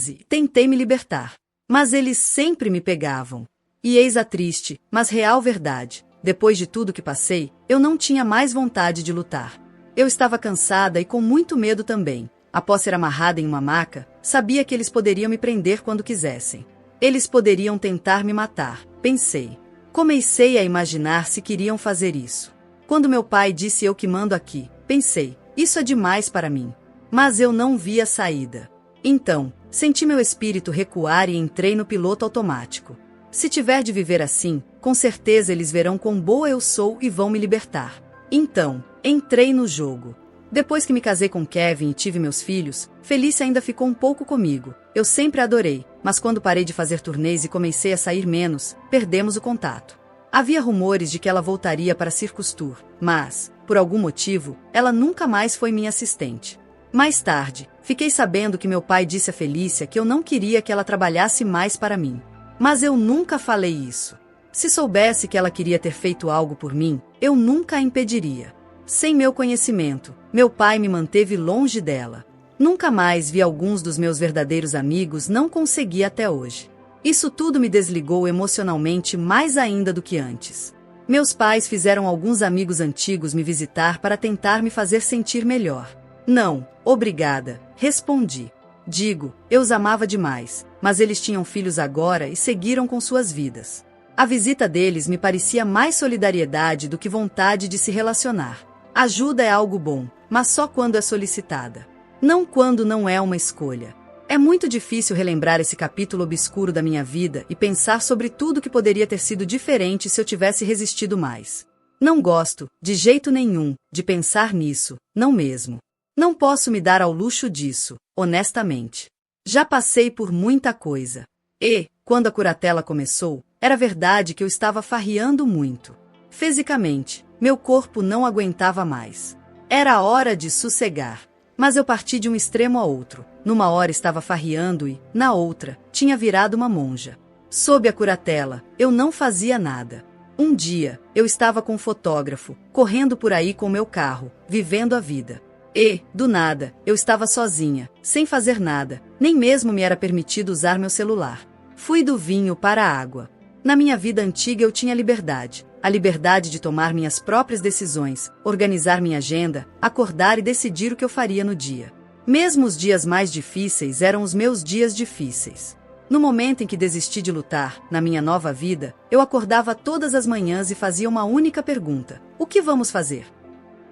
13, tentei me libertar. Mas eles sempre me pegavam. E eis a triste, mas real verdade. Depois de tudo que passei, eu não tinha mais vontade de lutar. Eu estava cansada e com muito medo também. Após ser amarrada em uma maca, sabia que eles poderiam me prender quando quisessem. Eles poderiam tentar me matar, pensei. Comecei a imaginar se queriam fazer isso. Quando meu pai disse eu que mando aqui, pensei, isso é demais para mim. Mas eu não via saída. Então, senti meu espírito recuar e entrei no piloto automático. Se tiver de viver assim, com certeza eles verão quão boa eu sou e vão me libertar. Então, entrei no jogo. Depois que me casei com Kevin e tive meus filhos, Felícia ainda ficou um pouco comigo. Eu sempre a adorei, mas quando parei de fazer turnês e comecei a sair menos, perdemos o contato. Havia rumores de que ela voltaria para Circus Tour, mas, por algum motivo, ela nunca mais foi minha assistente. Mais tarde, fiquei sabendo que meu pai disse a Felícia que eu não queria que ela trabalhasse mais para mim. Mas eu nunca falei isso. Se soubesse que ela queria ter feito algo por mim, eu nunca a impediria. Sem meu conhecimento, meu pai me manteve longe dela. Nunca mais vi alguns dos meus verdadeiros amigos, não consegui até hoje. Isso tudo me desligou emocionalmente mais ainda do que antes. Meus pais fizeram alguns amigos antigos me visitar para tentar me fazer sentir melhor. Não, obrigada, respondi. Digo, eu os amava demais, mas eles tinham filhos agora e seguiram com suas vidas. A visita deles me parecia mais solidariedade do que vontade de se relacionar. Ajuda é algo bom, mas só quando é solicitada. Não quando não é uma escolha. É muito difícil relembrar esse capítulo obscuro da minha vida e pensar sobre tudo que poderia ter sido diferente se eu tivesse resistido mais. Não gosto, de jeito nenhum, de pensar nisso, não mesmo. Não posso me dar ao luxo disso, honestamente. Já passei por muita coisa. E, quando a curatela começou, era verdade que eu estava farriando muito. Fisicamente, meu corpo não aguentava mais. Era hora de sossegar. Mas eu parti de um extremo a outro. Numa hora estava farriando e, na outra, tinha virado uma monja. Sob a curatela, eu não fazia nada. Um dia, eu estava com um fotógrafo, correndo por aí com meu carro, vivendo a vida. E, do nada, eu estava sozinha, sem fazer nada, nem mesmo me era permitido usar meu celular. Fui do vinho para a água. Na minha vida antiga eu tinha liberdade. A liberdade de tomar minhas próprias decisões, organizar minha agenda, acordar e decidir o que eu faria no dia. Mesmo os dias mais difíceis eram os meus dias difíceis. No momento em que desisti de lutar, na minha nova vida, eu acordava todas as manhãs e fazia uma única pergunta: o que vamos fazer?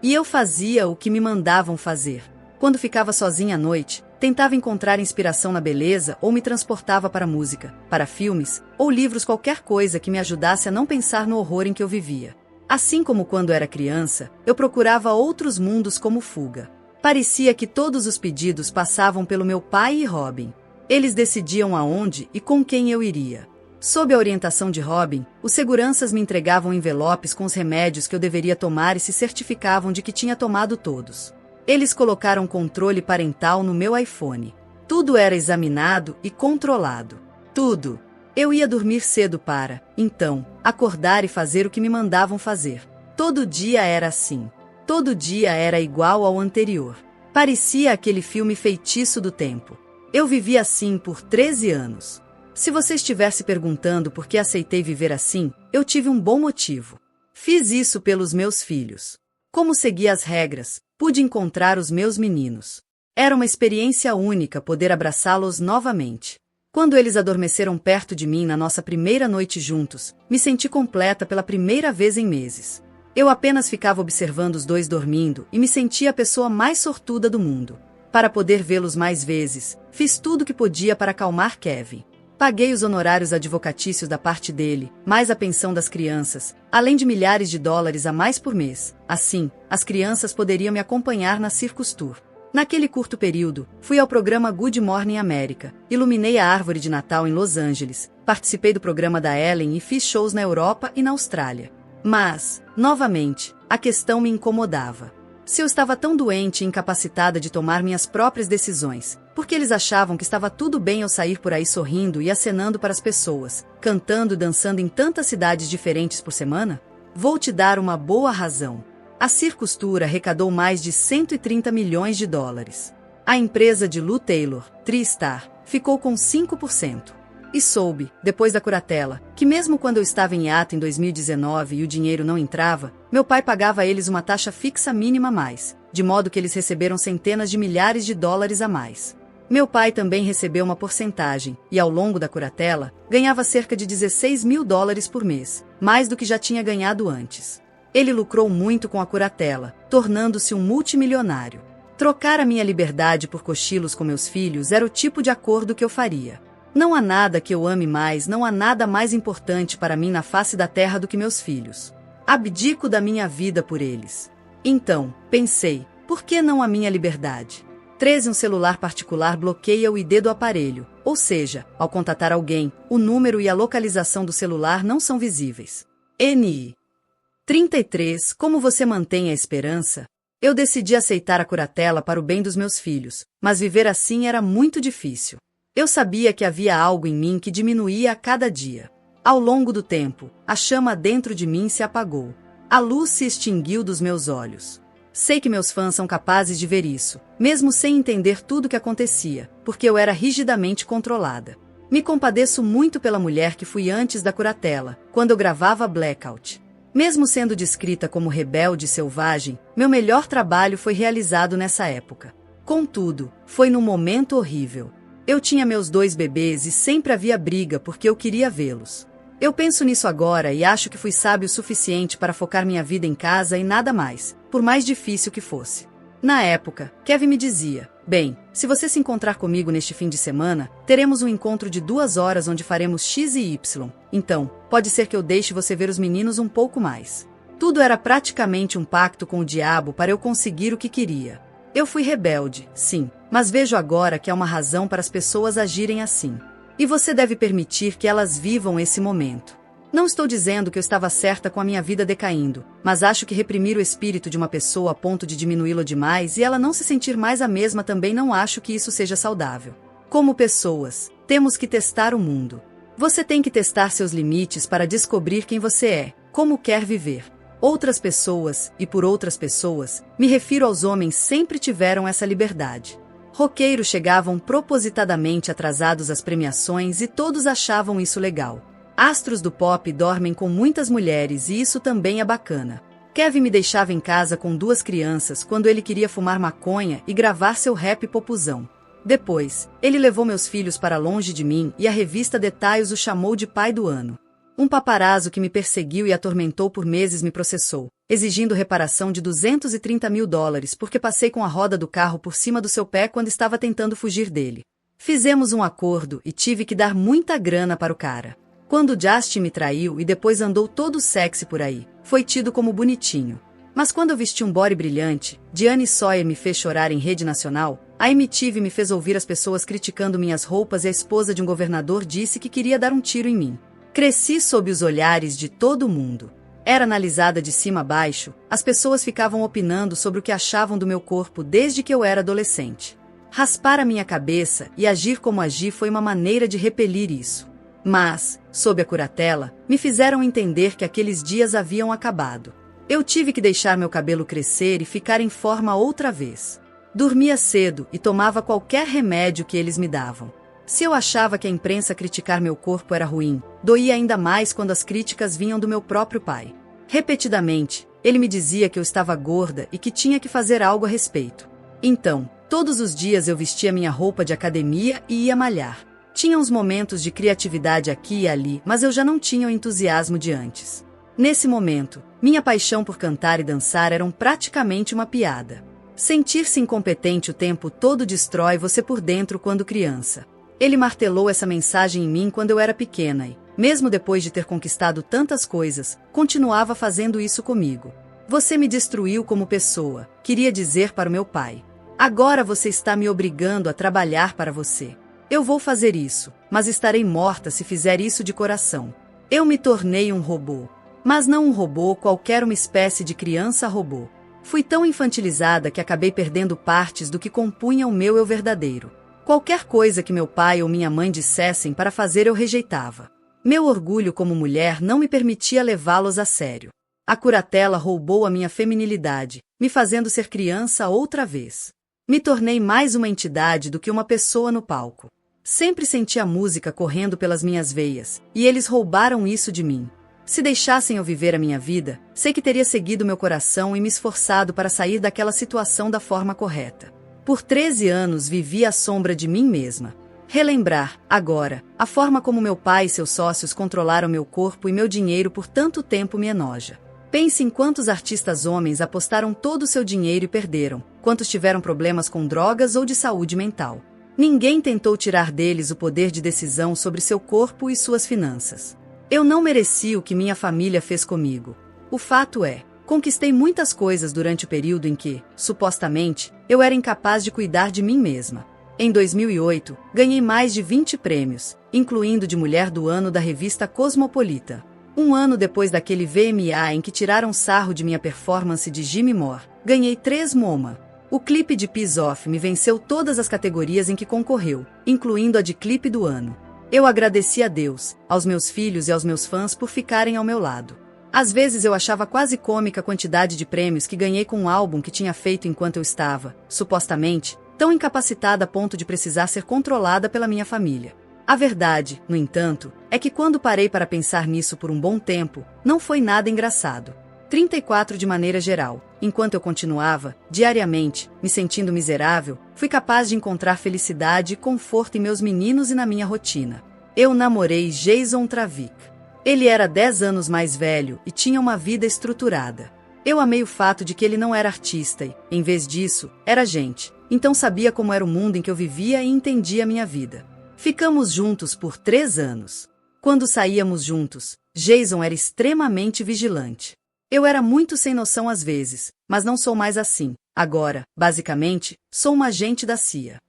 E eu fazia o que me mandavam fazer. Quando ficava sozinha à noite, tentava encontrar inspiração na beleza ou me transportava para música, para filmes, ou livros, qualquer coisa que me ajudasse a não pensar no horror em que eu vivia. Assim como quando era criança, eu procurava outros mundos como fuga. Parecia que todos os pedidos passavam pelo meu pai e Robin. Eles decidiam aonde e com quem eu iria. Sob a orientação de Robin, os seguranças me entregavam envelopes com os remédios que eu deveria tomar e se certificavam de que tinha tomado todos. Eles colocaram controle parental no meu iPhone. Tudo era examinado e controlado. Tudo. Eu ia dormir cedo para, então, acordar e fazer o que me mandavam fazer. Todo dia era assim. Todo dia era igual ao anterior. Parecia aquele filme Feitiço do Tempo. Eu vivi assim por 13 anos. Se você estiver se perguntando por que aceitei viver assim, eu tive um bom motivo. Fiz isso pelos meus filhos. Como segui as regras, pude encontrar os meus meninos. Era uma experiência única poder abraçá-los novamente. Quando eles adormeceram perto de mim na nossa primeira noite juntos, me senti completa pela primeira vez em meses. Eu apenas ficava observando os dois dormindo e me sentia a pessoa mais sortuda do mundo. Para poder vê-los mais vezes, fiz tudo o que podia para acalmar Kevin. Paguei os honorários advocatícios da parte dele, mais a pensão das crianças, além de milhares de dólares a mais por mês. Assim, as crianças poderiam me acompanhar na Circus Tour. Naquele curto período, fui ao programa Good Morning America, iluminei a árvore de Natal em Los Angeles, participei do programa da Ellen e fiz shows na Europa e na Austrália. Mas, novamente, a questão me incomodava. Se eu estava tão doente e incapacitada de tomar minhas próprias decisões, por que eles achavam que estava tudo bem eu sair por aí sorrindo e acenando para as pessoas, cantando e dançando em tantas cidades diferentes por semana? Vou te dar uma boa razão. A Circus Tour arrecadou mais de 130 milhões de dólares. A empresa de Lou Taylor, TriStar, ficou com 5%. E soube, depois da curatela, que mesmo quando eu estava em hiato em 2019 e o dinheiro não entrava, meu pai pagava a eles uma taxa fixa mínima a mais, de modo que eles receberam centenas de milhares de dólares a mais. Meu pai também recebeu uma porcentagem, e ao longo da curatela, ganhava cerca de 16 mil dólares por mês, mais do que já tinha ganhado antes. Ele lucrou muito com a curatela, tornando-se um multimilionário. Trocar a minha liberdade por cochilos com meus filhos era o tipo de acordo que eu faria. Não há nada que eu ame mais, não há nada mais importante para mim na face da terra do que meus filhos. Abdico da minha vida por eles. Então, pensei, por que não a minha liberdade? 13. Um celular particular bloqueia o ID do aparelho, ou seja, ao contatar alguém, o número e a localização do celular não são visíveis. NI 33. Como você mantém a esperança? Eu decidi aceitar a curatela para o bem dos meus filhos, mas viver assim era muito difícil. Eu sabia que havia algo em mim que diminuía a cada dia. Ao longo do tempo, a chama dentro de mim se apagou. A luz se extinguiu dos meus olhos. Sei que meus fãs são capazes de ver isso, mesmo sem entender tudo o que acontecia, porque eu era rigidamente controlada. Me compadeço muito pela mulher que fui antes da curatela, quando eu gravava Blackout. Mesmo sendo descrita como rebelde e selvagem, meu melhor trabalho foi realizado nessa época. Contudo, foi num momento horrível. Eu tinha meus 2 bebês e sempre havia briga porque eu queria vê-los. Eu penso nisso agora e acho que fui sábio o suficiente para focar minha vida em casa e nada mais, por mais difícil que fosse. Na época, Kevin me dizia, bem, se você se encontrar comigo neste fim de semana, teremos um encontro de 2 horas onde faremos X e Y, então, pode ser que eu deixe você ver os meninos um pouco mais. Tudo era praticamente um pacto com o diabo para eu conseguir o que queria. Eu fui rebelde, sim, mas vejo agora que há uma razão para as pessoas agirem assim. E você deve permitir que elas vivam esse momento. Não estou dizendo que eu estava certa com a minha vida decaindo, mas acho que reprimir o espírito de uma pessoa a ponto de diminuí-lo demais e ela não se sentir mais a mesma também não acho que isso seja saudável. Como pessoas, temos que testar o mundo. Você tem que testar seus limites para descobrir quem você é, como quer viver. Outras pessoas, e por outras pessoas, me refiro aos homens, sempre tiveram essa liberdade. Roqueiros chegavam propositadamente atrasados às premiações e todos achavam isso legal. Astros do pop dormem com muitas mulheres e isso também é bacana. Kevin me deixava em casa com 2 crianças quando ele queria fumar maconha e gravar seu rap popuzão. Depois, ele levou meus filhos para longe de mim e a revista Detalhes o chamou de pai do ano. Um paparazzo que me perseguiu e atormentou por meses me processou, exigindo reparação de 230 mil dólares porque passei com a roda do carro por cima do seu pé quando estava tentando fugir dele. Fizemos um acordo e tive que dar muita grana para o cara. Quando Justin me traiu e depois andou todo sexy por aí, foi tido como bonitinho. Mas quando eu vesti um body brilhante, Diane Sawyer me fez chorar em rede nacional, a MTV me fez ouvir as pessoas criticando minhas roupas e a esposa de um governador disse que queria dar um tiro em mim. Cresci sob os olhares de todo mundo. Era analisada de cima a baixo, as pessoas ficavam opinando sobre o que achavam do meu corpo desde que eu era adolescente. Raspar a minha cabeça e agir como agi foi uma maneira de repelir isso. Mas, sob a curatela, me fizeram entender que aqueles dias haviam acabado. Eu tive que deixar meu cabelo crescer e ficar em forma outra vez. Dormia cedo e tomava qualquer remédio que eles me davam. Se eu achava que a imprensa criticar meu corpo era ruim, doía ainda mais quando as críticas vinham do meu próprio pai. Repetidamente, ele me dizia que eu estava gorda e que tinha que fazer algo a respeito. Então, todos os dias eu vestia minha roupa de academia e ia malhar. Tinha uns momentos de criatividade aqui e ali, mas eu já não tinha o entusiasmo de antes. Nesse momento, minha paixão por cantar e dançar eram praticamente uma piada. Sentir-se incompetente o tempo todo destrói você por dentro quando criança. Ele martelou essa mensagem em mim quando eu era pequena e, mesmo depois de ter conquistado tantas coisas, continuava fazendo isso comigo. Você me destruiu como pessoa, queria dizer para o meu pai. Agora você está me obrigando a trabalhar para você. Eu vou fazer isso, mas estarei morta se fizer isso de coração. Eu me tornei um robô. Mas não um robô qualquer, uma espécie de criança robô. Fui tão infantilizada que acabei perdendo partes do que compunha o meu eu verdadeiro. Qualquer coisa que meu pai ou minha mãe dissessem para fazer eu rejeitava. Meu orgulho como mulher não me permitia levá-los a sério. A curatela roubou a minha feminilidade, me fazendo ser criança outra vez. Me tornei mais uma entidade do que uma pessoa no palco. Sempre senti a música correndo pelas minhas veias, e eles roubaram isso de mim. Se deixassem eu viver a minha vida, sei que teria seguido meu coração e me esforçado para sair daquela situação da forma correta. Por 13 anos vivi à sombra de mim mesma. Relembrar, agora, a forma como meu pai e seus sócios controlaram meu corpo e meu dinheiro por tanto tempo me enoja. Pense em quantos artistas homens apostaram todo o seu dinheiro e perderam, quantos tiveram problemas com drogas ou de saúde mental. Ninguém tentou tirar deles o poder de decisão sobre seu corpo e suas finanças. Eu não mereci o que minha família fez comigo. O fato é, conquistei muitas coisas durante o período em que, supostamente, eu era incapaz de cuidar de mim mesma. Em 2008, ganhei mais de 20 prêmios, incluindo de Mulher do Ano da revista Cosmopolita. Um ano depois daquele VMA em que tiraram sarro de minha performance de Jimmy Moore, ganhei 3 MoMA. O clipe de Piece Off me venceu todas as categorias em que concorreu, incluindo a de clipe do ano. Eu agradeci a Deus, aos meus filhos e aos meus fãs por ficarem ao meu lado. Às vezes eu achava quase cômica a quantidade de prêmios que ganhei com um álbum que tinha feito enquanto eu estava, supostamente, tão incapacitada a ponto de precisar ser controlada pela minha família. A verdade, no entanto, é que quando parei para pensar nisso por um bom tempo, não foi nada engraçado. 34 de maneira geral, enquanto eu continuava, diariamente, me sentindo miserável, fui capaz de encontrar felicidade e conforto em meus meninos e na minha rotina. Eu namorei Jason Travick. Ele era 10 anos mais velho e tinha uma vida estruturada. Eu amei o fato de que ele não era artista e, em vez disso, era gente. Então sabia como era o mundo em que eu vivia e entendia a minha vida. Ficamos juntos por 3 anos. Quando saíamos juntos, Jason era extremamente vigilante. Eu era muito sem noção às vezes, mas não sou mais assim. Agora, basicamente, sou uma agente da CIA.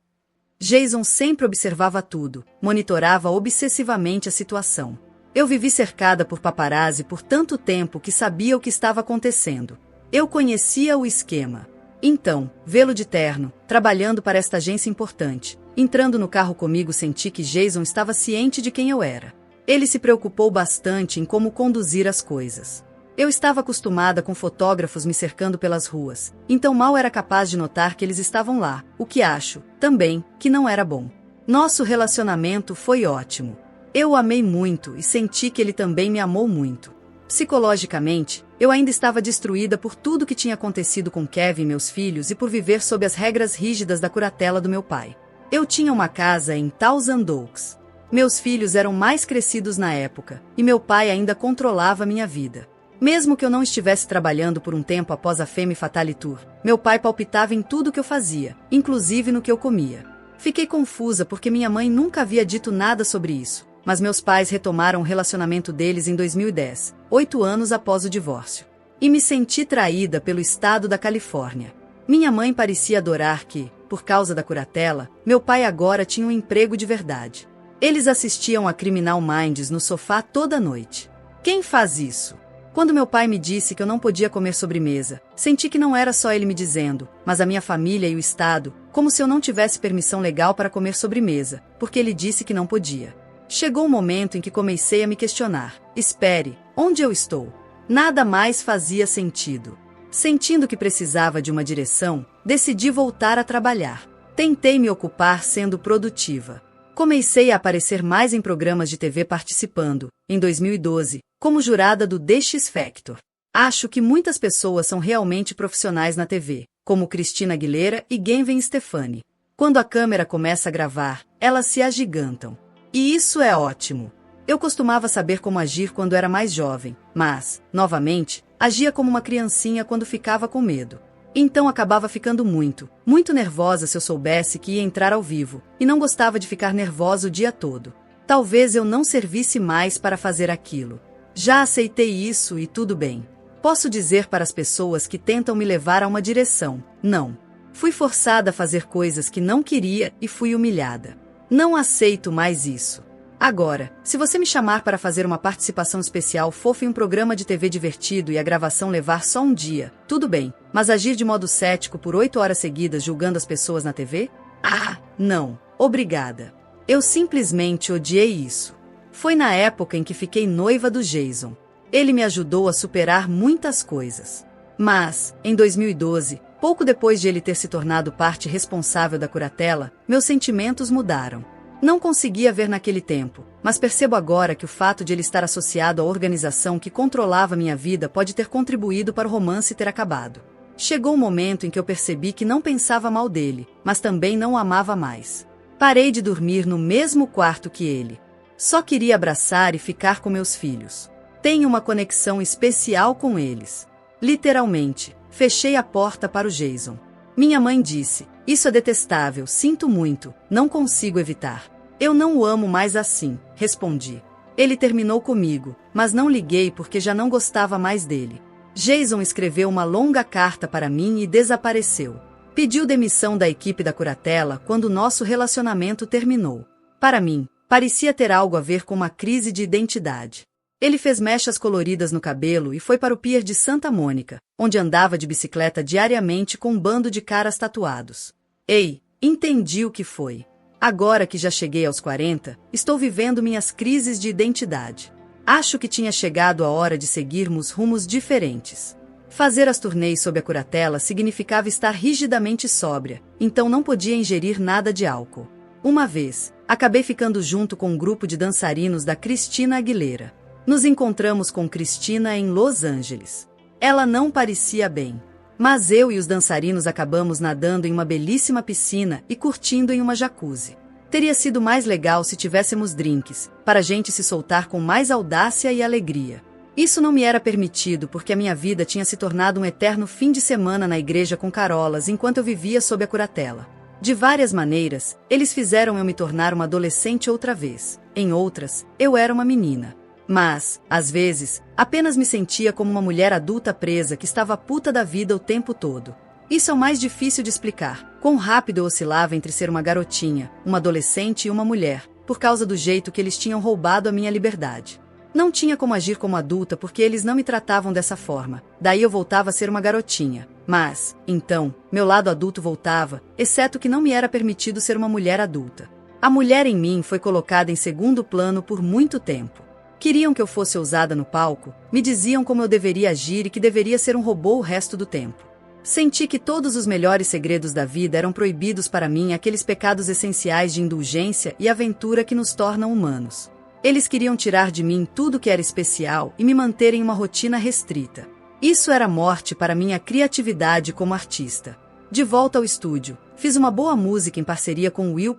Jason sempre observava tudo, monitorava obsessivamente a situação. Eu vivi cercada por paparazzi por tanto tempo que sabia o que estava acontecendo. Eu conhecia o esquema. Então, vê-lo de terno, trabalhando para esta agência importante, entrando no carro comigo, senti que Jason estava ciente de quem eu era. Ele se preocupou bastante em como conduzir as coisas. Eu estava acostumada com fotógrafos me cercando pelas ruas, então mal era capaz de notar que eles estavam lá, o que acho, também, que não era bom. Nosso relacionamento foi ótimo. Eu o amei muito e senti que ele também me amou muito. Psicologicamente, eu ainda estava destruída por tudo que tinha acontecido com Kevin e meus filhos e por viver sob as regras rígidas da curatela do meu pai. Eu tinha uma casa em Thousand Oaks. Meus filhos eram mais crescidos na época, e meu pai ainda controlava minha vida. Mesmo que eu não estivesse trabalhando por um tempo após a Femme Fatale Tour, meu pai palpitava em tudo que eu fazia, inclusive no que eu comia. Fiquei confusa porque minha mãe nunca havia dito nada sobre isso, mas meus pais retomaram o relacionamento deles em 2010, 8 anos após o divórcio. E me senti traída pelo estado da Califórnia. Minha mãe parecia adorar que, por causa da curatela, meu pai agora tinha um emprego de verdade. Eles assistiam a Criminal Minds no sofá toda noite. Quem faz isso? Quando meu pai me disse que eu não podia comer sobremesa, senti que não era só ele me dizendo, mas a minha família e o Estado, como se eu não tivesse permissão legal para comer sobremesa, porque ele disse que não podia. Chegou um momento em que comecei a me questionar. Espere, onde eu estou? Nada mais fazia sentido. Sentindo que precisava de uma direção, decidi voltar a trabalhar. Tentei me ocupar sendo produtiva. Comecei a aparecer mais em programas de TV participando, em 2012, como jurada do The X Factor. Acho que muitas pessoas são realmente profissionais na TV, como Christina Aguilera e Gwen Stefani. Quando a câmera começa a gravar, elas se agigantam. E isso é ótimo. Eu costumava saber como agir quando era mais jovem, mas, novamente, agia como uma criancinha quando ficava com medo. Então acabava ficando muito nervosa se eu soubesse que ia entrar ao vivo, e não gostava de ficar nervosa o dia todo. Talvez eu não servisse mais para fazer aquilo. Já aceitei isso e tudo bem. Posso dizer para as pessoas que tentam me levar a uma direção, não. Fui forçada a fazer coisas que não queria e fui humilhada. Não aceito mais isso. Agora, se você me chamar para fazer uma participação especial fofa em um programa de TV divertido e a gravação levar só um dia, tudo bem, mas agir de modo cético por 8 horas seguidas julgando as pessoas na TV? Ah, não, obrigada. Eu simplesmente odiei isso. Foi na época em que fiquei noiva do Jason. Ele me ajudou a superar muitas coisas. Mas, em 2012, pouco depois de ele ter se tornado parte responsável da curatela, meus sentimentos mudaram. Não conseguia ver naquele tempo, mas percebo agora que o fato de ele estar associado à organização que controlava minha vida pode ter contribuído para o romance ter acabado. Chegou um momento em que eu percebi que não pensava mal dele, mas também não o amava mais. Parei de dormir no mesmo quarto que ele. Só queria abraçar e ficar com meus filhos. Tenho uma conexão especial com eles. Literalmente, fechei a porta para o Jason. Minha mãe disse: "Isso é detestável, sinto muito, não consigo evitar." "Eu não o amo mais assim", respondi. Ele terminou comigo, mas não liguei porque já não gostava mais dele. Jason escreveu uma longa carta para mim e desapareceu. Pediu demissão da equipe da curatela quando nosso relacionamento terminou. Para mim, parecia ter algo a ver com uma crise de identidade. Ele fez mechas coloridas no cabelo e foi para o pier de Santa Mônica, onde andava de bicicleta diariamente com um bando de caras tatuados. Ei, entendi o que foi. Agora que já cheguei aos 40, estou vivendo minhas crises de identidade. Acho que tinha chegado a hora de seguirmos rumos diferentes. Fazer as turnês sob a curatela significava estar rigidamente sóbria, então não podia ingerir nada de álcool. Uma vez, acabei ficando junto com um grupo de dançarinos da Christina Aguilera. Nos encontramos com Christina em Los Angeles. Ela não parecia bem. Mas eu e os dançarinos acabamos nadando em uma belíssima piscina e curtindo em uma jacuzzi. Teria sido mais legal se tivéssemos drinks, para a gente se soltar com mais audácia e alegria. Isso não me era permitido porque a minha vida tinha se tornado um eterno fim de semana na igreja com carolas enquanto eu vivia sob a curatela. De várias maneiras, eles fizeram eu me tornar uma adolescente outra vez. Em outras, eu era uma menina. Mas, às vezes, apenas me sentia como uma mulher adulta presa que estava puta da vida o tempo todo. Isso é o mais difícil de explicar. Quão rápido eu oscilava entre ser uma garotinha, uma adolescente e uma mulher, por causa do jeito que eles tinham roubado a minha liberdade. Não tinha como agir como adulta porque eles não me tratavam dessa forma. Daí eu voltava a ser uma garotinha. Mas, então, meu lado adulto voltava, exceto que não me era permitido ser uma mulher adulta. A mulher em mim foi colocada em segundo plano por muito tempo. Queriam que eu fosse ousada no palco, me diziam como eu deveria agir e que deveria ser um robô o resto do tempo. Senti que todos os melhores segredos da vida eram proibidos para mim, aqueles pecados essenciais de indulgência e aventura que nos tornam humanos. Eles queriam tirar de mim tudo que era especial e me manter em uma rotina restrita. Isso era morte para minha criatividade como artista. De volta ao estúdio, fiz uma boa música em parceria com Will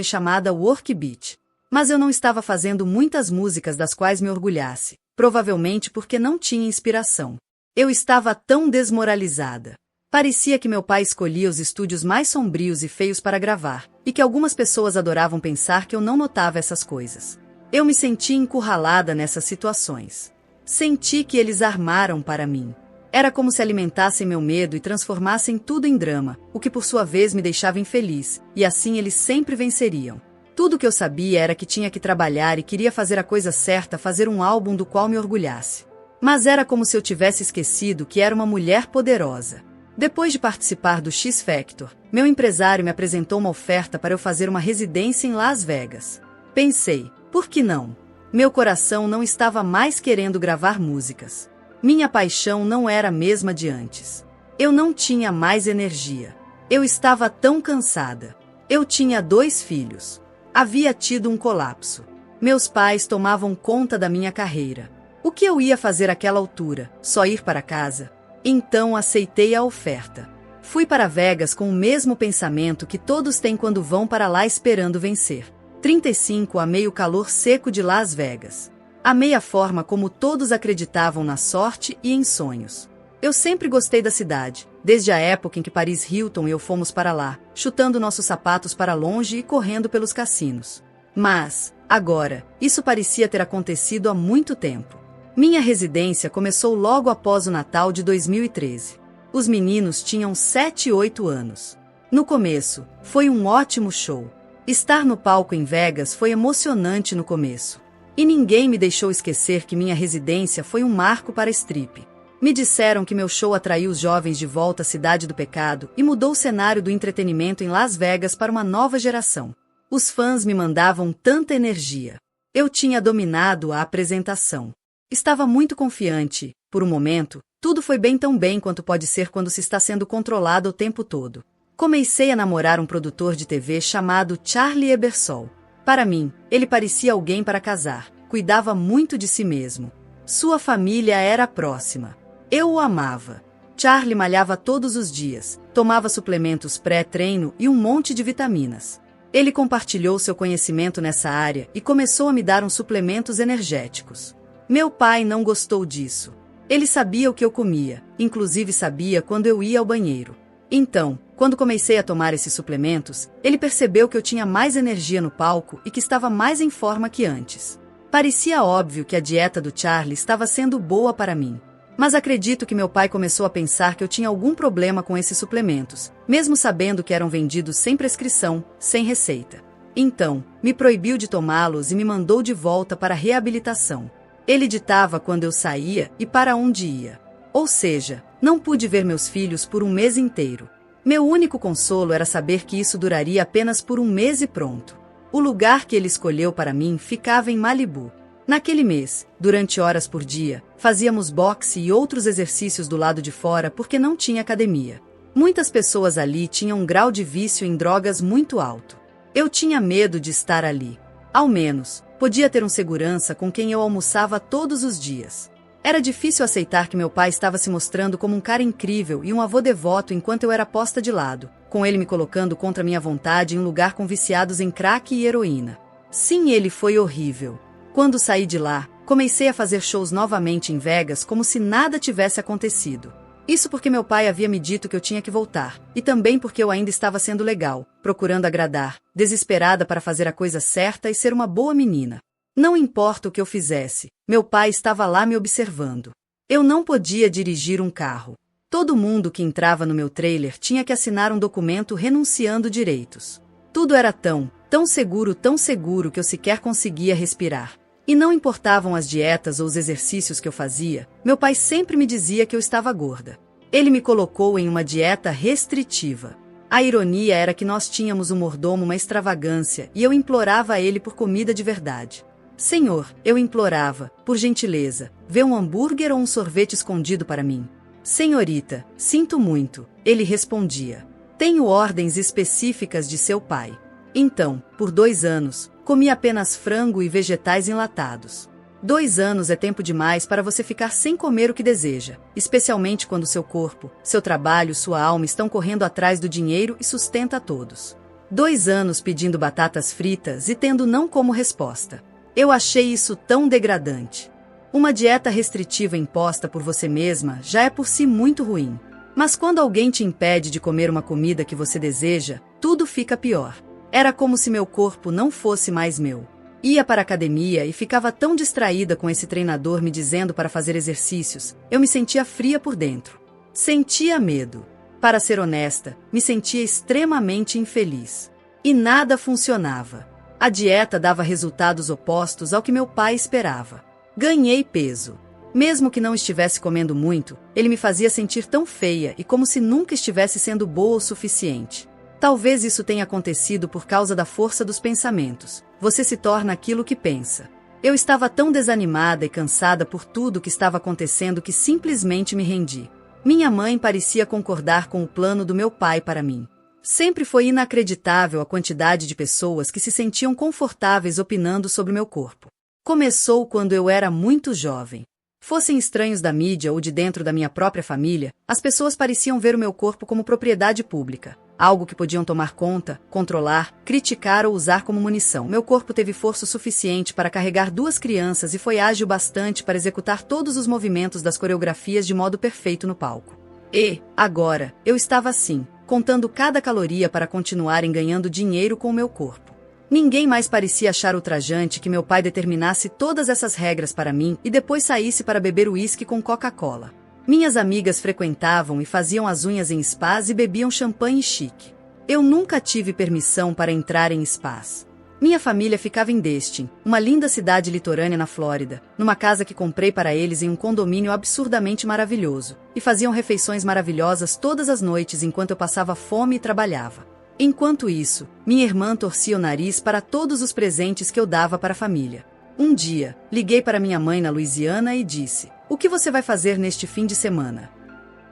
chamada Work Beat. Mas eu não estava fazendo muitas músicas das quais me orgulhasse, provavelmente porque não tinha inspiração. Eu estava tão desmoralizada. Parecia que meu pai escolhia os estúdios mais sombrios e feios para gravar, e que algumas pessoas adoravam pensar que eu não notava essas coisas. Eu me senti encurralada nessas situações. Senti que eles armaram para mim. Era como se alimentassem meu medo e transformassem tudo em drama, o que por sua vez me deixava infeliz, e assim eles sempre venceriam. Tudo o que eu sabia era que tinha que trabalhar e queria fazer a coisa certa, fazer um álbum do qual me orgulhasse. Mas era como se eu tivesse esquecido que era uma mulher poderosa. Depois de participar do X Factor, meu empresário me apresentou uma oferta para eu fazer uma residência em Las Vegas. Pensei, por que não? Meu coração não estava mais querendo gravar músicas. Minha paixão não era a mesma de antes. Eu não tinha mais energia. Eu estava tão cansada. Eu tinha 2 filhos. Havia tido um colapso. Meus pais tomavam conta da minha carreira. O que eu ia fazer àquela altura? Só ir para casa? Então aceitei a oferta. Fui para Vegas com o mesmo pensamento que todos têm quando vão para lá esperando vencer. 35 amei o calor seco de Las Vegas. Amei a forma como todos acreditavam na sorte e em sonhos. Eu sempre gostei da cidade, desde a época em que Paris Hilton e eu fomos para lá, chutando nossos sapatos para longe e correndo pelos cassinos. Mas, agora, isso parecia ter acontecido há muito tempo. Minha residência começou logo após o Natal de 2013. Os meninos tinham 7 e 8 anos. No começo, foi um ótimo show. Estar no palco em Vegas foi emocionante no começo. E ninguém me deixou esquecer que minha residência foi um marco para a strip. Me disseram que meu show atraiu os jovens de volta à Cidade do Pecado e mudou o cenário do entretenimento em Las Vegas para uma nova geração. Os fãs me mandavam tanta energia. Eu tinha dominado a apresentação. Estava muito confiante. Por um momento, tudo foi bem tão bem quanto pode ser quando se está sendo controlado o tempo todo. Comecei a namorar um produtor de TV chamado Charlie Ebersol. Para mim, ele parecia alguém para casar, cuidava muito de si mesmo. Sua família era próxima. Eu o amava. Charlie malhava todos os dias, tomava suplementos pré-treino e um monte de vitaminas. Ele compartilhou seu conhecimento nessa área e começou a me dar uns suplementos energéticos. Meu pai não gostou disso. Ele sabia o que eu comia, inclusive sabia quando eu ia ao banheiro. Então, quando comecei a tomar esses suplementos, ele percebeu que eu tinha mais energia no palco e que estava mais em forma que antes. Parecia óbvio que a dieta do Charlie estava sendo boa para mim. Mas acredito que meu pai começou a pensar que eu tinha algum problema com esses suplementos, mesmo sabendo que eram vendidos sem prescrição, sem receita. Então, me proibiu de tomá-los e me mandou de volta para a reabilitação. Ele ditava quando eu saía e para onde ia. Ou seja, não pude ver meus filhos por um mês inteiro. Meu único consolo era saber que isso duraria apenas por um mês e pronto. O lugar que ele escolheu para mim ficava em Malibu. Naquele mês, durante horas por dia, fazíamos boxe e outros exercícios do lado de fora porque não tinha academia. Muitas pessoas ali tinham um grau de vício em drogas muito alto. Eu tinha medo de estar ali. Ao menos, podia ter um segurança com quem eu almoçava todos os dias. Era difícil aceitar que meu pai estava se mostrando como um cara incrível e um avô devoto enquanto eu era posta de lado, com ele me colocando contra minha vontade em um lugar com viciados em crack e heroína. Sim, ele foi horrível. Quando saí de lá, comecei a fazer shows novamente em Vegas como se nada tivesse acontecido. Isso porque meu pai havia me dito que eu tinha que voltar, e também porque eu ainda estava sendo legal, procurando agradar, desesperada para fazer a coisa certa e ser uma boa menina. Não importa o que eu fizesse, meu pai estava lá me observando. Eu não podia dirigir um carro. Todo mundo que entrava no meu trailer tinha que assinar um documento renunciando direitos. Tudo era tão seguro que eu sequer conseguia respirar. E não importavam as dietas ou os exercícios que eu fazia, meu pai sempre me dizia que eu estava gorda. Ele me colocou em uma dieta restritiva. A ironia era que nós tínhamos um mordomo uma extravagância e eu implorava a ele por comida de verdade. Senhor, eu implorava, por gentileza, vê um hambúrguer ou um sorvete escondido para mim. Senhorita, sinto muito, ele respondia. Tenho ordens específicas de seu pai. Então, por 2 anos, comi apenas frango e vegetais enlatados. 2 anos é tempo demais para você ficar sem comer o que deseja, especialmente quando seu corpo, seu trabalho, sua alma estão correndo atrás do dinheiro e sustenta a todos. 2 anos pedindo batatas fritas e tendo não como resposta. Eu achei isso tão degradante. Uma dieta restritiva imposta por você mesma já é por si muito ruim. Mas quando alguém te impede de comer uma comida que você deseja, tudo fica pior. Era como se meu corpo não fosse mais meu. Ia para a academia e ficava tão distraída com esse treinador me dizendo para fazer exercícios, eu me sentia fria por dentro. Sentia medo. Para ser honesta, me sentia extremamente infeliz. E nada funcionava. A dieta dava resultados opostos ao que meu pai esperava. Ganhei peso. Mesmo que não estivesse comendo muito, ele me fazia sentir tão feia e como se nunca estivesse sendo boa o suficiente. Talvez isso tenha acontecido por causa da força dos pensamentos. Você se torna aquilo que pensa. Eu estava tão desanimada e cansada por tudo que estava acontecendo que simplesmente me rendi. Minha mãe parecia concordar com o plano do meu pai para mim. Sempre foi inacreditável a quantidade de pessoas que se sentiam confortáveis opinando sobre meu corpo. Começou quando eu era muito jovem. Fossem estranhos da mídia ou de dentro da minha própria família, as pessoas pareciam ver o meu corpo como propriedade pública. Algo que podiam tomar conta, controlar, criticar ou usar como munição. Meu corpo teve força suficiente para carregar 2 crianças e foi ágil bastante para executar todos os movimentos das coreografias de modo perfeito no palco. E, agora, eu estava assim, contando cada caloria para continuar ganhando dinheiro com o meu corpo. Ninguém mais parecia achar ultrajante que meu pai determinasse todas essas regras para mim e depois saísse para beber uísque com Coca-Cola. Minhas amigas frequentavam e faziam as unhas em spas e bebiam champanhe chique. Eu nunca tive permissão para entrar em spas. Minha família ficava em Destin, uma linda cidade litorânea na Flórida, numa casa que comprei para eles em um condomínio absurdamente maravilhoso, e faziam refeições maravilhosas todas as noites enquanto eu passava fome e trabalhava. Enquanto isso, minha irmã torcia o nariz para todos os presentes que eu dava para a família. Um dia, liguei para minha mãe na Louisiana e disse: "O que você vai fazer neste fim de semana?"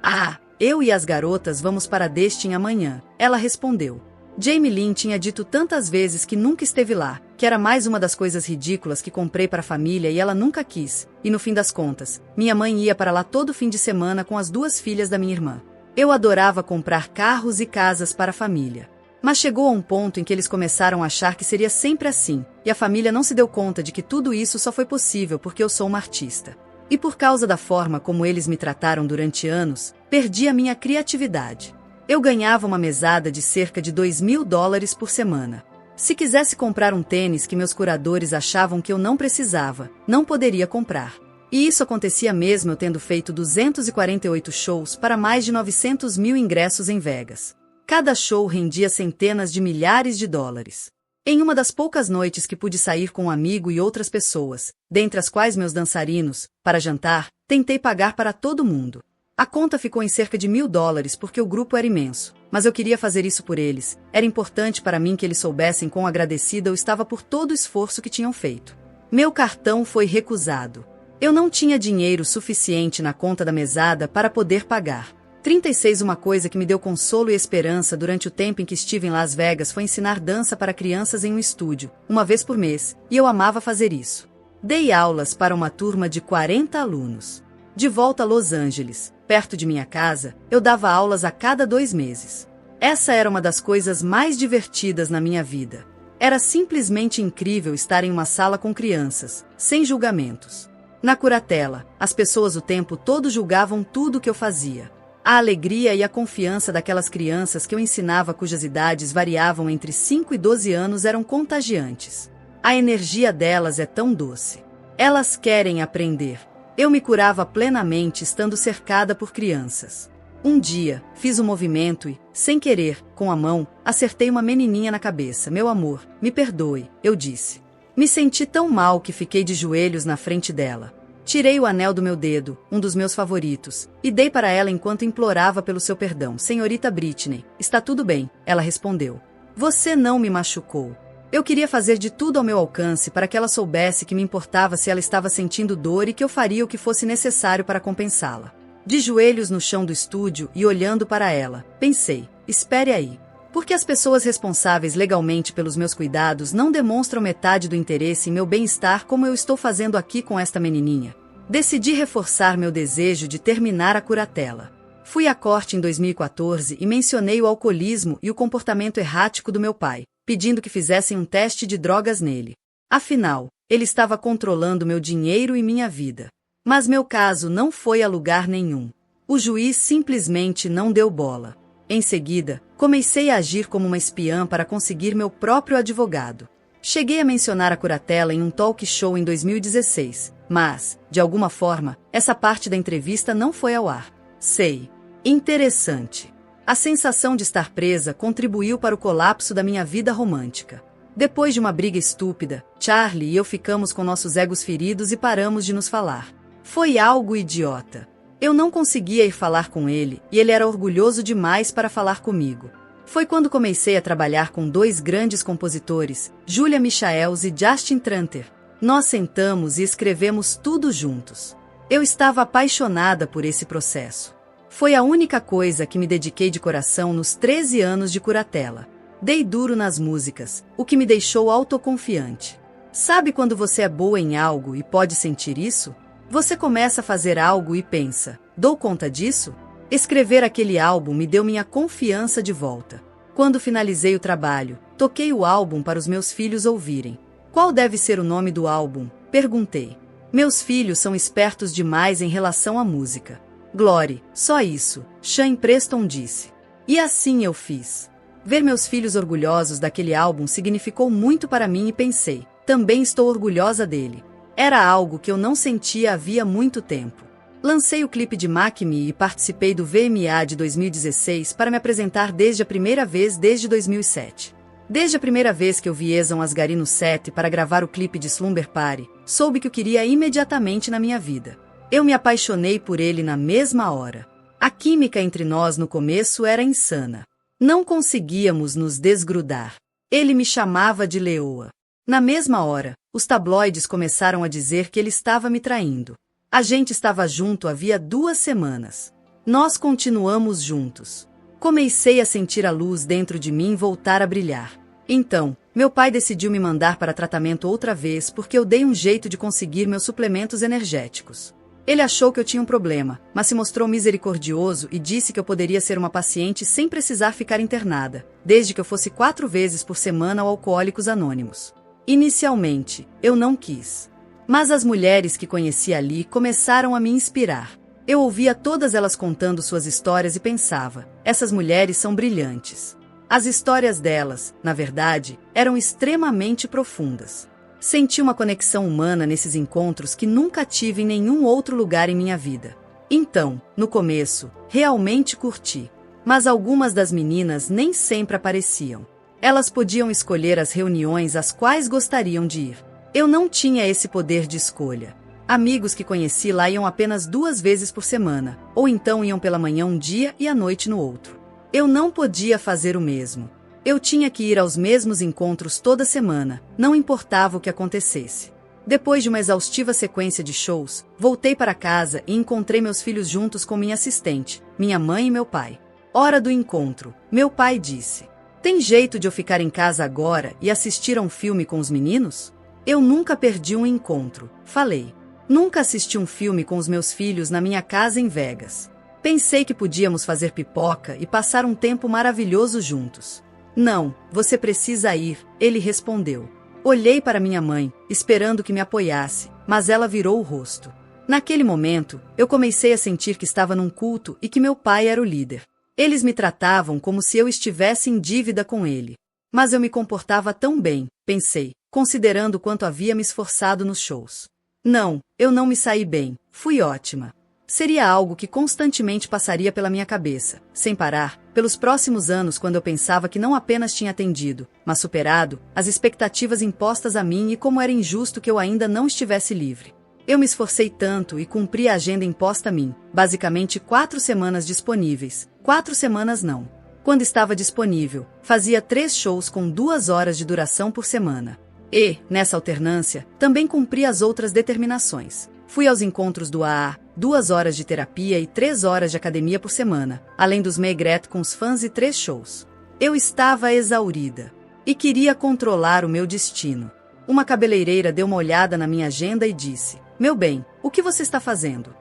"Ah, eu e as garotas vamos para Destin amanhã", ela respondeu. Jamie Lynn tinha dito tantas vezes que nunca esteve lá, que era mais uma das coisas ridículas que comprei para a família e ela nunca quis, e no fim das contas, minha mãe ia para lá todo fim de semana com as 2 filhas da minha irmã. Eu adorava comprar carros e casas para a família. Mas chegou a um ponto em que eles começaram a achar que seria sempre assim, e a família não se deu conta de que tudo isso só foi possível porque eu sou uma artista. E por causa da forma como eles me trataram durante anos, perdi a minha criatividade. Eu ganhava uma mesada de cerca de $2.000 por semana. Se quisesse comprar um tênis que meus curadores achavam que eu não precisava, não poderia comprar. E isso acontecia mesmo eu tendo feito 248 shows para mais de 900 mil ingressos em Vegas. Cada show rendia centenas de milhares de dólares. Em uma das poucas noites que pude sair com um amigo e outras pessoas, dentre as quais meus dançarinos, para jantar, tentei pagar para todo mundo. A conta ficou em cerca de $1.000 porque o grupo era imenso, mas eu queria fazer isso por eles. Era importante para mim que eles soubessem quão agradecida eu estava por todo o esforço que tinham feito. Meu cartão foi recusado. Eu não tinha dinheiro suficiente na conta da mesada para poder pagar. 36 Uma coisa que me deu consolo e esperança durante o tempo em que estive em Las Vegas foi ensinar dança para crianças em um estúdio, uma vez por mês, e eu amava fazer isso. Dei aulas para uma turma de 40 alunos. De volta a Los Angeles, perto de minha casa, eu dava aulas a cada 2 meses. Essa era uma das coisas mais divertidas na minha vida. Era simplesmente incrível estar em uma sala com crianças, sem julgamentos. Na curatela, as pessoas o tempo todo julgavam tudo o que eu fazia. A alegria e a confiança daquelas crianças que eu ensinava cujas idades variavam entre 5 e 12 anos eram contagiantes. A energia delas é tão doce. Elas querem aprender. Eu me curava plenamente estando cercada por crianças. Um dia, fiz um movimento e, sem querer, com a mão, acertei uma menininha na cabeça. Meu amor, me perdoe, eu disse. Me senti tão mal que fiquei de joelhos na frente dela. Tirei o anel do meu dedo, um dos meus favoritos, e dei para ela enquanto implorava pelo seu perdão. Senhorita Britney, está tudo bem, ela respondeu. Você não me machucou. Eu queria fazer de tudo ao meu alcance para que ela soubesse que me importava se ela estava sentindo dor e que eu faria o que fosse necessário para compensá-la. De joelhos no chão do estúdio e olhando para ela, pensei, espere aí. Porque as pessoas responsáveis legalmente pelos meus cuidados não demonstram metade do interesse em meu bem-estar como eu estou fazendo aqui com esta menininha? Decidi reforçar meu desejo de terminar a curatela. Fui à corte em 2014 e mencionei o alcoolismo e o comportamento errático do meu pai, pedindo que fizessem um teste de drogas nele. Afinal, ele estava controlando meu dinheiro e minha vida. Mas meu caso não foi a lugar nenhum. O juiz simplesmente não deu bola. Em seguida, comecei a agir como uma espiã para conseguir meu próprio advogado. Cheguei a mencionar a curatela em um talk show em 2016, mas, de alguma forma, essa parte da entrevista não foi ao ar. Sei. Interessante. A sensação de estar presa contribuiu para o colapso da minha vida romântica. Depois de uma briga estúpida, Charlie e eu ficamos com nossos egos feridos e paramos de nos falar. Foi algo idiota. Eu não conseguia ir falar com ele, e ele era orgulhoso demais para falar comigo. Foi quando comecei a trabalhar com 2 grandes compositores, Julia Michaels e Justin Tranter. Nós sentamos e escrevemos tudo juntos. Eu estava apaixonada por esse processo. Foi a única coisa que me dediquei de coração nos 13 anos de curatela. Dei duro nas músicas, o que me deixou autoconfiante. Sabe quando você é boa em algo e pode sentir isso? Você começa a fazer algo e pensa, dou conta disso? Escrever aquele álbum me deu minha confiança de volta. Quando finalizei o trabalho, toquei o álbum para os meus filhos ouvirem. Qual deve ser o nome do álbum? Perguntei. Meus filhos são espertos demais em relação à música. Glory, só isso, Shane Preston disse. E assim eu fiz. Ver meus filhos orgulhosos daquele álbum significou muito para mim e pensei, também estou orgulhosa dele. Era algo que eu não sentia havia muito tempo. Lancei o clipe de Make Me e participei do VMA de 2016 para me apresentar desde a primeira vez desde 2007. Desde a primeira vez que eu vi Eson Asghari no set para gravar o clipe de Slumber Party, soube que o queria imediatamente na minha vida. Eu me apaixonei por ele na mesma hora. A química entre nós no começo era insana. Não conseguíamos nos desgrudar. Ele me chamava de leoa. Na mesma hora, os tabloides começaram a dizer que ele estava me traindo. A gente estava junto havia 2 semanas. Nós continuamos juntos. Comecei a sentir a luz dentro de mim voltar a brilhar. Então, meu pai decidiu me mandar para tratamento outra vez porque eu dei um jeito de conseguir meus suplementos energéticos. Ele achou que eu tinha um problema, mas se mostrou misericordioso e disse que eu poderia ser uma paciente sem precisar ficar internada, desde que eu fosse 4 vezes por semana ao Alcoólicos Anônimos. Inicialmente, eu não quis. Mas as mulheres que conheci ali começaram a me inspirar. Eu ouvia todas elas contando suas histórias e pensava, essas mulheres são brilhantes. As histórias delas, na verdade, eram extremamente profundas. Senti uma conexão humana nesses encontros que nunca tive em nenhum outro lugar em minha vida. Então, no começo, realmente curti. Mas algumas das meninas nem sempre apareciam. Elas podiam escolher as reuniões às quais gostariam de ir. Eu não tinha esse poder de escolha. Amigos que conheci lá iam apenas 2 vezes por semana, ou então iam pela manhã um dia e à noite no outro. Eu não podia fazer o mesmo. Eu tinha que ir aos mesmos encontros toda semana, não importava o que acontecesse. Depois de uma exaustiva sequência de shows, voltei para casa e encontrei meus filhos juntos com minha assistente, minha mãe e meu pai. Hora do encontro, meu pai disse: "Tem jeito de eu ficar em casa agora e assistir a um filme com os meninos?" Eu nunca perdi um encontro, falei. Nunca assisti um filme com os meus filhos na minha casa em Vegas. Pensei que podíamos fazer pipoca e passar um tempo maravilhoso juntos. "Não, você precisa ir", ele respondeu. Olhei para minha mãe, esperando que me apoiasse, mas ela virou o rosto. Naquele momento, eu comecei a sentir que estava num culto e que meu pai era o líder. Eles me tratavam como se eu estivesse em dívida com ele. Mas eu me comportava tão bem, pensei, considerando quanto havia me esforçado nos shows. Não, eu não me saí bem, fui ótima. Seria algo que constantemente passaria pela minha cabeça, sem parar, pelos próximos anos quando eu pensava que não apenas tinha atendido, mas superado, as expectativas impostas a mim e como era injusto que eu ainda não estivesse livre. Eu me esforcei tanto e cumpri a agenda imposta a mim, basicamente 4 semanas disponíveis, 4 semanas não. Quando estava disponível, fazia 3 shows com 2 horas de duração por semana. E, nessa alternância, também cumpri as outras determinações. Fui aos encontros do AA, 2 horas de terapia e 3 horas de academia por semana, além dos Maigret com os fãs e 3 shows. Eu estava exaurida. E queria controlar o meu destino. Uma cabeleireira deu uma olhada na minha agenda e disse: "Meu bem, o que você está fazendo?"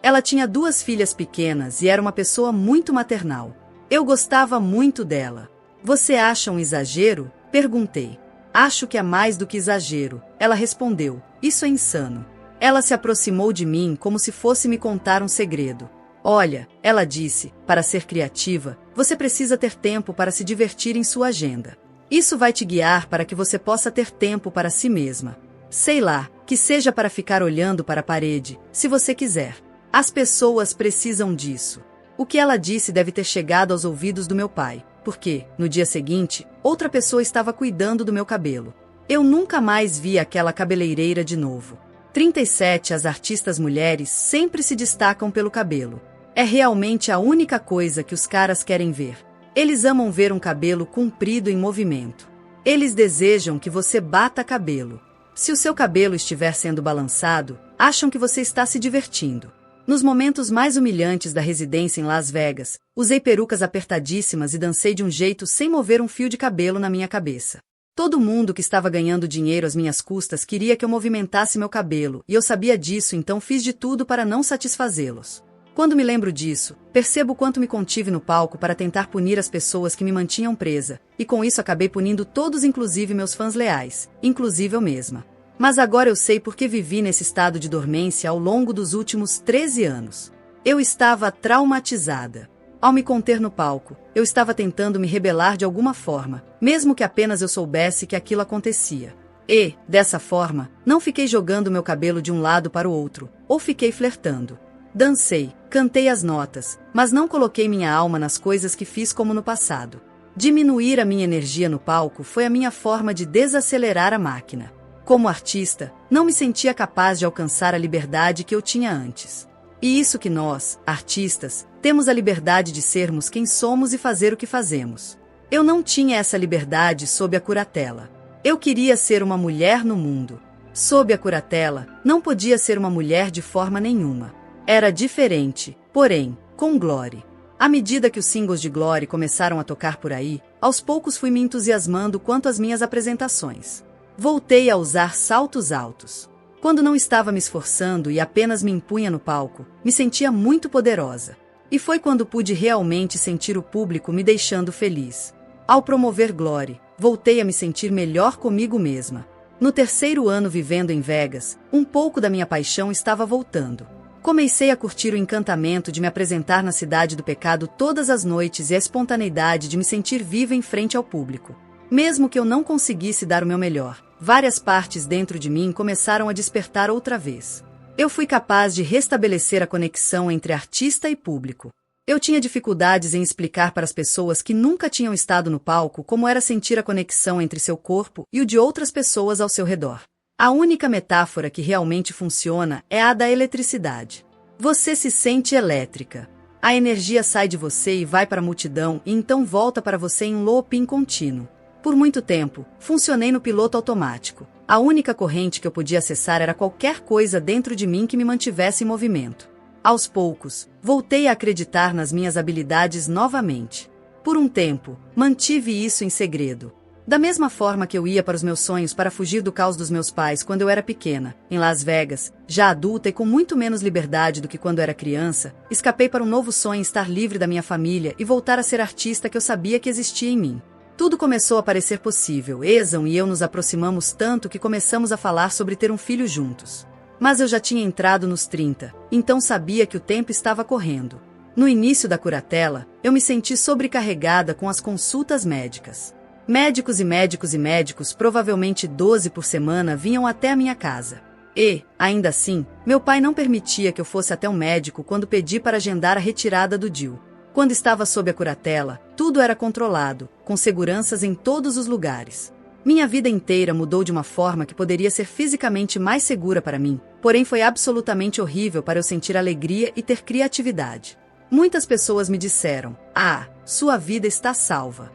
Ela tinha 2 filhas pequenas e era uma pessoa muito maternal. Eu gostava muito dela. "Você acha um exagero?" Perguntei. "Acho que é mais do que exagero", ela respondeu. "Isso é insano." Ela se aproximou de mim como se fosse me contar um segredo. "Olha", ela disse, "para ser criativa, você precisa ter tempo para se divertir em sua agenda. Isso vai te guiar para que você possa ter tempo para si mesma. Sei lá, que seja para ficar olhando para a parede, se você quiser. As pessoas precisam disso." O que ela disse deve ter chegado aos ouvidos do meu pai, porque, no dia seguinte, outra pessoa estava cuidando do meu cabelo. Eu nunca mais vi aquela cabeleireira de novo. 37 As artistas mulheres sempre se destacam pelo cabelo. É realmente a única coisa que os caras querem ver. Eles amam ver um cabelo comprido em movimento. Eles desejam que você bata cabelo. Se o seu cabelo estiver sendo balançado, acham que você está se divertindo. Nos momentos mais humilhantes da residência em Las Vegas, usei perucas apertadíssimas e dancei de um jeito sem mover um fio de cabelo na minha cabeça. Todo mundo que estava ganhando dinheiro às minhas custas queria que eu movimentasse meu cabelo, e eu sabia disso, então fiz de tudo para não satisfazê-los. Quando me lembro disso, percebo quanto me contive no palco para tentar punir as pessoas que me mantinham presa, e com isso acabei punindo todos, inclusive meus fãs leais, inclusive eu mesma. Mas agora eu sei por que vivi nesse estado de dormência ao longo dos últimos 13 anos. Eu estava traumatizada. Ao me conter no palco, eu estava tentando me rebelar de alguma forma, mesmo que apenas eu soubesse que aquilo acontecia. E, dessa forma, não fiquei jogando meu cabelo de um lado para o outro, ou fiquei flertando. Dancei, cantei as notas, mas não coloquei minha alma nas coisas que fiz como no passado. Diminuir a minha energia no palco foi a minha forma de desacelerar a máquina. Como artista, não me sentia capaz de alcançar a liberdade que eu tinha antes. E isso que nós, artistas, temos a liberdade de sermos quem somos e fazer o que fazemos. Eu não tinha essa liberdade sob a curatela. Eu queria ser uma mulher no mundo. Sob a curatela, não podia ser uma mulher de forma nenhuma. Era diferente, porém, com glória. À medida que os singles de Glory começaram a tocar por aí, aos poucos fui me entusiasmando quanto às minhas apresentações. Voltei a usar saltos altos. Quando não estava me esforçando e apenas me impunha no palco, me sentia muito poderosa. E foi quando pude realmente sentir o público me deixando feliz. Ao promover Glory, voltei a me sentir melhor comigo mesma. No terceiro ano vivendo em Vegas, um pouco da minha paixão estava voltando. Comecei a curtir o encantamento de me apresentar na Cidade do Pecado todas as noites e a espontaneidade de me sentir viva em frente ao público. Mesmo que eu não conseguisse dar o meu melhor, várias partes dentro de mim começaram a despertar outra vez. Eu fui capaz de restabelecer a conexão entre artista e público. Eu tinha dificuldades em explicar para as pessoas que nunca tinham estado no palco como era sentir a conexão entre seu corpo e o de outras pessoas ao seu redor. A única metáfora que realmente funciona é a da eletricidade. Você se sente elétrica. A energia sai de você e vai para a multidão e então volta para você em um looping contínuo. Por muito tempo, funcionei no piloto automático. A única corrente que eu podia acessar era qualquer coisa dentro de mim que me mantivesse em movimento. Aos poucos, voltei a acreditar nas minhas habilidades novamente. Por um tempo, mantive isso em segredo. Da mesma forma que eu ia para os meus sonhos para fugir do caos dos meus pais quando eu era pequena, em Las Vegas, já adulta e com muito menos liberdade do que quando era criança, escapei para um novo sonho estar livre da minha família e voltar a ser artista que eu sabia que existia em mim. Tudo começou a parecer possível. Ethan e eu nos aproximamos tanto que começamos a falar sobre ter um filho juntos. Mas eu já tinha entrado nos 30, então sabia que o tempo estava correndo. No início da curatela, eu me senti sobrecarregada com as consultas médicas. Médicos e médicos e médicos, provavelmente 12 por semana, vinham até a minha casa. E, ainda assim, meu pai não permitia que eu fosse até um médico quando pedi para agendar a retirada do DIU. Quando estava sob a curatela, tudo era controlado, com seguranças em todos os lugares. Minha vida inteira mudou de uma forma que poderia ser fisicamente mais segura para mim, porém foi absolutamente horrível para eu sentir alegria e ter criatividade. Muitas pessoas me disseram: "Ah, sua vida está salva."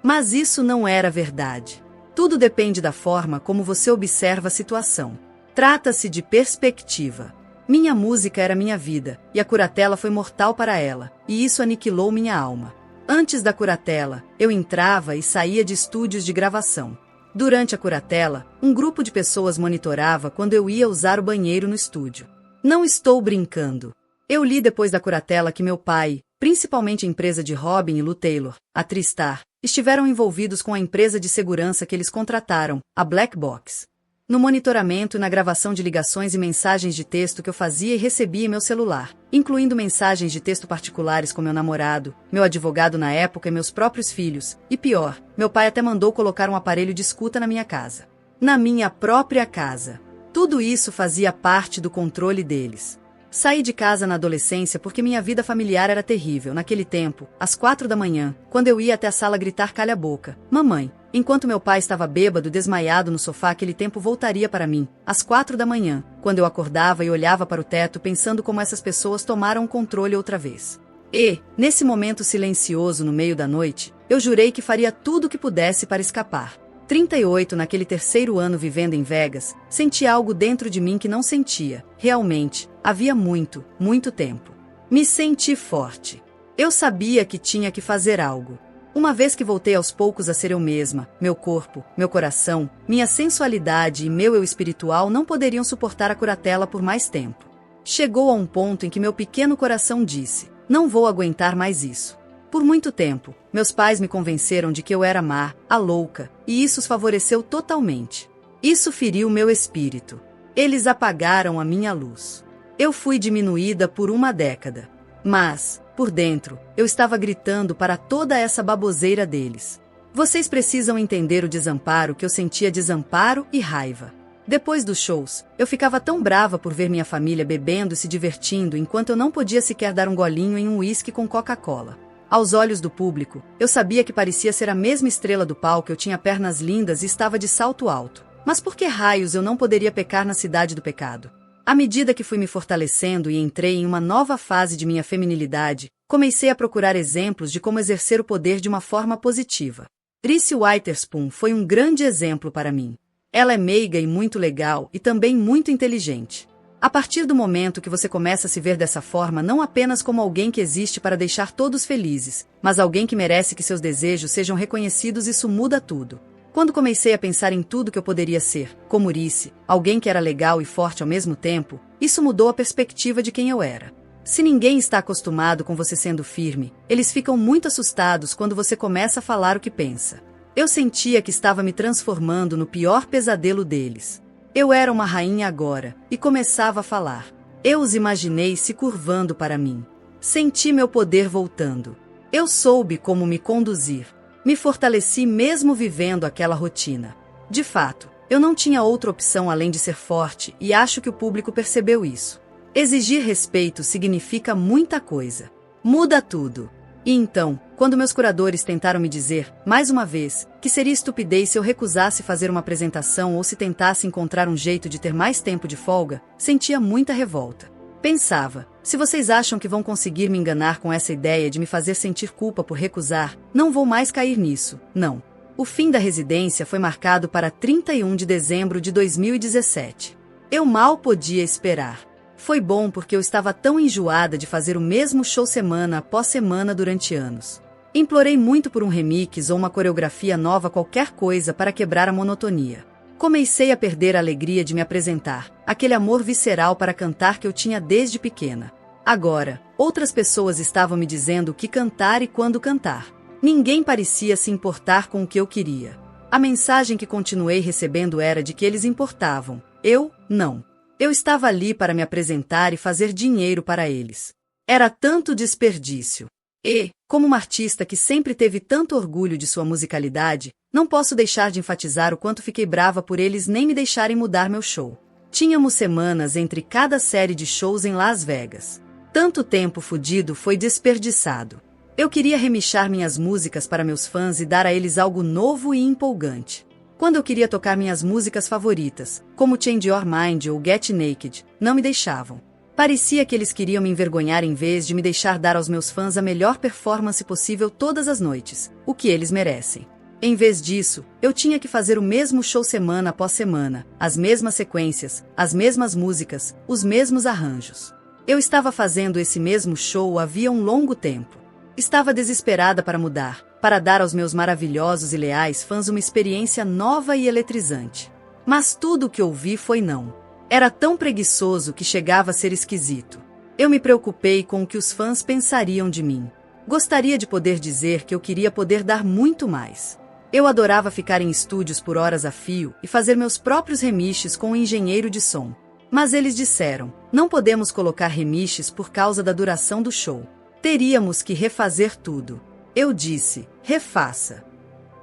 Mas isso não era verdade. Tudo depende da forma como você observa a situação. Trata-se de perspectiva. Minha música era minha vida, e a curatela foi mortal para ela, e isso aniquilou minha alma. Antes da curatela, eu entrava e saía de estúdios de gravação. Durante a curatela, um grupo de pessoas monitorava quando eu ia usar o banheiro no estúdio. Não estou brincando. Eu li depois da curatela que meu pai, principalmente a empresa de Robin e Lou Taylor, a Tristar, estiveram envolvidos com a empresa de segurança que eles contrataram, a Black Box. No monitoramento e na gravação de ligações e mensagens de texto que eu fazia e recebia em meu celular, incluindo mensagens de texto particulares com meu namorado, meu advogado na época e meus próprios filhos, e pior, meu pai até mandou colocar um aparelho de escuta na minha casa. Na minha própria casa. Tudo isso fazia parte do controle deles. Saí de casa na adolescência porque minha vida familiar era terrível. Naquele tempo, às 4 da manhã, quando eu ia até a sala gritar calha a boca, mamãe, enquanto meu pai estava bêbado e desmaiado no sofá, aquele tempo voltaria para mim, às 4 da manhã, quando eu acordava e olhava para o teto pensando como essas pessoas tomaram o controle outra vez. E, nesse momento silencioso no meio da noite, eu jurei que faria tudo o que pudesse para escapar. 38 naquele terceiro ano vivendo em Vegas, senti algo dentro de mim que não sentia, realmente, havia muito, muito tempo. Me senti forte. Eu sabia que tinha que fazer algo. Uma vez que voltei aos poucos a ser eu mesma, meu corpo, meu coração, minha sensualidade e meu eu espiritual não poderiam suportar a curatela por mais tempo. Chegou a um ponto em que meu pequeno coração disse: "Não vou aguentar mais isso." Por muito tempo, meus pais me convenceram de que eu era má, a louca, e isso os favoreceu totalmente. Isso feriu meu espírito. Eles apagaram a minha luz. Eu fui diminuída por uma década. Mas, por dentro, eu estava gritando para toda essa baboseira deles. Vocês precisam entender o desamparo que eu sentia, desamparo e raiva. Depois dos shows, eu ficava tão brava por ver minha família bebendo e se divertindo enquanto eu não podia sequer dar um golinho em um uísque com Coca-Cola. Aos olhos do público, eu sabia que parecia ser a mesma estrela do palco, eu tinha pernas lindas e estava de salto alto. Mas por que raios eu não poderia pecar na Cidade do Pecado? À medida que fui me fortalecendo e entrei em uma nova fase de minha feminilidade, comecei a procurar exemplos de como exercer o poder de uma forma positiva. Reese Witherspoon foi um grande exemplo para mim. Ela é meiga e muito legal e também muito inteligente. A partir do momento que você começa a se ver dessa forma não apenas como alguém que existe para deixar todos felizes, mas alguém que merece que seus desejos sejam reconhecidos, isso muda tudo. Quando comecei a pensar em tudo que eu poderia ser, como Urice, alguém que era legal e forte ao mesmo tempo, isso mudou a perspectiva de quem eu era. Se ninguém está acostumado com você sendo firme, eles ficam muito assustados quando você começa a falar o que pensa. Eu sentia que estava me transformando no pior pesadelo deles. Eu era uma rainha agora, e começava a falar. Eu os imaginei se curvando para mim. Senti meu poder voltando. Eu soube como me conduzir. Me fortaleci mesmo vivendo aquela rotina. De fato, eu não tinha outra opção além de ser forte, e acho que o público percebeu isso. Exigir respeito significa muita coisa. Muda tudo. E então, quando meus curadores tentaram me dizer, mais uma vez, que seria estupidez se eu recusasse fazer uma apresentação ou se tentasse encontrar um jeito de ter mais tempo de folga, sentia muita revolta. Pensava, se vocês acham que vão conseguir me enganar com essa ideia de me fazer sentir culpa por recusar, não vou mais cair nisso, não. O fim da residência foi marcado para 31 de dezembro de 2017. Eu mal podia esperar. Foi bom porque eu estava tão enjoada de fazer o mesmo show semana após semana durante anos. Implorei muito por um remix ou uma coreografia nova, qualquer coisa para quebrar a monotonia. Comecei a perder a alegria de me apresentar, aquele amor visceral para cantar que eu tinha desde pequena. Agora, outras pessoas estavam me dizendo o que cantar e quando cantar. Ninguém parecia se importar com o que eu queria. A mensagem que continuei recebendo era de que eles importavam. Eu, não. Eu estava ali para me apresentar e fazer dinheiro para eles. Era tanto desperdício. E, como uma artista que sempre teve tanto orgulho de sua musicalidade, não posso deixar de enfatizar o quanto fiquei brava por eles nem me deixarem mudar meu show. Tínhamos semanas entre cada série de shows em Las Vegas. Tanto tempo fudido foi desperdiçado. Eu queria remixar minhas músicas para meus fãs e dar a eles algo novo e empolgante. Quando eu queria tocar minhas músicas favoritas, como Change Your Mind ou Get Naked, não me deixavam. Parecia que eles queriam me envergonhar em vez de me deixar dar aos meus fãs a melhor performance possível todas as noites, o que eles merecem. Em vez disso, eu tinha que fazer o mesmo show semana após semana, as mesmas sequências, as mesmas músicas, os mesmos arranjos. Eu estava fazendo esse mesmo show havia um longo tempo. Estava desesperada para mudar, para dar aos meus maravilhosos e leais fãs uma experiência nova e eletrizante. Mas tudo o que ouvi foi não. Era tão preguiçoso que chegava a ser esquisito. Eu me preocupei com o que os fãs pensariam de mim. Gostaria de poder dizer que eu queria poder dar muito mais. Eu adorava ficar em estúdios por horas a fio e fazer meus próprios remixes com um engenheiro de som. Mas eles disseram, não podemos colocar remixes por causa da duração do show. Teríamos que refazer tudo. Eu disse, refaça.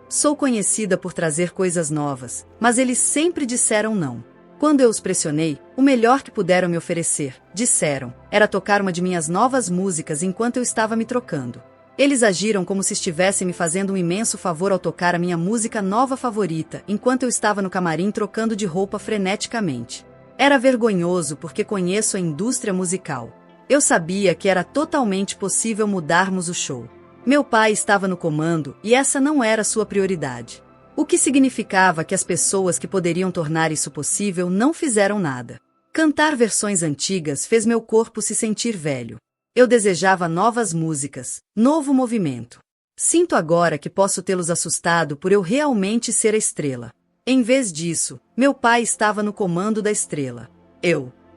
Sou conhecida por trazer coisas novas, mas eles sempre disseram não. Quando eu os pressionei, o melhor que puderam me oferecer, disseram, era tocar uma de minhas novas músicas enquanto eu estava me trocando. Eles agiram como se estivessem me fazendo um imenso favor ao tocar a minha música nova favorita, enquanto eu estava no camarim trocando de roupa freneticamente. Era vergonhoso porque conheço a indústria musical. Eu sabia que era totalmente possível mudarmos o show. Meu pai estava no comando e essa não era sua prioridade. O que significava que as pessoas que poderiam tornar isso possível não fizeram nada. Cantar versões antigas fez meu corpo se sentir velho. Eu desejava novas músicas, novo movimento. Sinto agora que posso tê-los assustado por eu realmente ser a estrela. Em vez disso, meu pai estava no comando da estrela.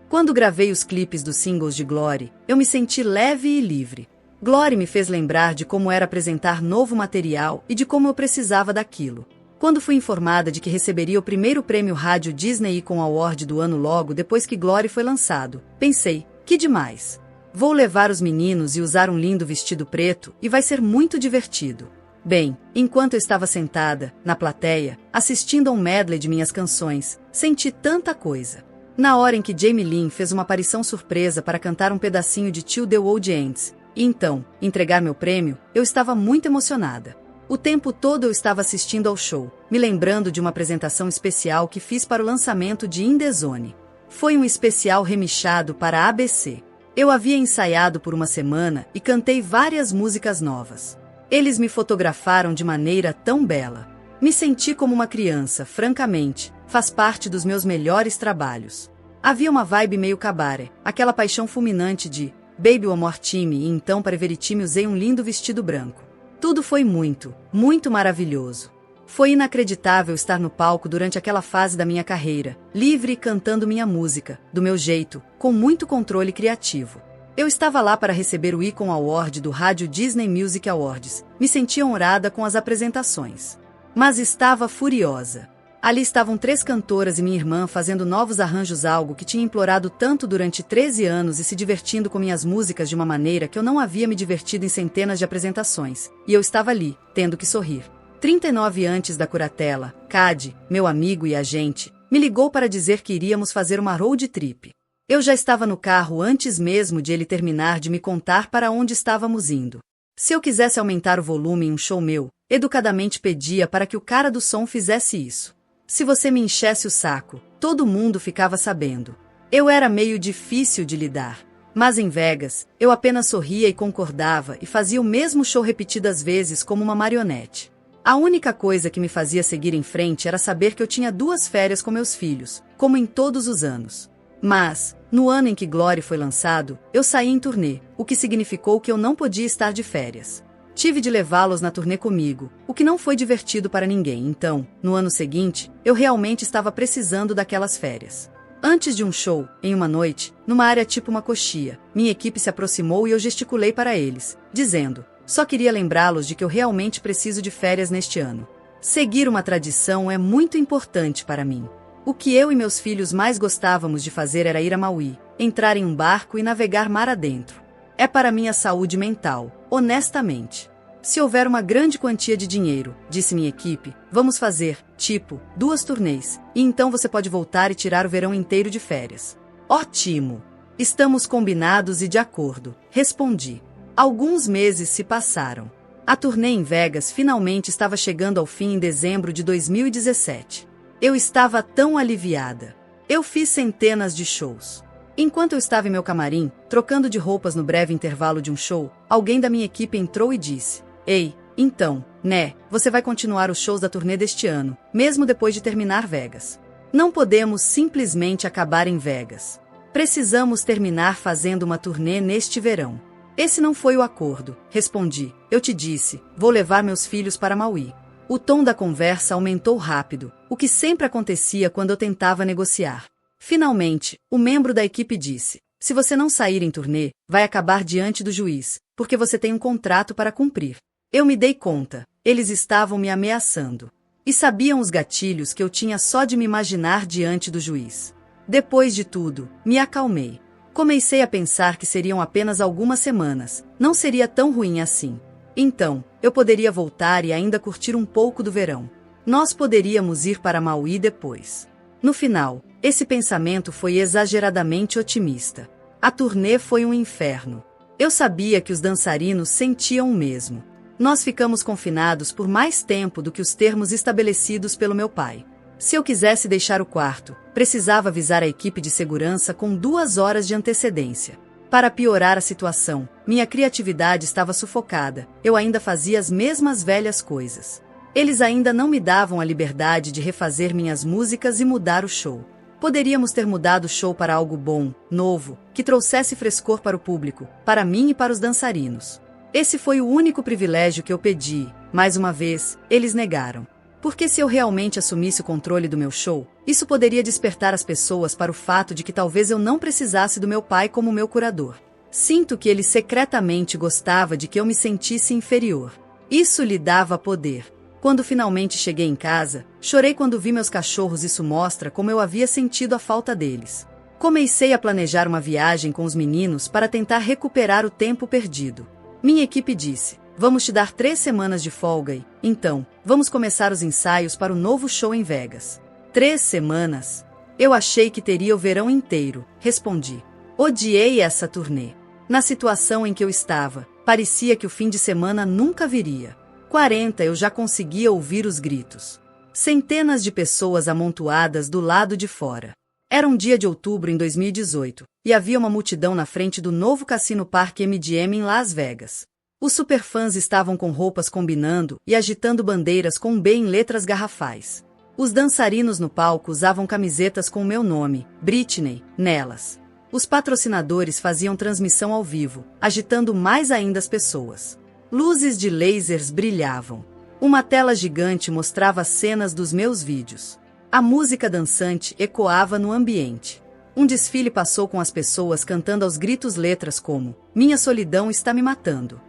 Quando gravei os clipes dos singles de Glory, eu me senti leve e livre. Glory me fez lembrar de como era apresentar novo material e de como eu precisava daquilo. Quando fui informada de que receberia o primeiro prêmio Rádio Disney Icon Award do ano logo depois que Glory foi lançado, pensei, que demais. Vou levar os meninos e usar um lindo vestido preto e vai ser muito divertido. Bem, enquanto eu estava sentada, na plateia, assistindo a um medley de minhas canções, senti tanta coisa. Na hora em que Jamie Lynn fez uma aparição surpresa para cantar um pedacinho de Till the Old Ends, e então, entregar meu prêmio, eu estava muito emocionada. O tempo todo eu estava assistindo ao show, me lembrando de uma apresentação especial que fiz para o lançamento de In The Zone. Foi um especial remixado para a ABC. Eu havia ensaiado por uma semana e cantei várias músicas novas. Eles me fotografaram de maneira tão bela. Me senti como uma criança, francamente, faz parte dos meus melhores trabalhos. Havia uma vibe meio cabaré, aquela paixão fulminante de Baby One More Time, e então para Veritime usei um lindo vestido branco. Tudo foi muito, muito maravilhoso. Foi inacreditável estar no palco durante aquela fase da minha carreira, livre e cantando minha música, do meu jeito, com muito controle criativo. Eu estava lá para receber o Icon Award do Rádio Disney Music Awards, me sentia honrada com as apresentações. Mas estava furiosa. Ali estavam 3 cantoras e minha irmã fazendo novos arranjos, algo que tinha implorado tanto durante 13 anos, e se divertindo com minhas músicas de uma maneira que eu não havia me divertido em centenas de apresentações, e eu estava ali, tendo que sorrir. 39 antes da curatela, Cade, meu amigo e agente, me ligou para dizer que iríamos fazer uma road trip. Eu já estava no carro antes mesmo de ele terminar de me contar para onde estávamos indo. Se eu quisesse aumentar o volume em um show meu, educadamente pedia para que o cara do som fizesse isso. Se você me enchesse o saco, todo mundo ficava sabendo. Eu era meio difícil de lidar. Mas em Vegas, eu apenas sorria e concordava e fazia o mesmo show repetidas vezes como uma marionete. A única coisa que me fazia seguir em frente era saber que eu tinha 2 férias com meus filhos, como em todos os anos. Mas, no ano em que Glory foi lançado, eu saí em turnê, o que significou que eu não podia estar de férias. Tive de levá-los na turnê comigo, o que não foi divertido para ninguém, então, no ano seguinte, eu realmente estava precisando daquelas férias. Antes de um show, em uma noite, numa área tipo uma coxia, minha equipe se aproximou e eu gesticulei para eles, dizendo: só queria lembrá-los de que eu realmente preciso de férias neste ano. Seguir uma tradição é muito importante para mim. O que eu e meus filhos mais gostávamos de fazer era ir a Maui, entrar em um barco e navegar mar adentro. É para minha saúde mental, honestamente. Se houver uma grande quantia de dinheiro, disse minha equipe, vamos fazer, tipo, 2 turnês, e então você pode voltar e tirar o verão inteiro de férias. Ótimo! Estamos combinados e de acordo, respondi. Alguns meses se passaram. A turnê em Vegas finalmente estava chegando ao fim em dezembro de 2017. Eu estava tão aliviada. Eu fiz centenas de shows. Enquanto eu estava em meu camarim, trocando de roupas no breve intervalo de um show, alguém da minha equipe entrou e disse: ei, então, né, você vai continuar os shows da turnê deste ano, mesmo depois de terminar Vegas. Não podemos simplesmente acabar em Vegas. Precisamos terminar fazendo uma turnê neste verão. Esse não foi o acordo, respondi. Eu te disse, vou levar meus filhos para Maui. O tom da conversa aumentou rápido, o que sempre acontecia quando eu tentava negociar. Finalmente, o membro da equipe disse: se você não sair em turnê, vai acabar diante do juiz, porque você tem um contrato para cumprir. Eu me dei conta, eles estavam me ameaçando. E sabiam os gatilhos que eu tinha só de me imaginar diante do juiz. Depois de tudo, me acalmei. Comecei a pensar que seriam apenas algumas semanas, não seria tão ruim assim. Então, eu poderia voltar e ainda curtir um pouco do verão. Nós poderíamos ir para Maui depois. No final, esse pensamento foi exageradamente otimista. A turnê foi um inferno. Eu sabia que os dançarinos sentiam o mesmo. Nós ficamos confinados por mais tempo do que os termos estabelecidos pelo meu pai. Se eu quisesse deixar o quarto, precisava avisar a equipe de segurança com 2 horas de antecedência. Para piorar a situação, minha criatividade estava sufocada, eu ainda fazia as mesmas velhas coisas. Eles ainda não me davam a liberdade de refazer minhas músicas e mudar o show. Poderíamos ter mudado o show para algo bom, novo, que trouxesse frescor para o público, para mim e para os dançarinos. Esse foi o único privilégio que eu pedi. Mais uma vez, eles negaram. Porque se eu realmente assumisse o controle do meu show, isso poderia despertar as pessoas para o fato de que talvez eu não precisasse do meu pai como meu curador. Sinto que ele secretamente gostava de que eu me sentisse inferior. Isso lhe dava poder. Quando finalmente cheguei em casa, chorei quando vi meus cachorros. Isso mostra como eu havia sentido a falta deles. Comecei a planejar uma viagem com os meninos para tentar recuperar o tempo perdido. Minha equipe disse: vamos te dar 3 semanas de folga e, então, vamos começar os ensaios para o novo show em Vegas. 3 semanas? Eu achei que teria o verão inteiro, respondi. Odiei essa turnê. Na situação em que eu estava, parecia que o fim de semana nunca viria. 40 eu já conseguia ouvir os gritos. Centenas de pessoas amontoadas do lado de fora. Era um dia de outubro em 2018, e havia uma multidão na frente do novo Cassino Park MGM em Las Vegas. Os superfãs estavam com roupas combinando e agitando bandeiras com um B em letras garrafais. Os dançarinos no palco usavam camisetas com o meu nome, Britney, nelas. Os patrocinadores faziam transmissão ao vivo, agitando mais ainda as pessoas. Luzes de lasers brilhavam. Uma tela gigante mostrava cenas dos meus vídeos. A música dançante ecoava no ambiente. Um desfile passou com as pessoas cantando aos gritos letras como "Minha solidão está me matando".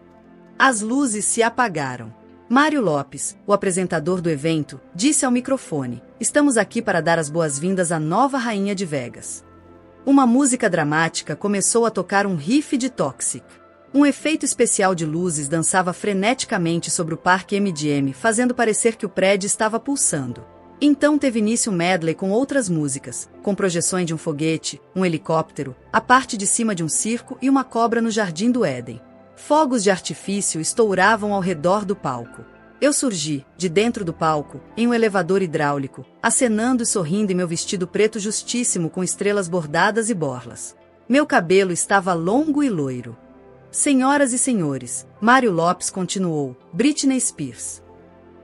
As luzes se apagaram. Mário Lopes, o apresentador do evento, disse ao microfone: "Estamos aqui para dar as boas-vindas à nova rainha de Vegas". Uma música dramática começou a tocar um riff de Toxic. Um efeito especial de luzes dançava freneticamente sobre o parque MGM, fazendo parecer que o prédio estava pulsando. Então teve início um medley com outras músicas, com projeções de um foguete, um helicóptero, a parte de cima de um circo e uma cobra no Jardim do Éden. Fogos de artifício estouravam ao redor do palco. Eu surgi, de dentro do palco, em um elevador hidráulico, acenando e sorrindo em meu vestido preto justíssimo com estrelas bordadas e borlas. Meu cabelo estava longo e loiro. "Senhoras e senhores", Mário Lopes continuou, "Britney Spears".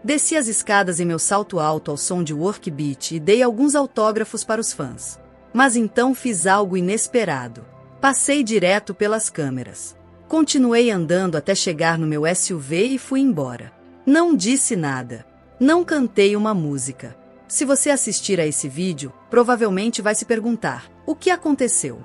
Desci as escadas em meu salto alto ao som de Work Beat e dei alguns autógrafos para os fãs. Mas então fiz algo inesperado. Passei direto pelas câmeras. Continuei andando até chegar no meu SUV e fui embora. Não disse nada. Não cantei uma música. Se você assistir a esse vídeo, provavelmente vai se perguntar: o que aconteceu?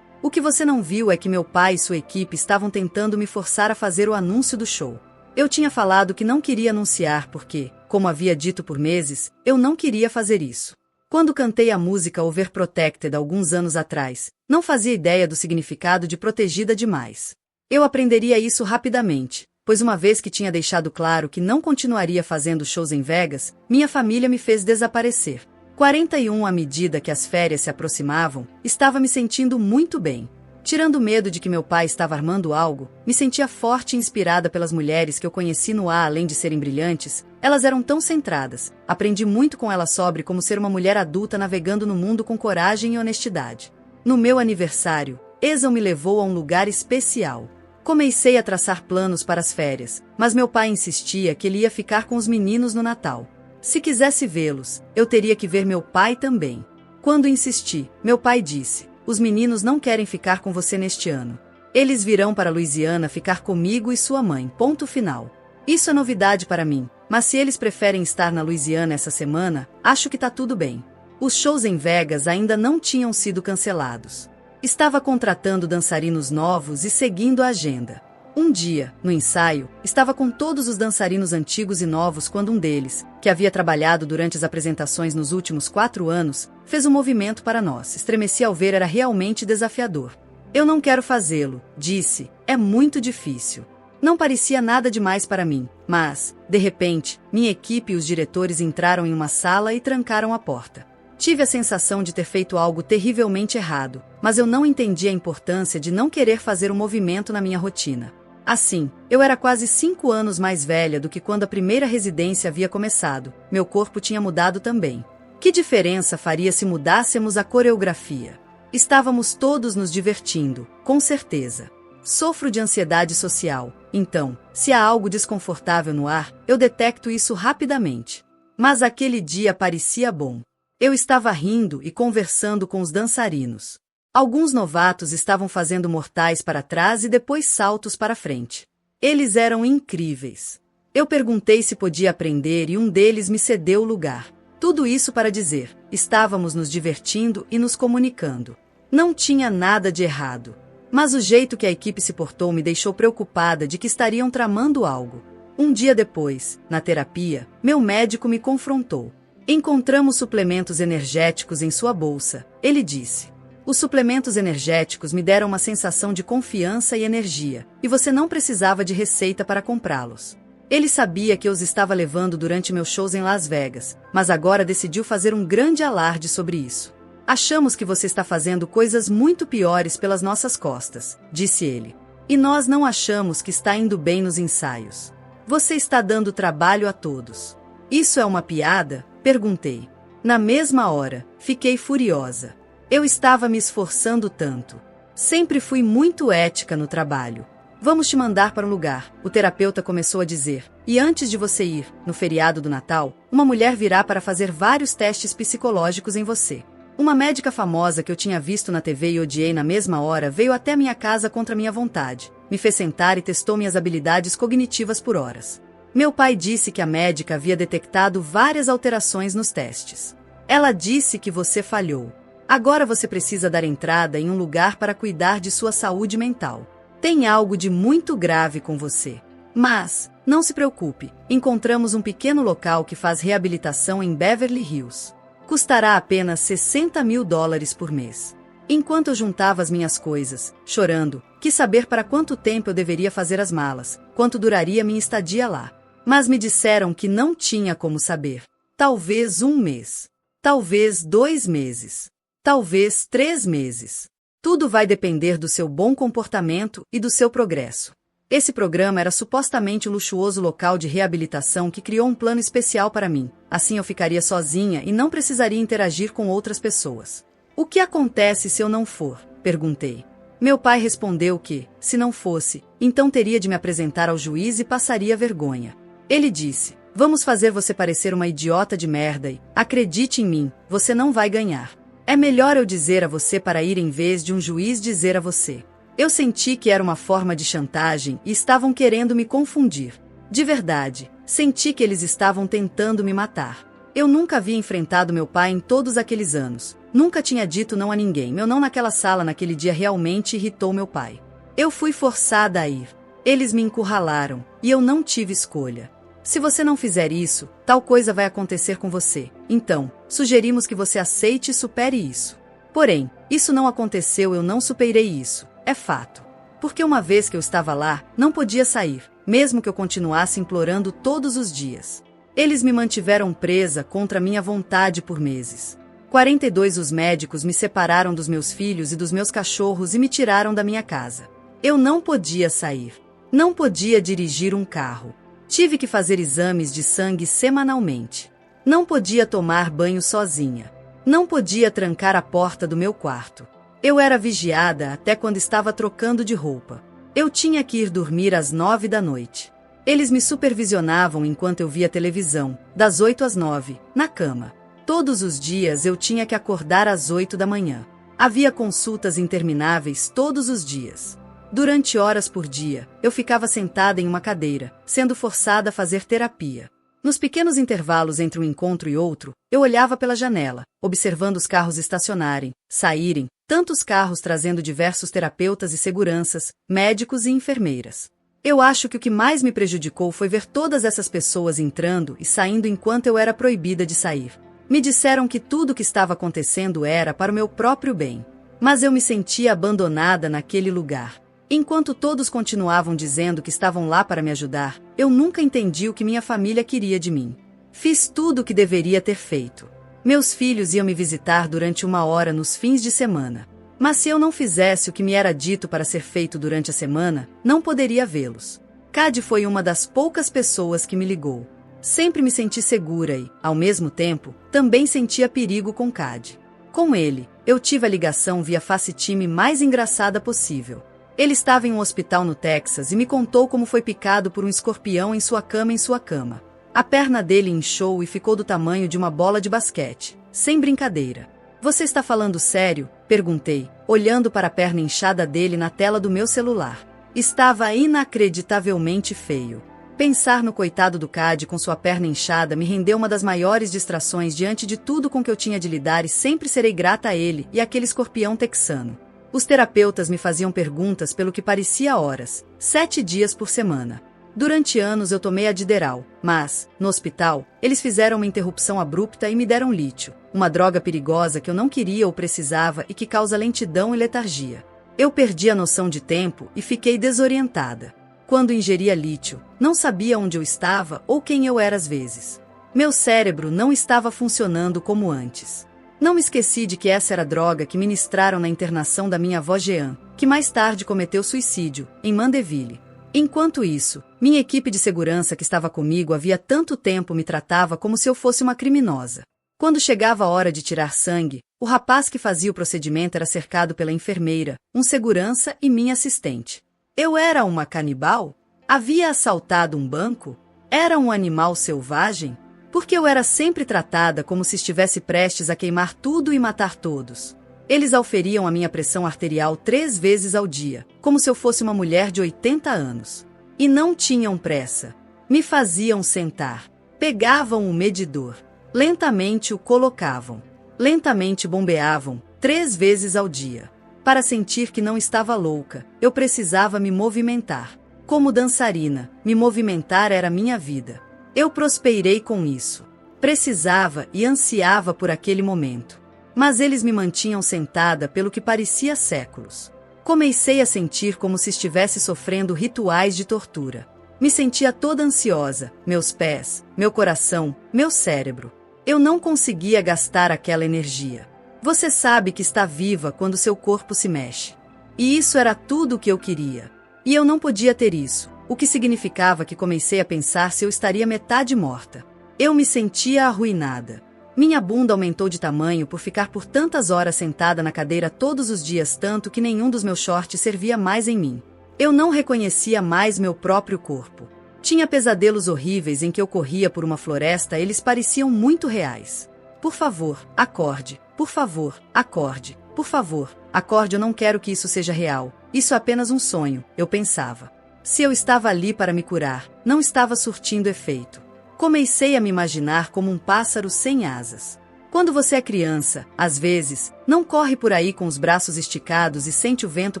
O que você não viu é que meu pai e sua equipe estavam tentando me forçar a fazer o anúncio do show. Eu tinha falado que não queria anunciar porque, como havia dito por meses, eu não queria fazer isso. Quando cantei a música Overprotected alguns anos atrás, não fazia ideia do significado de protegida demais. Eu aprenderia isso rapidamente, pois uma vez que tinha deixado claro que não continuaria fazendo shows em Vegas, minha família me fez desaparecer. 41 à medida que as férias se aproximavam, estava me sentindo muito bem. Tirando o medo de que meu pai estava armando algo, me sentia forte e inspirada pelas mulheres que eu conheci no ar. Além de serem brilhantes, elas eram tão centradas. Aprendi muito com elas sobre como ser uma mulher adulta navegando no mundo com coragem e honestidade. No meu aniversário, Exel me levou a um lugar especial. Comecei a traçar planos para as férias, mas meu pai insistia que ele ia ficar com os meninos no Natal. Se quisesse vê-los, eu teria que ver meu pai também. Quando insisti, meu pai disse: "Os meninos não querem ficar com você neste ano. Eles virão para Louisiana ficar comigo e sua mãe. Ponto final. Isso é novidade para mim, mas se eles preferem estar na Louisiana essa semana, acho que tá tudo bem". Os shows em Vegas ainda não tinham sido cancelados. Estava contratando dançarinos novos e seguindo a agenda. Um dia, no ensaio, estava com todos os dançarinos antigos e novos quando um deles, que havia trabalhado durante as apresentações nos últimos 4 anos, fez um movimento para nós. Estremeci ao ver, era realmente desafiador. "Eu não quero fazê-lo", disse, "é muito difícil". Não parecia nada demais para mim, mas, de repente, minha equipe e os diretores entraram em uma sala e trancaram a porta. Tive a sensação de ter feito algo terrivelmente errado, mas eu não entendi a importância de não querer fazer um movimento na minha rotina. Assim, eu era quase 5 anos mais velha do que quando a primeira residência havia começado. Meu corpo tinha mudado também. Que diferença faria se mudássemos a coreografia? Estávamos todos nos divertindo, com certeza. Sofro de ansiedade social, então, se há algo desconfortável no ar, eu detecto isso rapidamente. Mas aquele dia parecia bom. Eu estava rindo e conversando com os dançarinos. Alguns novatos estavam fazendo mortais para trás e depois saltos para frente. Eles eram incríveis. Eu perguntei se podia aprender e um deles me cedeu o lugar. Tudo isso para dizer, estávamos nos divertindo e nos comunicando. Não tinha nada de errado. Mas o jeito que a equipe se portou me deixou preocupada de que estariam tramando algo. Um dia depois, na terapia, meu médico me confrontou. "Encontramos suplementos energéticos em sua bolsa", ele disse. "Os suplementos energéticos me deram uma sensação de confiança e energia, e você não precisava de receita para comprá-los". Ele sabia que eu os estava levando durante meus shows em Las Vegas, mas agora decidiu fazer um grande alarde sobre isso. "Achamos que você está fazendo coisas muito piores pelas nossas costas", disse ele. "E nós não achamos que está indo bem nos ensaios. Você está dando trabalho a todos". "Isso é uma piada?", perguntei. Na mesma hora, fiquei furiosa. Eu estava me esforçando tanto. Sempre fui muito ética no trabalho. "Vamos te mandar para um lugar", o terapeuta começou a dizer, E antes de você ir, no feriado do Natal, uma mulher virá para fazer vários testes psicológicos em você. Uma médica famosa que eu tinha visto na TV e odiei na mesma hora veio até minha casa contra minha vontade, me fez sentar e testou minhas habilidades cognitivas por horas. Meu pai disse que a médica havia detectado várias alterações nos testes. Ela disse que você falhou. Agora você precisa dar entrada em um lugar para cuidar de sua saúde mental. Tem algo de muito grave com você. Mas, não se preocupe, encontramos um pequeno local que faz reabilitação em Beverly Hills. Custará apenas $60.000 por mês. Enquanto eu juntava as minhas coisas, chorando, quis saber para quanto tempo eu deveria fazer as malas, quanto duraria minha estadia lá. Mas me disseram que não tinha como saber. Talvez 1 mês. Talvez 2 meses. Talvez 3 meses. Tudo vai depender do seu bom comportamento e do seu progresso. Esse programa era supostamente o luxuoso local de reabilitação que criou um plano especial para mim. Assim eu ficaria sozinha e não precisaria interagir com outras pessoas. O que acontece se eu não for? Perguntei. Meu pai respondeu que, se não fosse, então teria de me apresentar ao juiz e passaria vergonha. Ele disse, vamos fazer você parecer uma idiota de merda e, acredite em mim, você não vai ganhar. É melhor eu dizer a você para ir em vez de um juiz dizer a você. Eu senti que era uma forma de chantagem e estavam querendo me confundir. De verdade, senti que eles estavam tentando me matar. Eu nunca havia enfrentado meu pai em todos aqueles anos. Nunca tinha dito não a ninguém. Meu não naquela sala naquele dia realmente irritou meu pai. Eu fui forçada a ir. Eles me encurralaram, e eu não tive escolha. Se você não fizer isso, tal coisa vai acontecer com você. Então, sugerimos que você aceite e supere isso. Porém, isso não aconteceu, eu não superei isso. É fato. Porque uma vez que eu estava lá, não podia sair, mesmo que eu continuasse implorando todos os dias. Eles me mantiveram presa contra minha vontade por meses. 42 os médicos me separaram dos meus filhos e dos meus cachorros e me tiraram da minha casa. Eu não podia sair. Não podia dirigir um carro. Tive que fazer exames de sangue semanalmente. Não podia tomar banho sozinha. Não podia trancar a porta do meu quarto. Eu era vigiada até quando estava trocando de roupa. Eu tinha que ir dormir às 9 da noite. Eles me supervisionavam enquanto eu via televisão, das 8 às 9, na cama. Todos os dias eu tinha que acordar às 8 da manhã. Havia consultas intermináveis todos os dias. Durante horas por dia, eu ficava sentada em uma cadeira, sendo forçada a fazer terapia. Nos pequenos intervalos entre um encontro e outro, eu olhava pela janela, observando os carros estacionarem, saírem, tantos carros trazendo diversos terapeutas e seguranças, médicos e enfermeiras. Eu acho que o que mais me prejudicou foi ver todas essas pessoas entrando e saindo enquanto eu era proibida de sair. Me disseram que tudo o que estava acontecendo era para o meu próprio bem. Mas eu me sentia abandonada naquele lugar. Enquanto todos continuavam dizendo que estavam lá para me ajudar, eu nunca entendi o que minha família queria de mim. Fiz tudo o que deveria ter feito. Meus filhos iam me visitar durante 1 hora nos fins de semana. Mas se eu não fizesse o que me era dito para ser feito durante a semana, não poderia vê-los. Cad foi uma das poucas pessoas que me ligou. Sempre me senti segura e, ao mesmo tempo, também sentia perigo com Cad. Com ele, eu tive a ligação via FaceTime mais engraçada possível. Ele estava em um hospital no Texas e me contou como foi picado por um escorpião em sua cama. A perna dele inchou e ficou do tamanho de uma bola de basquete. Sem brincadeira. Você está falando sério? Perguntei, olhando para a perna inchada dele na tela do meu celular. Estava inacreditavelmente feio. Pensar no coitado do Cad com sua perna inchada me rendeu uma das maiores distrações diante de tudo com que eu tinha de lidar e sempre serei grata a ele e àquele escorpião texano. Os terapeutas me faziam perguntas pelo que parecia horas, 7 dias por semana. Durante anos eu tomei Adderall, mas, no hospital, eles fizeram uma interrupção abrupta e me deram lítio, uma droga perigosa que eu não queria ou precisava e que causa lentidão e letargia. Eu perdi a noção de tempo e fiquei desorientada. Quando ingeria lítio, não sabia onde eu estava ou quem eu era às vezes. Meu cérebro não estava funcionando como antes. Não me esqueci de que essa era a droga que ministraram na internação da minha avó Jean, que mais tarde cometeu suicídio, em Mandeville. Enquanto isso, minha equipe de segurança que estava comigo havia tanto tempo me tratava como se eu fosse uma criminosa. Quando chegava a hora de tirar sangue, o rapaz que fazia o procedimento era cercado pela enfermeira, um segurança e minha assistente. Eu era uma canibal? Havia assaltado um banco? Era um animal selvagem? Porque eu era sempre tratada como se estivesse prestes a queimar tudo e matar todos. Eles auferiam a minha pressão arterial 3 vezes ao dia, como se eu fosse uma mulher de 80 anos. E não tinham pressa. Me faziam sentar. Pegavam o medidor. Lentamente o colocavam. Lentamente bombeavam, 3 vezes ao dia. Para sentir que não estava louca, eu precisava me movimentar. Como dançarina, me movimentar era minha vida. Eu prosperei com isso. Precisava e ansiava por aquele momento. Mas eles me mantinham sentada pelo que parecia séculos. Comecei a sentir como se estivesse sofrendo rituais de tortura. Me sentia toda ansiosa, meus pés, meu coração, meu cérebro. Eu não conseguia gastar aquela energia. Você sabe que está viva quando seu corpo se mexe. E isso era tudo o que eu queria. E eu não podia ter isso, o que significava que comecei a pensar se eu estaria metade morta. Eu me sentia arruinada. Minha bunda aumentou de tamanho por ficar por tantas horas sentada na cadeira todos os dias, tanto que nenhum dos meus shorts servia mais em mim. Eu não reconhecia mais meu próprio corpo. Tinha pesadelos horríveis em que eu corria por uma floresta, eles pareciam muito reais. Por favor, acorde. Por favor, acorde. Por favor, acorde, eu não quero que isso seja real. Isso é apenas um sonho, eu pensava. Se eu estava ali para me curar, não estava surtindo efeito. Comecei a me imaginar como um pássaro sem asas. Quando você é criança, às vezes, não corre por aí com os braços esticados e sente o vento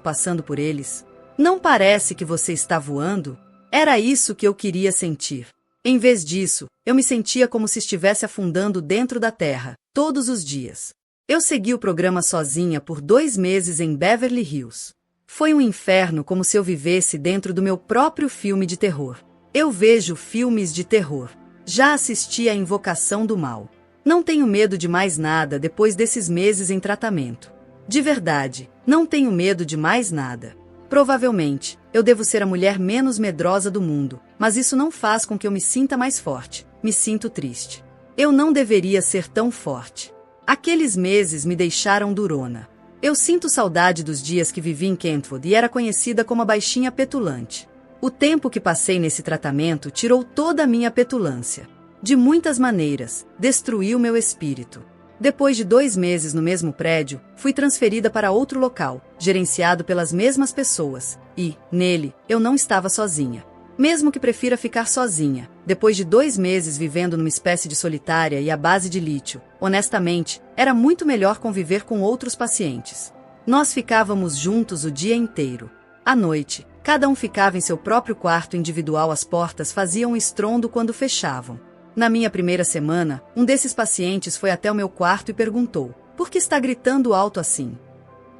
passando por eles? Não parece que você está voando? Era isso que eu queria sentir. Em vez disso, eu me sentia como se estivesse afundando dentro da terra, todos os dias. Eu segui o programa sozinha por 2 meses em Beverly Hills. Foi um inferno, como se eu vivesse dentro do meu próprio filme de terror. Eu vejo filmes de terror. Já assisti a Invocação do Mal. Não tenho medo de mais nada depois desses meses em tratamento. De verdade, não tenho medo de mais nada. Provavelmente, eu devo ser a mulher menos medrosa do mundo, mas isso não faz com que eu me sinta mais forte. Me sinto triste. Eu não deveria ser tão forte. Aqueles meses me deixaram durona. Eu sinto saudade dos dias que vivi em Kentwood e era conhecida como a baixinha petulante. O tempo que passei nesse tratamento tirou toda a minha petulância. De muitas maneiras, destruiu meu espírito. Depois de 2 meses no mesmo prédio, fui transferida para outro local, gerenciado pelas mesmas pessoas, e, nele, eu não estava sozinha. Mesmo que prefira ficar sozinha, depois de 2 meses vivendo numa espécie de solitária e à base de lítio, honestamente, era muito melhor conviver com outros pacientes. Nós ficávamos juntos o dia inteiro. À noite, cada um ficava em seu próprio quarto individual, as portas faziam um estrondo quando fechavam. Na minha primeira semana, um desses pacientes foi até o meu quarto e perguntou: "Por que está gritando alto assim?"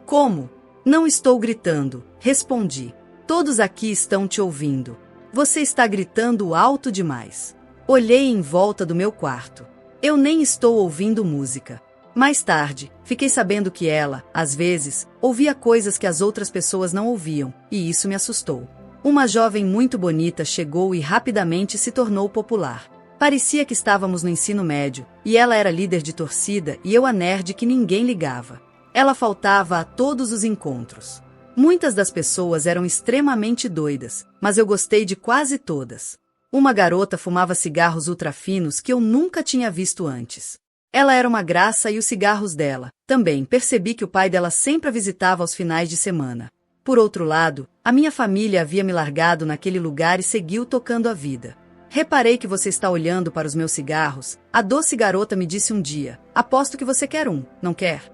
"Como? Não estou gritando", respondi. "Todos aqui estão te ouvindo. Você está gritando alto demais." Olhei em volta do meu quarto. Eu nem estou ouvindo música. Mais tarde, fiquei sabendo que ela, às vezes, ouvia coisas que as outras pessoas não ouviam, e isso me assustou. Uma jovem muito bonita chegou e rapidamente se tornou popular. Parecia que estávamos no ensino médio, e ela era líder de torcida e eu a nerd que ninguém ligava. Ela faltava a todos os encontros. Muitas das pessoas eram extremamente doidas, mas eu gostei de quase todas. Uma garota fumava cigarros ultrafinos que eu nunca tinha visto antes. Ela era uma graça e os cigarros dela. Também percebi que o pai dela sempre a visitava aos finais de semana. Por outro lado, a minha família havia me largado naquele lugar e seguiu tocando a vida. "Reparei que você está olhando para os meus cigarros", a doce garota me disse um dia. "Aposto que você quer um, não quer?"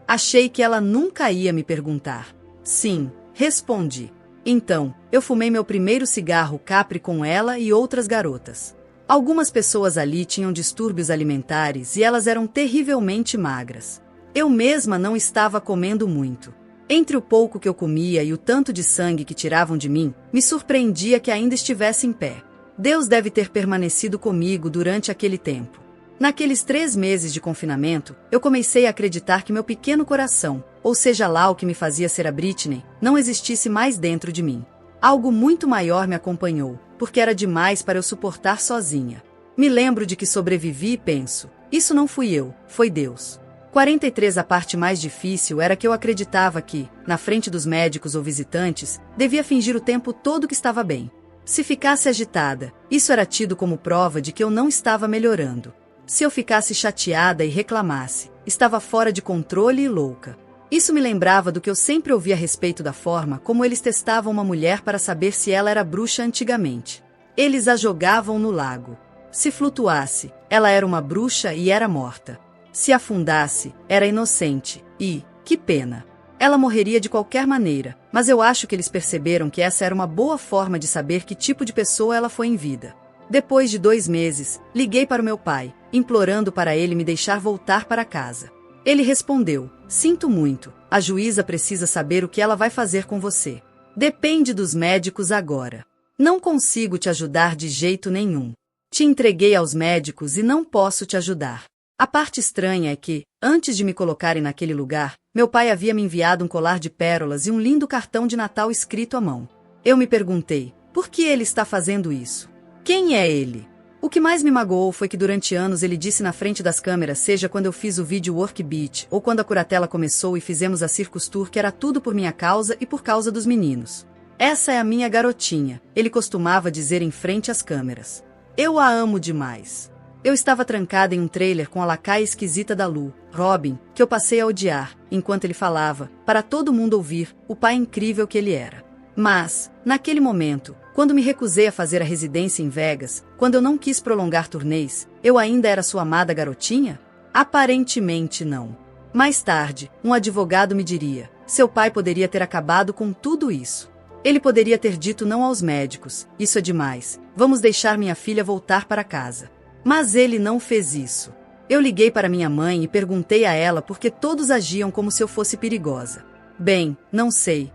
Achei que ela nunca ia me perguntar. "Sim", respondi. Então, eu fumei meu primeiro cigarro Capri com ela e outras garotas. Algumas pessoas ali tinham distúrbios alimentares e elas eram terrivelmente magras. Eu mesma não estava comendo muito. Entre o pouco que eu comia e o tanto de sangue que tiravam de mim, me surpreendia que ainda estivesse em pé. Deus deve ter permanecido comigo durante aquele tempo. Naqueles 3 meses de confinamento, eu comecei a acreditar que meu pequeno coração, ou seja lá o que me fazia ser a Britney, não existisse mais dentro de mim. Algo muito maior me acompanhou, porque era demais para eu suportar sozinha. Me lembro de que sobrevivi e penso, isso não fui eu, foi Deus. 43 A parte mais difícil era que eu acreditava que, na frente dos médicos ou visitantes, devia fingir o tempo todo que estava bem. Se ficasse agitada, isso era tido como prova de que eu não estava melhorando. Se eu ficasse chateada e reclamasse, estava fora de controle e louca. Isso me lembrava do que eu sempre ouvi a respeito da forma como eles testavam uma mulher para saber se ela era bruxa antigamente. Eles a jogavam no lago. Se flutuasse, ela era uma bruxa e era morta. Se afundasse, era inocente e, que pena, ela morreria de qualquer maneira, mas eu acho que eles perceberam que essa era uma boa forma de saber que tipo de pessoa ela foi em vida. Depois de 2 meses, liguei para o meu pai, implorando para ele me deixar voltar para casa. Ele respondeu: "Sinto muito, a juíza precisa saber o que ela vai fazer com você. Depende dos médicos agora. Não consigo te ajudar de jeito nenhum. Te entreguei aos médicos e não posso te ajudar." A parte estranha é que, antes de me colocarem naquele lugar, meu pai havia me enviado um colar de pérolas e um lindo cartão de Natal escrito à mão. Eu me perguntei, por que ele está fazendo isso? Quem é ele? O que mais me magoou foi que durante anos ele disse na frente das câmeras, seja quando eu fiz o vídeo Work Beat ou quando a Curatela começou e fizemos a Circus Tour, que era tudo por minha causa e por causa dos meninos. Essa é a minha garotinha, ele costumava dizer em frente às câmeras. Eu a amo demais. Eu estava trancada em um trailer com a lacaia esquisita da Lu, Robin, que eu passei a odiar, enquanto ele falava, para todo mundo ouvir, o pai incrível que ele era. Mas, naquele momento, quando me recusei a fazer a residência em Vegas, quando eu não quis prolongar turnês, eu ainda era sua amada garotinha? Aparentemente não. Mais tarde, um advogado me diria, seu pai poderia ter acabado com tudo isso. Ele poderia ter dito não aos médicos, isso é demais, vamos deixar minha filha voltar para casa. Mas ele não fez isso. Eu liguei para minha mãe e perguntei a ela por que todos agiam como se eu fosse perigosa. Bem, não sei,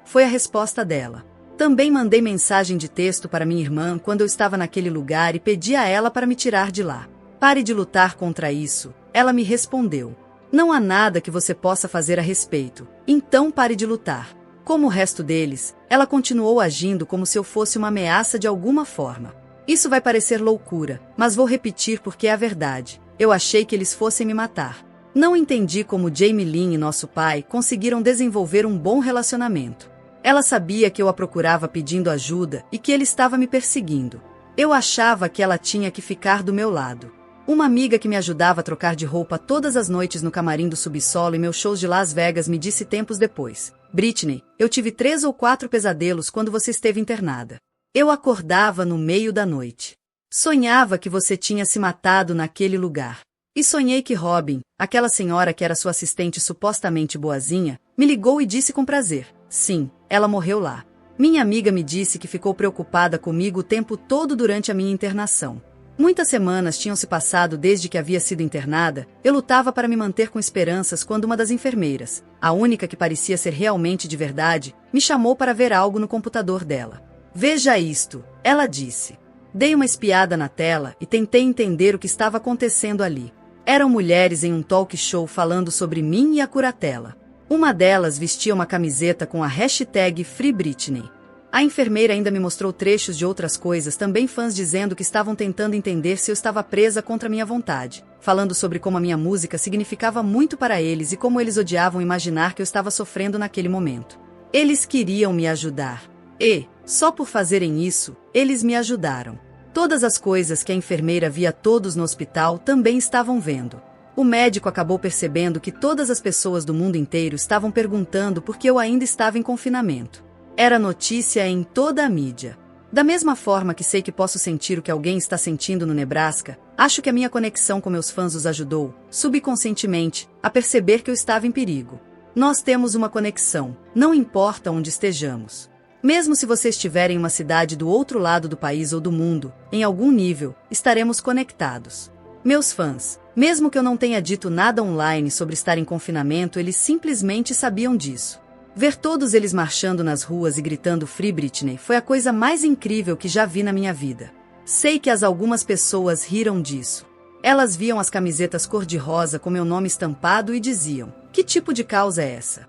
foi a resposta dela. Também mandei mensagem de texto para minha irmã quando eu estava naquele lugar e pedi a ela para me tirar de lá. Pare de lutar contra isso, ela me respondeu. Não há nada que você possa fazer a respeito, então pare de lutar. Como o resto deles, ela continuou agindo como se eu fosse uma ameaça de alguma forma. Isso vai parecer loucura, mas vou repetir porque é a verdade. Eu achei que eles fossem me matar. Não entendi como Jamie Lynn e nosso pai conseguiram desenvolver um bom relacionamento. Ela sabia que eu a procurava pedindo ajuda e que ele estava me perseguindo. Eu achava que ela tinha que ficar do meu lado. Uma amiga que me ajudava a trocar de roupa todas as noites no camarim do subsolo e meus shows de Las Vegas me disse tempos depois: "Britney, eu tive 3 ou 4 pesadelos quando você esteve internada. Eu acordava no meio da noite. Sonhava que você tinha se matado naquele lugar. E sonhei que Robin, aquela senhora que era sua assistente supostamente boazinha, me ligou e disse com prazer: sim, ela morreu lá. Minha amiga me disse que ficou preocupada comigo o tempo todo durante a minha internação. Muitas semanas tinham se passado desde que havia sido internada, eu lutava para me manter com esperanças quando uma das enfermeiras, a única que parecia ser realmente de verdade, me chamou para ver algo no computador dela. Veja isto, ela disse. Dei uma espiada na tela e tentei entender o que estava acontecendo ali. Eram mulheres em um talk show falando sobre mim e a Curatela. Uma delas vestia uma camiseta com a hashtag #FreeBritney. A enfermeira ainda me mostrou trechos de outras coisas, também fãs dizendo que estavam tentando entender se eu estava presa contra minha vontade, falando sobre como a minha música significava muito para eles e como eles odiavam imaginar que eu estava sofrendo naquele momento. Eles queriam me ajudar. E, só por fazerem isso, eles me ajudaram. Todas as coisas que a enfermeira via todos no hospital também estavam vendo. O médico acabou percebendo que todas as pessoas do mundo inteiro estavam perguntando por que eu ainda estava em confinamento. Era notícia em toda a mídia. Da mesma forma que sei que posso sentir o que alguém está sentindo no Nebraska, acho que a minha conexão com meus fãs os ajudou, subconscientemente, a perceber que eu estava em perigo. Nós temos uma conexão, não importa onde estejamos. Mesmo se você estiver em uma cidade do outro lado do país ou do mundo, em algum nível, estaremos conectados. Meus fãs, mesmo que eu não tenha dito nada online sobre estar em confinamento, eles simplesmente sabiam disso. Ver todos eles marchando nas ruas e gritando Free Britney foi a coisa mais incrível que já vi na minha vida. Sei que algumas pessoas riram disso. Elas viam as camisetas cor-de-rosa com meu nome estampado e diziam: que tipo de causa é essa?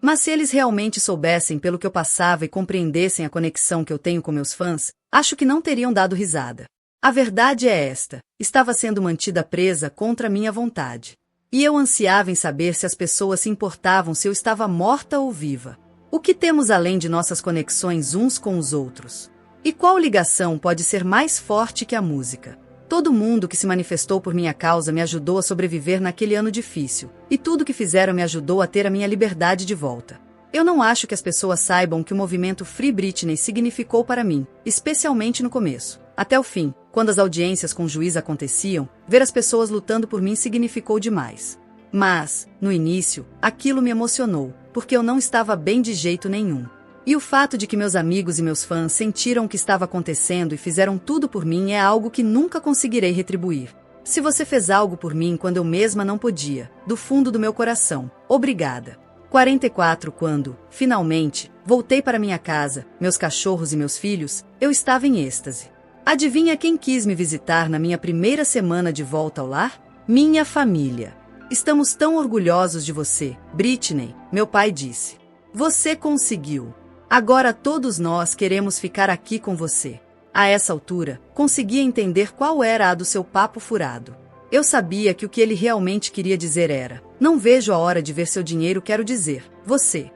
Mas se eles realmente soubessem pelo que eu passava e compreendessem a conexão que eu tenho com meus fãs, acho que não teriam dado risada. A verdade é esta: estava sendo mantida presa contra minha vontade. E eu ansiava em saber se as pessoas se importavam se eu estava morta ou viva. O que temos além de nossas conexões uns com os outros? E qual ligação pode ser mais forte que a música? Todo mundo que se manifestou por minha causa me ajudou a sobreviver naquele ano difícil, e tudo que fizeram me ajudou a ter a minha liberdade de volta. Eu não acho que as pessoas saibam o que o movimento Free Britney significou para mim, especialmente no começo. Até o fim, quando as audiências com o juiz aconteciam, ver as pessoas lutando por mim significou demais. Mas, no início, aquilo me emocionou, porque eu não estava bem de jeito nenhum. E o fato de que meus amigos e meus fãs sentiram o que estava acontecendo e fizeram tudo por mim é algo que nunca conseguirei retribuir. Se você fez algo por mim quando eu mesma não podia, do fundo do meu coração, obrigada. 44 Quando, finalmente, voltei para minha casa, meus cachorros e meus filhos, eu estava em êxtase. Adivinha quem quis me visitar na minha primeira semana de volta ao lar? Minha família. Estamos tão orgulhosos de você, Britney, meu pai disse. Você conseguiu. Agora todos nós queremos ficar aqui com você. A essa altura, conseguia entender qual era a do seu papo furado. Eu sabia que o que ele realmente queria dizer era: não vejo a hora de ver seu dinheiro, quero dizer, você.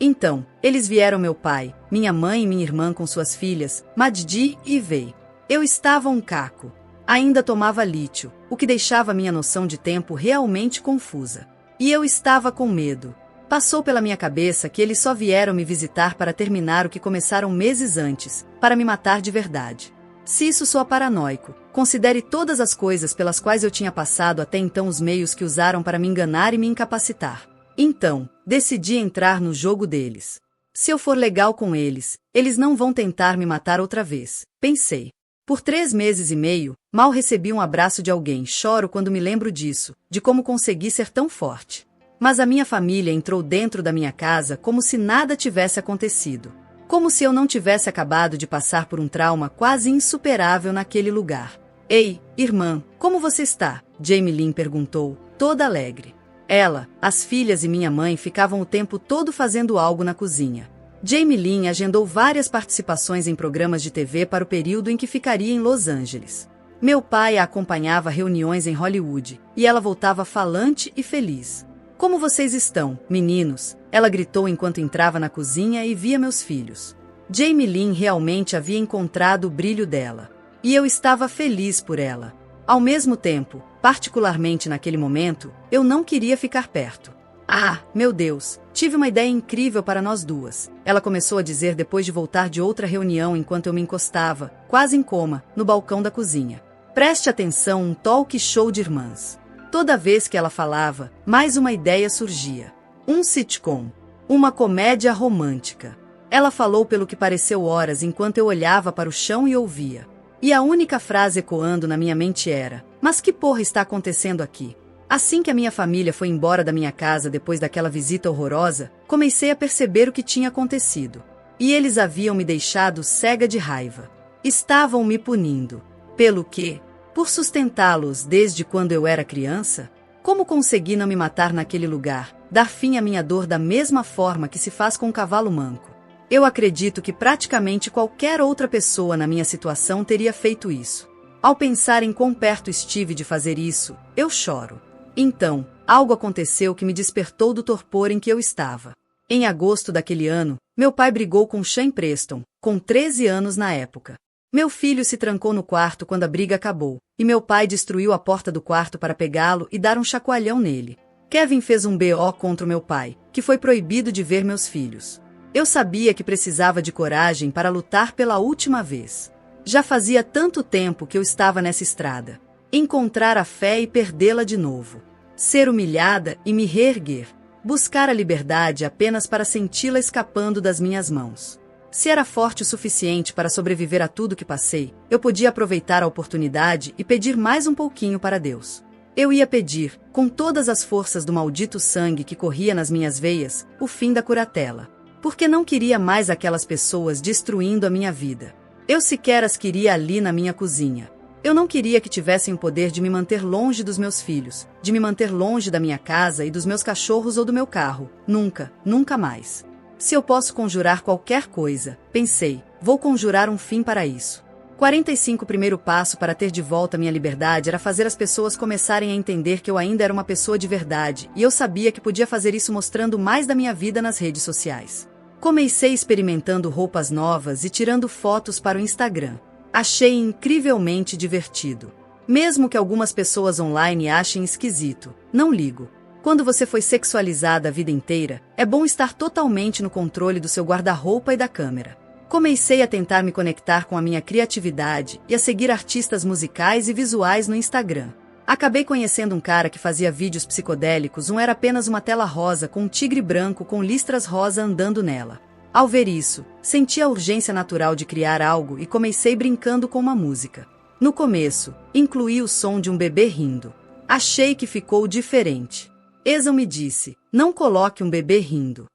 Então, eles vieram meu pai, minha mãe e minha irmã com suas filhas, Maddi e Vei. Eu estava um caco. Ainda tomava lítio, o que deixava minha noção de tempo realmente confusa. E eu estava com medo. Passou pela minha cabeça que eles só vieram me visitar para terminar o que começaram meses antes, para me matar de verdade. Se isso soa paranoico, considere todas as coisas pelas quais eu tinha passado até então, os meios que usaram para me enganar e me incapacitar. Então, decidi entrar no jogo deles. Se eu for legal com eles, eles não vão tentar me matar outra vez, pensei. Por 3 meses e meio, mal recebi um abraço de alguém. Choro quando me lembro disso, de como consegui ser tão forte. Mas a minha família entrou dentro da minha casa como se nada tivesse acontecido. Como se eu não tivesse acabado de passar por um trauma quase insuperável naquele lugar. Ei, irmã, como você está? Jamie Lynn perguntou, toda alegre. Ela, as filhas e minha mãe ficavam o tempo todo fazendo algo na cozinha. Jamie Lynn agendou várias participações em programas de TV para o período em que ficaria em Los Angeles. Meu pai a acompanhava a reuniões em Hollywood, e ela voltava falante e feliz. Como vocês estão, meninos? Ela gritou enquanto entrava na cozinha e via meus filhos. Jamie Lynn realmente havia encontrado o brilho dela. E eu estava feliz por ela. Ao mesmo tempo, particularmente naquele momento, eu não queria ficar perto. Ah, meu Deus, tive uma ideia incrível para nós duas. Ela começou a dizer depois de voltar de outra reunião enquanto eu me encostava, quase em coma, no balcão da cozinha. Preste atenção, um talk show de irmãs. Toda vez que ela falava, mais uma ideia surgia. Um sitcom. Uma comédia romântica. Ela falou pelo que pareceu horas enquanto eu olhava para o chão e ouvia. E a única frase ecoando na minha mente era: mas que porra está acontecendo aqui? Assim que a minha família foi embora da minha casa depois daquela visita horrorosa, comecei a perceber o que tinha acontecido. E eles haviam me deixado cega de raiva. Estavam me punindo. Pelo quê? Por sustentá-los desde quando eu era criança? Como consegui não me matar naquele lugar, dar fim à minha dor da mesma forma que se faz com um cavalo manco? Eu acredito que praticamente qualquer outra pessoa na minha situação teria feito isso. Ao pensar em quão perto estive de fazer isso, eu choro. Então, algo aconteceu que me despertou do torpor em que eu estava. Em agosto daquele ano, meu pai brigou com Shane Preston, com 13 anos na época. Meu filho se trancou no quarto quando a briga acabou, e meu pai destruiu a porta do quarto para pegá-lo e dar um chacoalhão nele. Kevin fez um BO contra o meu pai, que foi proibido de ver meus filhos. Eu sabia que precisava de coragem para lutar pela última vez. Já fazia tanto tempo que eu estava nessa estrada. Encontrar a fé e perdê-la de novo. Ser humilhada e me reerguer. Buscar a liberdade apenas para senti-la escapando das minhas mãos. Se era forte o suficiente para sobreviver a tudo que passei, eu podia aproveitar a oportunidade e pedir mais um pouquinho para Deus. Eu ia pedir, com todas as forças do maldito sangue que corria nas minhas veias, o fim da curatela. Porque não queria mais aquelas pessoas destruindo a minha vida. Eu sequer as queria ali na minha cozinha. Eu não queria que tivessem o poder de me manter longe dos meus filhos, de me manter longe da minha casa e dos meus cachorros ou do meu carro. Nunca, nunca mais. Se eu posso conjurar qualquer coisa, pensei, vou conjurar um fim para isso. 45 primeiro passo para ter de volta minha liberdade era fazer as pessoas começarem a entender que eu ainda era uma pessoa de verdade, e eu sabia que podia fazer isso mostrando mais da minha vida nas redes sociais. Comecei experimentando roupas novas e tirando fotos para o Instagram. Achei incrivelmente divertido. Mesmo que algumas pessoas online achem esquisito, não ligo. Quando você foi sexualizada a vida inteira, é bom estar totalmente no controle do seu guarda-roupa e da câmera. Comecei a tentar me conectar com a minha criatividade e a seguir artistas musicais e visuais no Instagram. Acabei conhecendo um cara que fazia vídeos psicodélicos, era apenas uma tela rosa com um tigre branco com listras rosa andando nela. Ao ver isso, senti a urgência natural de criar algo e comecei brincando com uma música. No começo, incluí o som de um bebê rindo. Achei que ficou diferente. Eson me disse, não coloque um bebê rindo.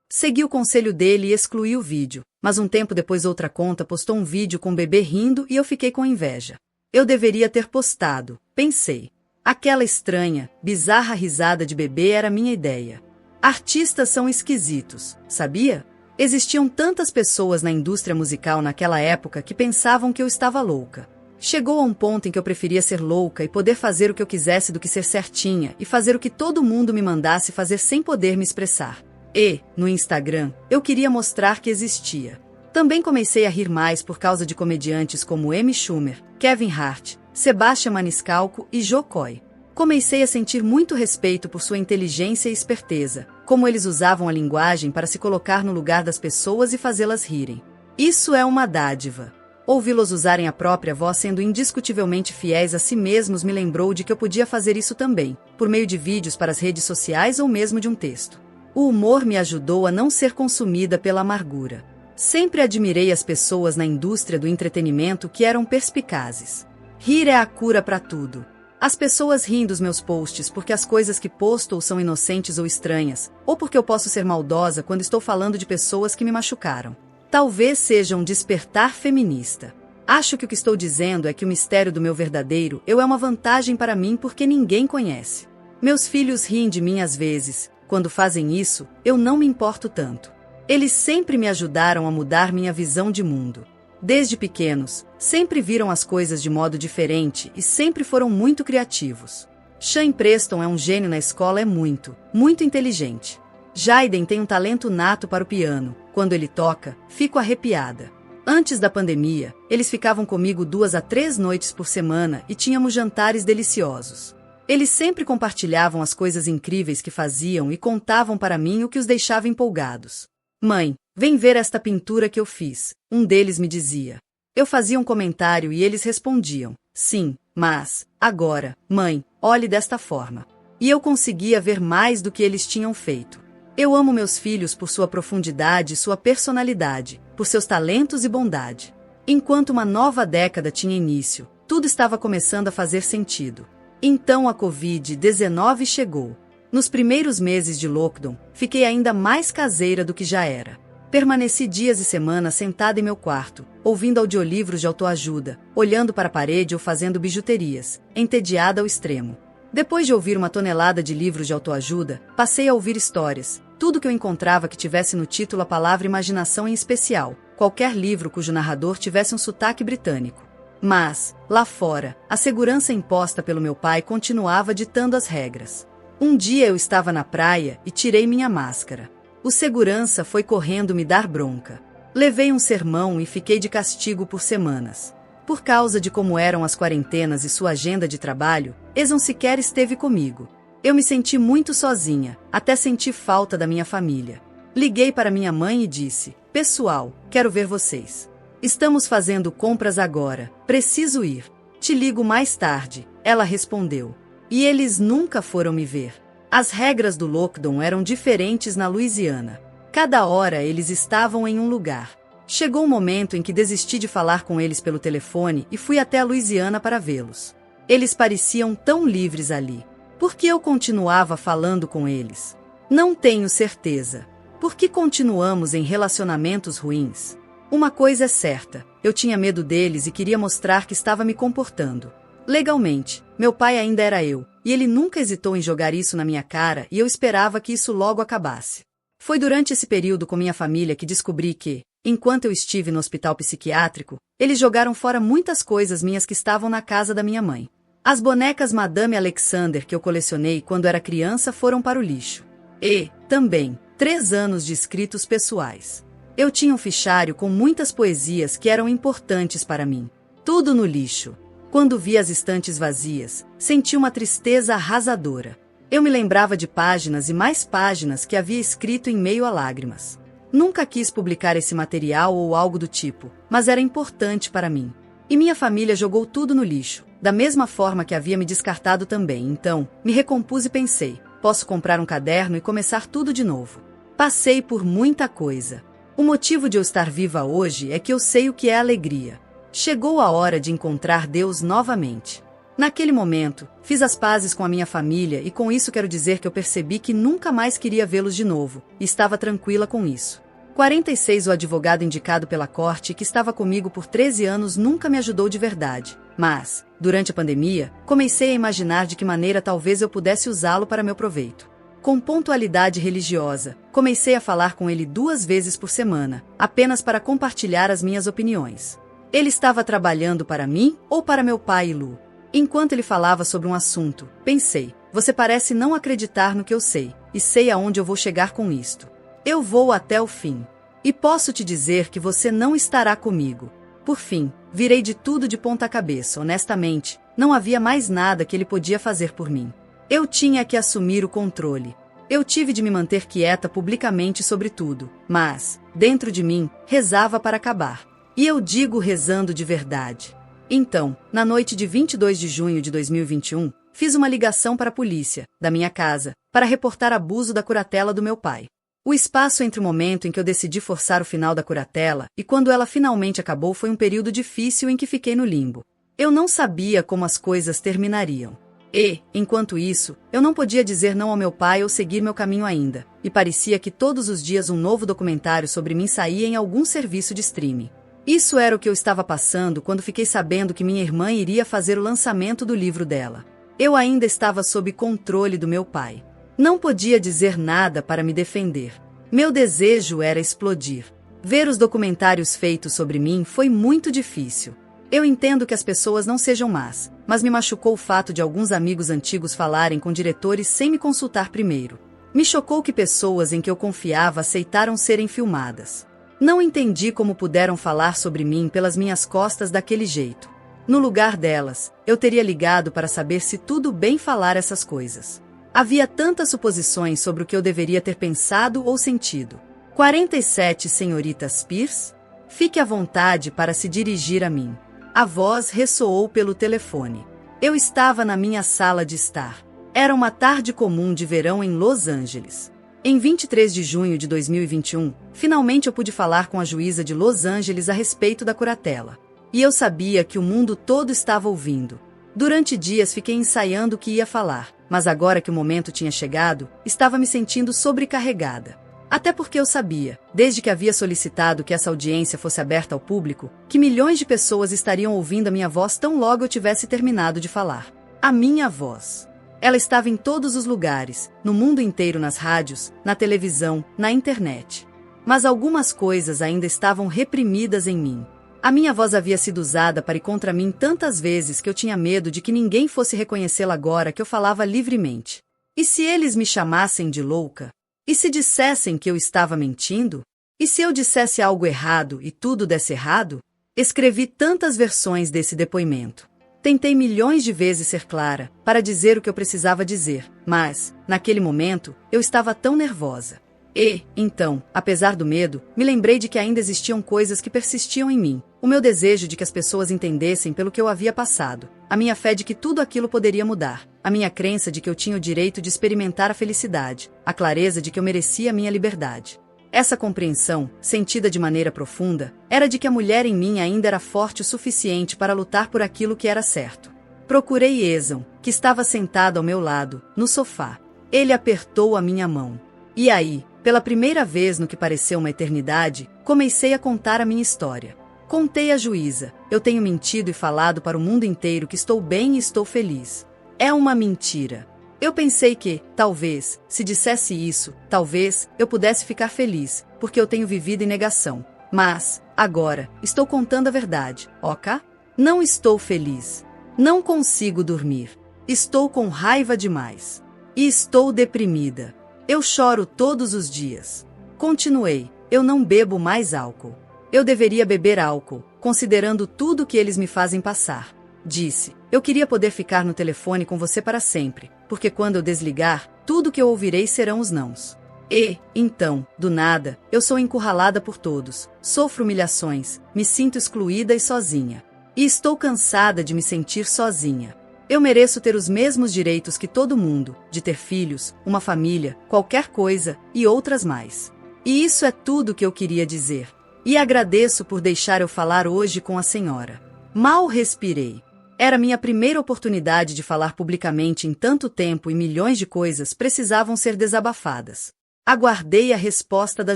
Segui o conselho dele e excluí o vídeo, mas um tempo depois outra conta postou um vídeo com um bebê rindo e eu fiquei com inveja. Eu deveria ter postado, pensei. Aquela estranha, bizarra risada de bebê era minha ideia. Artistas são esquisitos, sabia? Existiam tantas pessoas na indústria musical naquela época que pensavam que eu estava louca. Chegou a um ponto em que eu preferia ser louca e poder fazer o que eu quisesse do que ser certinha e fazer o que todo mundo me mandasse fazer sem poder me expressar. E, no Instagram, eu queria mostrar que existia. Também comecei a rir mais por causa de comediantes como Amy Schumer, Kevin Hart, Sebastian Maniscalco e Jo Koy. Comecei a sentir muito respeito por sua inteligência e esperteza, como eles usavam a linguagem para se colocar no lugar das pessoas e fazê-las rirem. Isso é uma dádiva. Ouvi-los usarem a própria voz sendo indiscutivelmente fiéis a si mesmos me lembrou de que eu podia fazer isso também, por meio de vídeos para as redes sociais ou mesmo de um texto. O humor me ajudou a não ser consumida pela amargura. Sempre admirei as pessoas na indústria do entretenimento que eram perspicazes. Rir é a cura para tudo. As pessoas riem dos meus posts porque as coisas que posto ou são inocentes ou estranhas, ou porque eu posso ser maldosa quando estou falando de pessoas que me machucaram. Talvez seja um despertar feminista. Acho que o que estou dizendo é que o mistério do meu verdadeiro eu é uma vantagem para mim porque ninguém conhece. Meus filhos riem de mim às vezes. Quando fazem isso, eu não me importo tanto. Eles sempre me ajudaram a mudar minha visão de mundo. Desde pequenos, sempre viram as coisas de modo diferente e sempre foram muito criativos. Shane Preston é um gênio na escola, é muito inteligente. Jaden tem um talento nato para o piano. Quando ele toca, fico arrepiada. Antes da pandemia, eles ficavam comigo 2 a 3 noites por semana e tínhamos jantares deliciosos. Eles sempre compartilhavam as coisas incríveis que faziam e contavam para mim o que os deixava empolgados. Mãe, vem ver esta pintura que eu fiz, um deles me dizia. Eu fazia um comentário e eles respondiam, sim, mas, agora, mãe, olhe desta forma. E eu conseguia ver mais do que eles tinham feito. Eu amo meus filhos por sua profundidade e sua personalidade, por seus talentos e bondade. Enquanto uma nova década tinha início, tudo estava começando a fazer sentido. Então a Covid-19 chegou. Nos primeiros meses de lockdown, fiquei ainda mais caseira do que já era. Permaneci dias e semanas sentada em meu quarto, ouvindo audiolivros de autoajuda, olhando para a parede ou fazendo bijuterias, entediada ao extremo. Depois de ouvir uma tonelada de livros de autoajuda, passei a ouvir histórias, tudo que eu encontrava que tivesse no título a palavra imaginação em especial, qualquer livro cujo narrador tivesse um sotaque britânico. Mas, lá fora, a segurança imposta pelo meu pai continuava ditando as regras. Um dia eu estava na praia e tirei minha máscara. O segurança foi correndo me dar bronca. Levei um sermão e fiquei de castigo por semanas. Por causa de como eram as quarentenas e sua agenda de trabalho, Eson sequer esteve comigo. Eu me senti muito sozinha, até senti falta da minha família. Liguei para minha mãe e disse, pessoal, quero ver vocês. Estamos fazendo compras agora, preciso ir. Te ligo mais tarde, ela respondeu. E eles nunca foram me ver. As regras do lockdown eram diferentes na Louisiana. Cada hora eles estavam em um lugar. Chegou um momento em que desisti de falar com eles pelo telefone e fui até a Louisiana para vê-los. Eles pareciam tão livres ali. Por que eu continuava falando com eles? Não tenho certeza. Por que continuamos em relacionamentos ruins? Uma coisa é certa, eu tinha medo deles e queria mostrar que estava me comportando legalmente. Meu pai ainda era eu, e ele nunca hesitou em jogar isso na minha cara e eu esperava que isso logo acabasse. Foi durante esse período com minha família que descobri que, enquanto eu estive no hospital psiquiátrico, eles jogaram fora muitas coisas minhas que estavam na casa da minha mãe. As bonecas Madame Alexander que eu colecionei quando era criança foram para o lixo. E, também, 3 anos de escritos pessoais. Eu tinha um fichário com muitas poesias que eram importantes para mim. Tudo no lixo. Quando vi as estantes vazias, senti uma tristeza arrasadora. Eu me lembrava de páginas e mais páginas que havia escrito em meio a lágrimas. Nunca quis publicar esse material ou algo do tipo, mas era importante para mim. E minha família jogou tudo no lixo, da mesma forma que havia me descartado também. Então, me recompus e pensei, posso comprar um caderno e começar tudo de novo. Passei por muita coisa. O motivo de eu estar viva hoje é que eu sei o que é alegria. Chegou a hora de encontrar Deus novamente. Naquele momento, fiz as pazes com a minha família e com isso quero dizer que eu percebi que nunca mais queria vê-los de novo, e estava tranquila com isso. 46 O advogado indicado pela corte que estava comigo por 13 anos nunca me ajudou de verdade, mas, durante a pandemia, comecei a imaginar de que maneira talvez eu pudesse usá-lo para meu proveito. Com pontualidade religiosa, comecei a falar com ele 2 vezes por semana, apenas para compartilhar as minhas opiniões. Ele estava trabalhando para mim ou para meu pai e Lu? Enquanto ele falava sobre um assunto, pensei, você parece não acreditar no que eu sei, e sei aonde eu vou chegar com isto. Eu vou até o fim. E posso te dizer que você não estará comigo. Por fim, virei de tudo de ponta cabeça, honestamente, não havia mais nada que ele podia fazer por mim. Eu tinha que assumir o controle. Eu tive de me manter quieta publicamente sobre tudo, mas, dentro de mim, rezava para acabar. E eu digo rezando de verdade. Então, na noite de 22 de junho de 2021, fiz uma ligação para a polícia, da minha casa, para reportar abuso da curatela do meu pai. O espaço entre o momento em que eu decidi forçar o final da curatela e quando ela finalmente acabou foi um período difícil em que fiquei no limbo. Eu não sabia como as coisas terminariam. E, enquanto isso, eu não podia dizer não ao meu pai ou seguir meu caminho ainda, e parecia que todos os dias um novo documentário sobre mim saía em algum serviço de streaming. Isso era o que eu estava passando quando fiquei sabendo que minha irmã iria fazer o lançamento do livro dela. Eu ainda estava sob controle do meu pai. Não podia dizer nada para me defender. Meu desejo era explodir. Ver os documentários feitos sobre mim foi muito difícil. Eu entendo que as pessoas não sejam más, mas me machucou o fato de alguns amigos antigos falarem com diretores sem me consultar primeiro. Me chocou que pessoas em que eu confiava aceitaram serem filmadas. Não entendi como puderam falar sobre mim pelas minhas costas daquele jeito. No lugar delas, eu teria ligado para saber se tudo bem falar essas coisas. Havia tantas suposições sobre o que eu deveria ter pensado ou sentido. 47 Senhorita Spears? Fique à vontade para se dirigir a mim. A voz ressoou pelo telefone. Eu estava na minha sala de estar. Era uma tarde comum de verão em Los Angeles. Em 23 de junho de 2021, finalmente eu pude falar com a juíza de Los Angeles a respeito da curatela. E eu sabia que o mundo todo estava ouvindo. Durante dias fiquei ensaiando o que ia falar, mas agora que o momento tinha chegado, estava me sentindo sobrecarregada. Até porque eu sabia, desde que havia solicitado que essa audiência fosse aberta ao público, que milhões de pessoas estariam ouvindo a minha voz tão logo eu tivesse terminado de falar. A minha voz. Ela estava em todos os lugares, no mundo inteiro, nas rádios, na televisão, na internet. Mas algumas coisas ainda estavam reprimidas em mim. A minha voz havia sido usada para ir contra mim tantas vezes que eu tinha medo de que ninguém fosse reconhecê-la agora que eu falava livremente. E se eles me chamassem de louca? E se dissessem que eu estava mentindo? E se eu dissesse algo errado e tudo desse errado? Escrevi tantas versões desse depoimento. Tentei milhões de vezes ser clara, para dizer o que eu precisava dizer, mas, naquele momento, eu estava tão nervosa. E, então, apesar do medo, me lembrei de que ainda existiam coisas que persistiam em mim. O meu desejo de que as pessoas entendessem pelo que eu havia passado. A minha fé de que tudo aquilo poderia mudar. A minha crença de que eu tinha o direito de experimentar a felicidade. A clareza de que eu merecia a minha liberdade. Essa compreensão, sentida de maneira profunda, era de que a mulher em mim ainda era forte o suficiente para lutar por aquilo que era certo. Procurei Eson, que estava sentado ao meu lado, no sofá. Ele apertou a minha mão. E aí, pela primeira vez no que pareceu uma eternidade, comecei a contar a minha história. Contei à juíza, eu tenho mentido e falado para o mundo inteiro que estou bem e estou feliz. É uma mentira. Eu pensei que, talvez, se dissesse isso, talvez, eu pudesse ficar feliz, porque eu tenho vivido em negação. Mas, agora, estou contando a verdade, ok? Não estou feliz. Não consigo dormir. Estou com raiva demais. E estou deprimida. Eu choro todos os dias. Continuei. Eu não bebo mais álcool. Eu deveria beber álcool, considerando tudo que eles me fazem passar. Disse. Eu queria poder ficar no telefone com você para sempre, porque quando eu desligar, tudo que eu ouvirei serão os nãos. E, então, do nada, eu sou encurralada por todos, sofro humilhações, me sinto excluída e sozinha. E estou cansada de me sentir sozinha. Eu mereço ter os mesmos direitos que todo mundo, de ter filhos, uma família, qualquer coisa e outras mais. E isso é tudo que eu queria dizer. E agradeço por deixar eu falar hoje com a senhora. Mal respirei. Era minha primeira oportunidade de falar publicamente em tanto tempo e milhões de coisas precisavam ser desabafadas. Aguardei a resposta da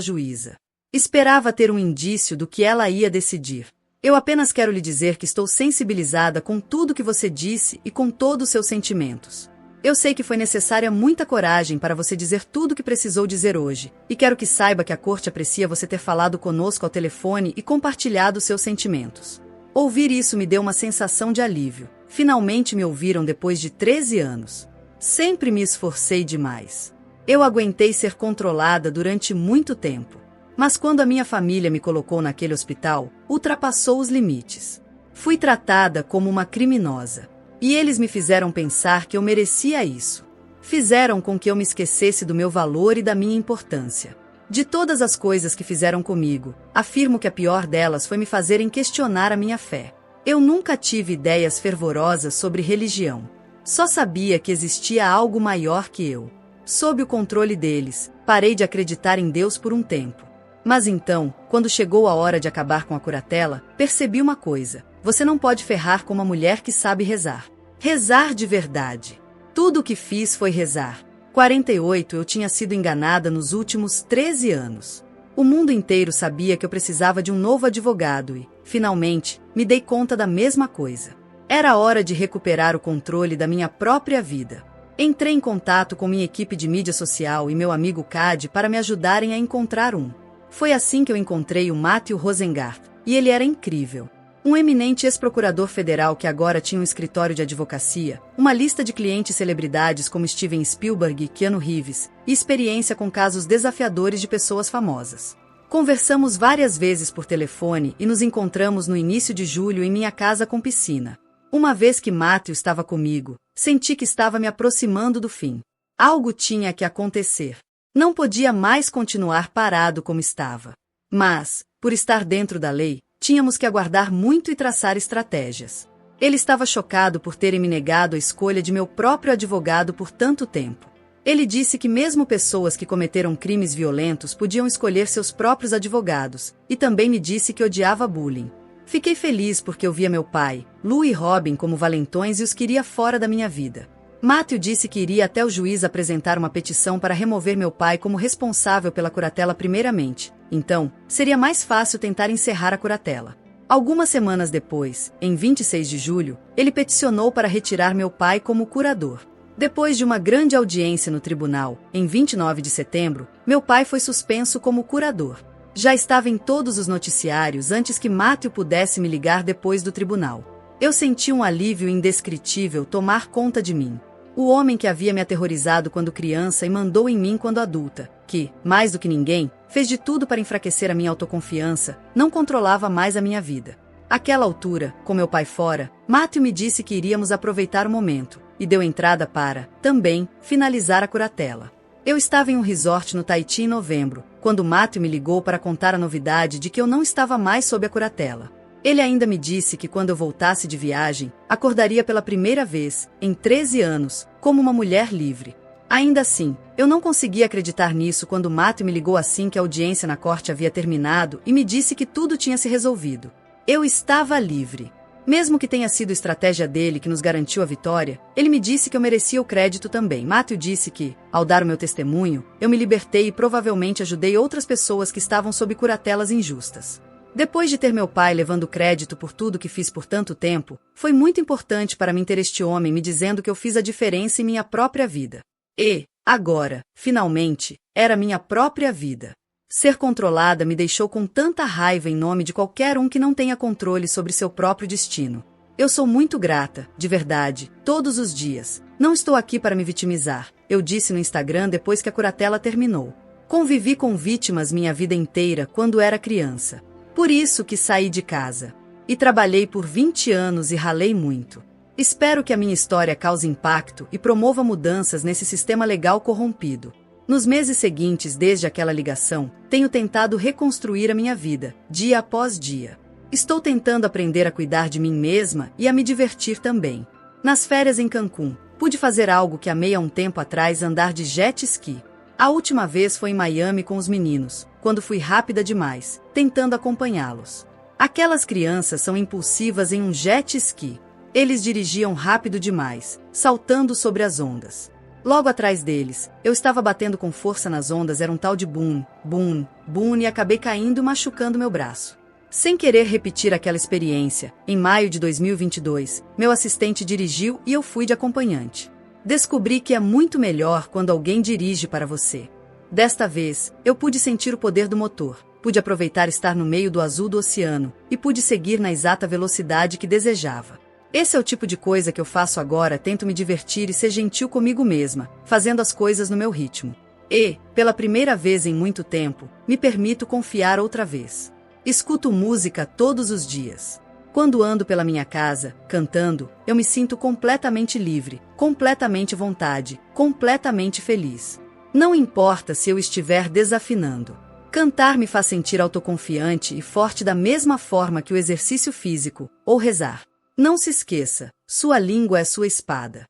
juíza. Esperava ter um indício do que ela ia decidir. Eu apenas quero lhe dizer que estou sensibilizada com tudo que você disse e com todos os seus sentimentos. Eu sei que foi necessária muita coragem para você dizer tudo o que precisou dizer hoje, e quero que saiba que a corte aprecia você ter falado conosco ao telefone e compartilhado seus sentimentos. Ouvir isso me deu uma sensação de alívio. Finalmente me ouviram depois de 13 anos. Sempre me esforcei demais. Eu aguentei ser controlada durante muito tempo. Mas quando a minha família me colocou naquele hospital, ultrapassou os limites. Fui tratada como uma criminosa. E eles me fizeram pensar que eu merecia isso. Fizeram com que eu me esquecesse do meu valor e da minha importância. De todas as coisas que fizeram comigo, afirmo que a pior delas foi me fazerem questionar a minha fé. Eu nunca tive ideias fervorosas sobre religião. Só sabia que existia algo maior que eu. Sob o controle deles, parei de acreditar em Deus por um tempo. Mas então, quando chegou a hora de acabar com a curatela, percebi uma coisa. Você não pode ferrar com uma mulher que sabe rezar. Rezar de verdade. Tudo o que fiz foi rezar. 48 eu tinha sido enganada nos últimos 13 anos. O mundo inteiro sabia que eu precisava de um novo advogado e, finalmente, me dei conta da mesma coisa. Era hora de recuperar o controle da minha própria vida. Entrei em contato com minha equipe de mídia social e meu amigo Cad para me ajudarem a encontrar um. Foi assim que eu encontrei o Matthew Rosengart, e ele era incrível. Um eminente ex-procurador federal que agora tinha um escritório de advocacia, uma lista de clientes celebridades como Steven Spielberg e Keanu Reeves, e experiência com casos desafiadores de pessoas famosas. Conversamos várias vezes por telefone e nos encontramos no início de julho em minha casa com piscina. Uma vez que Matthew estava comigo, senti que estava me aproximando do fim. Algo tinha que acontecer. Não podia mais continuar parado como estava. Mas, por estar dentro da lei, tínhamos que aguardar muito e traçar estratégias. Ele estava chocado por terem me negado a escolha de meu próprio advogado por tanto tempo. Ele disse que mesmo pessoas que cometeram crimes violentos podiam escolher seus próprios advogados, e também me disse que odiava bullying. Fiquei feliz porque eu via meu pai, Lou e Robin como valentões e os queria fora da minha vida. Matthew disse que iria até o juiz apresentar uma petição para remover meu pai como responsável pela curatela primeiramente. Então, seria mais fácil tentar encerrar a curatela. Algumas semanas depois, em 26 de julho, ele peticionou para retirar meu pai como curador. Depois de uma grande audiência no tribunal, em 29 de setembro, meu pai foi suspenso como curador. Já estava em todos os noticiários antes que Matthew pudesse me ligar depois do tribunal. Eu senti um alívio indescritível tomar conta de mim. O homem que havia me aterrorizado quando criança e mandou em mim quando adulta, que, mais do que ninguém, fez de tudo para enfraquecer a minha autoconfiança, não controlava mais a minha vida. Àquela altura, com meu pai fora, Matthew me disse que iríamos aproveitar o momento, e deu entrada para, também, finalizar a curatela. Eu estava em um resort no Tahiti em novembro, quando Matthew me ligou para contar a novidade de que eu não estava mais sob a curatela. Ele ainda me disse que quando eu voltasse de viagem, acordaria pela primeira vez, em 13 anos, como uma mulher livre. Ainda assim, eu não conseguia acreditar nisso quando Matthew me ligou assim que a audiência na corte havia terminado e me disse que tudo tinha se resolvido. Eu estava livre. Mesmo que tenha sido estratégia dele que nos garantiu a vitória, ele me disse que eu merecia o crédito também. Matthew disse que, ao dar o meu testemunho, eu me libertei e provavelmente ajudei outras pessoas que estavam sob curatelas injustas. Depois de ter meu pai levando crédito por tudo que fiz por tanto tempo, foi muito importante para mim ter este homem me dizendo que eu fiz a diferença em minha própria vida. E, agora, finalmente, era minha própria vida. Ser controlada me deixou com tanta raiva em nome de qualquer um que não tenha controle sobre seu próprio destino. Eu sou muito grata, de verdade, todos os dias. Não estou aqui para me vitimizar, eu disse no Instagram depois que a curatela terminou. Convivi com vítimas minha vida inteira quando era criança. Por isso que saí de casa. E trabalhei por 20 anos e ralei muito. Espero que a minha história cause impacto e promova mudanças nesse sistema legal corrompido. Nos meses seguintes, desde aquela ligação, tenho tentado reconstruir a minha vida, dia após dia. Estou tentando aprender a cuidar de mim mesma e a me divertir também. Nas férias em Cancún, pude fazer algo que amei há um tempo atrás, andar de jet ski. A última vez foi em Miami com os meninos, quando fui rápida demais, tentando acompanhá-los. Aquelas crianças são impulsivas em um jet ski. Eles dirigiam rápido demais, saltando sobre as ondas. Logo atrás deles, eu estava batendo com força nas ondas, era um tal de boom, boom, boom e acabei caindo e machucando meu braço. Sem querer repetir aquela experiência, em maio de 2022, meu assistente dirigiu e eu fui de acompanhante. Descobri que é muito melhor quando alguém dirige para você. Desta vez, eu pude sentir o poder do motor, pude aproveitar estar no meio do azul do oceano e pude seguir na exata velocidade que desejava. Esse é o tipo de coisa que eu faço agora, tento me divertir e ser gentil comigo mesma, fazendo as coisas no meu ritmo. E, pela primeira vez em muito tempo, me permito confiar outra vez. Escuto música todos os dias. Quando ando pela minha casa, cantando, eu me sinto completamente livre, completamente à vontade, completamente feliz. Não importa se eu estiver desafinando. Cantar me faz sentir autoconfiante e forte da mesma forma que o exercício físico, ou rezar. Não se esqueça, sua língua é sua espada.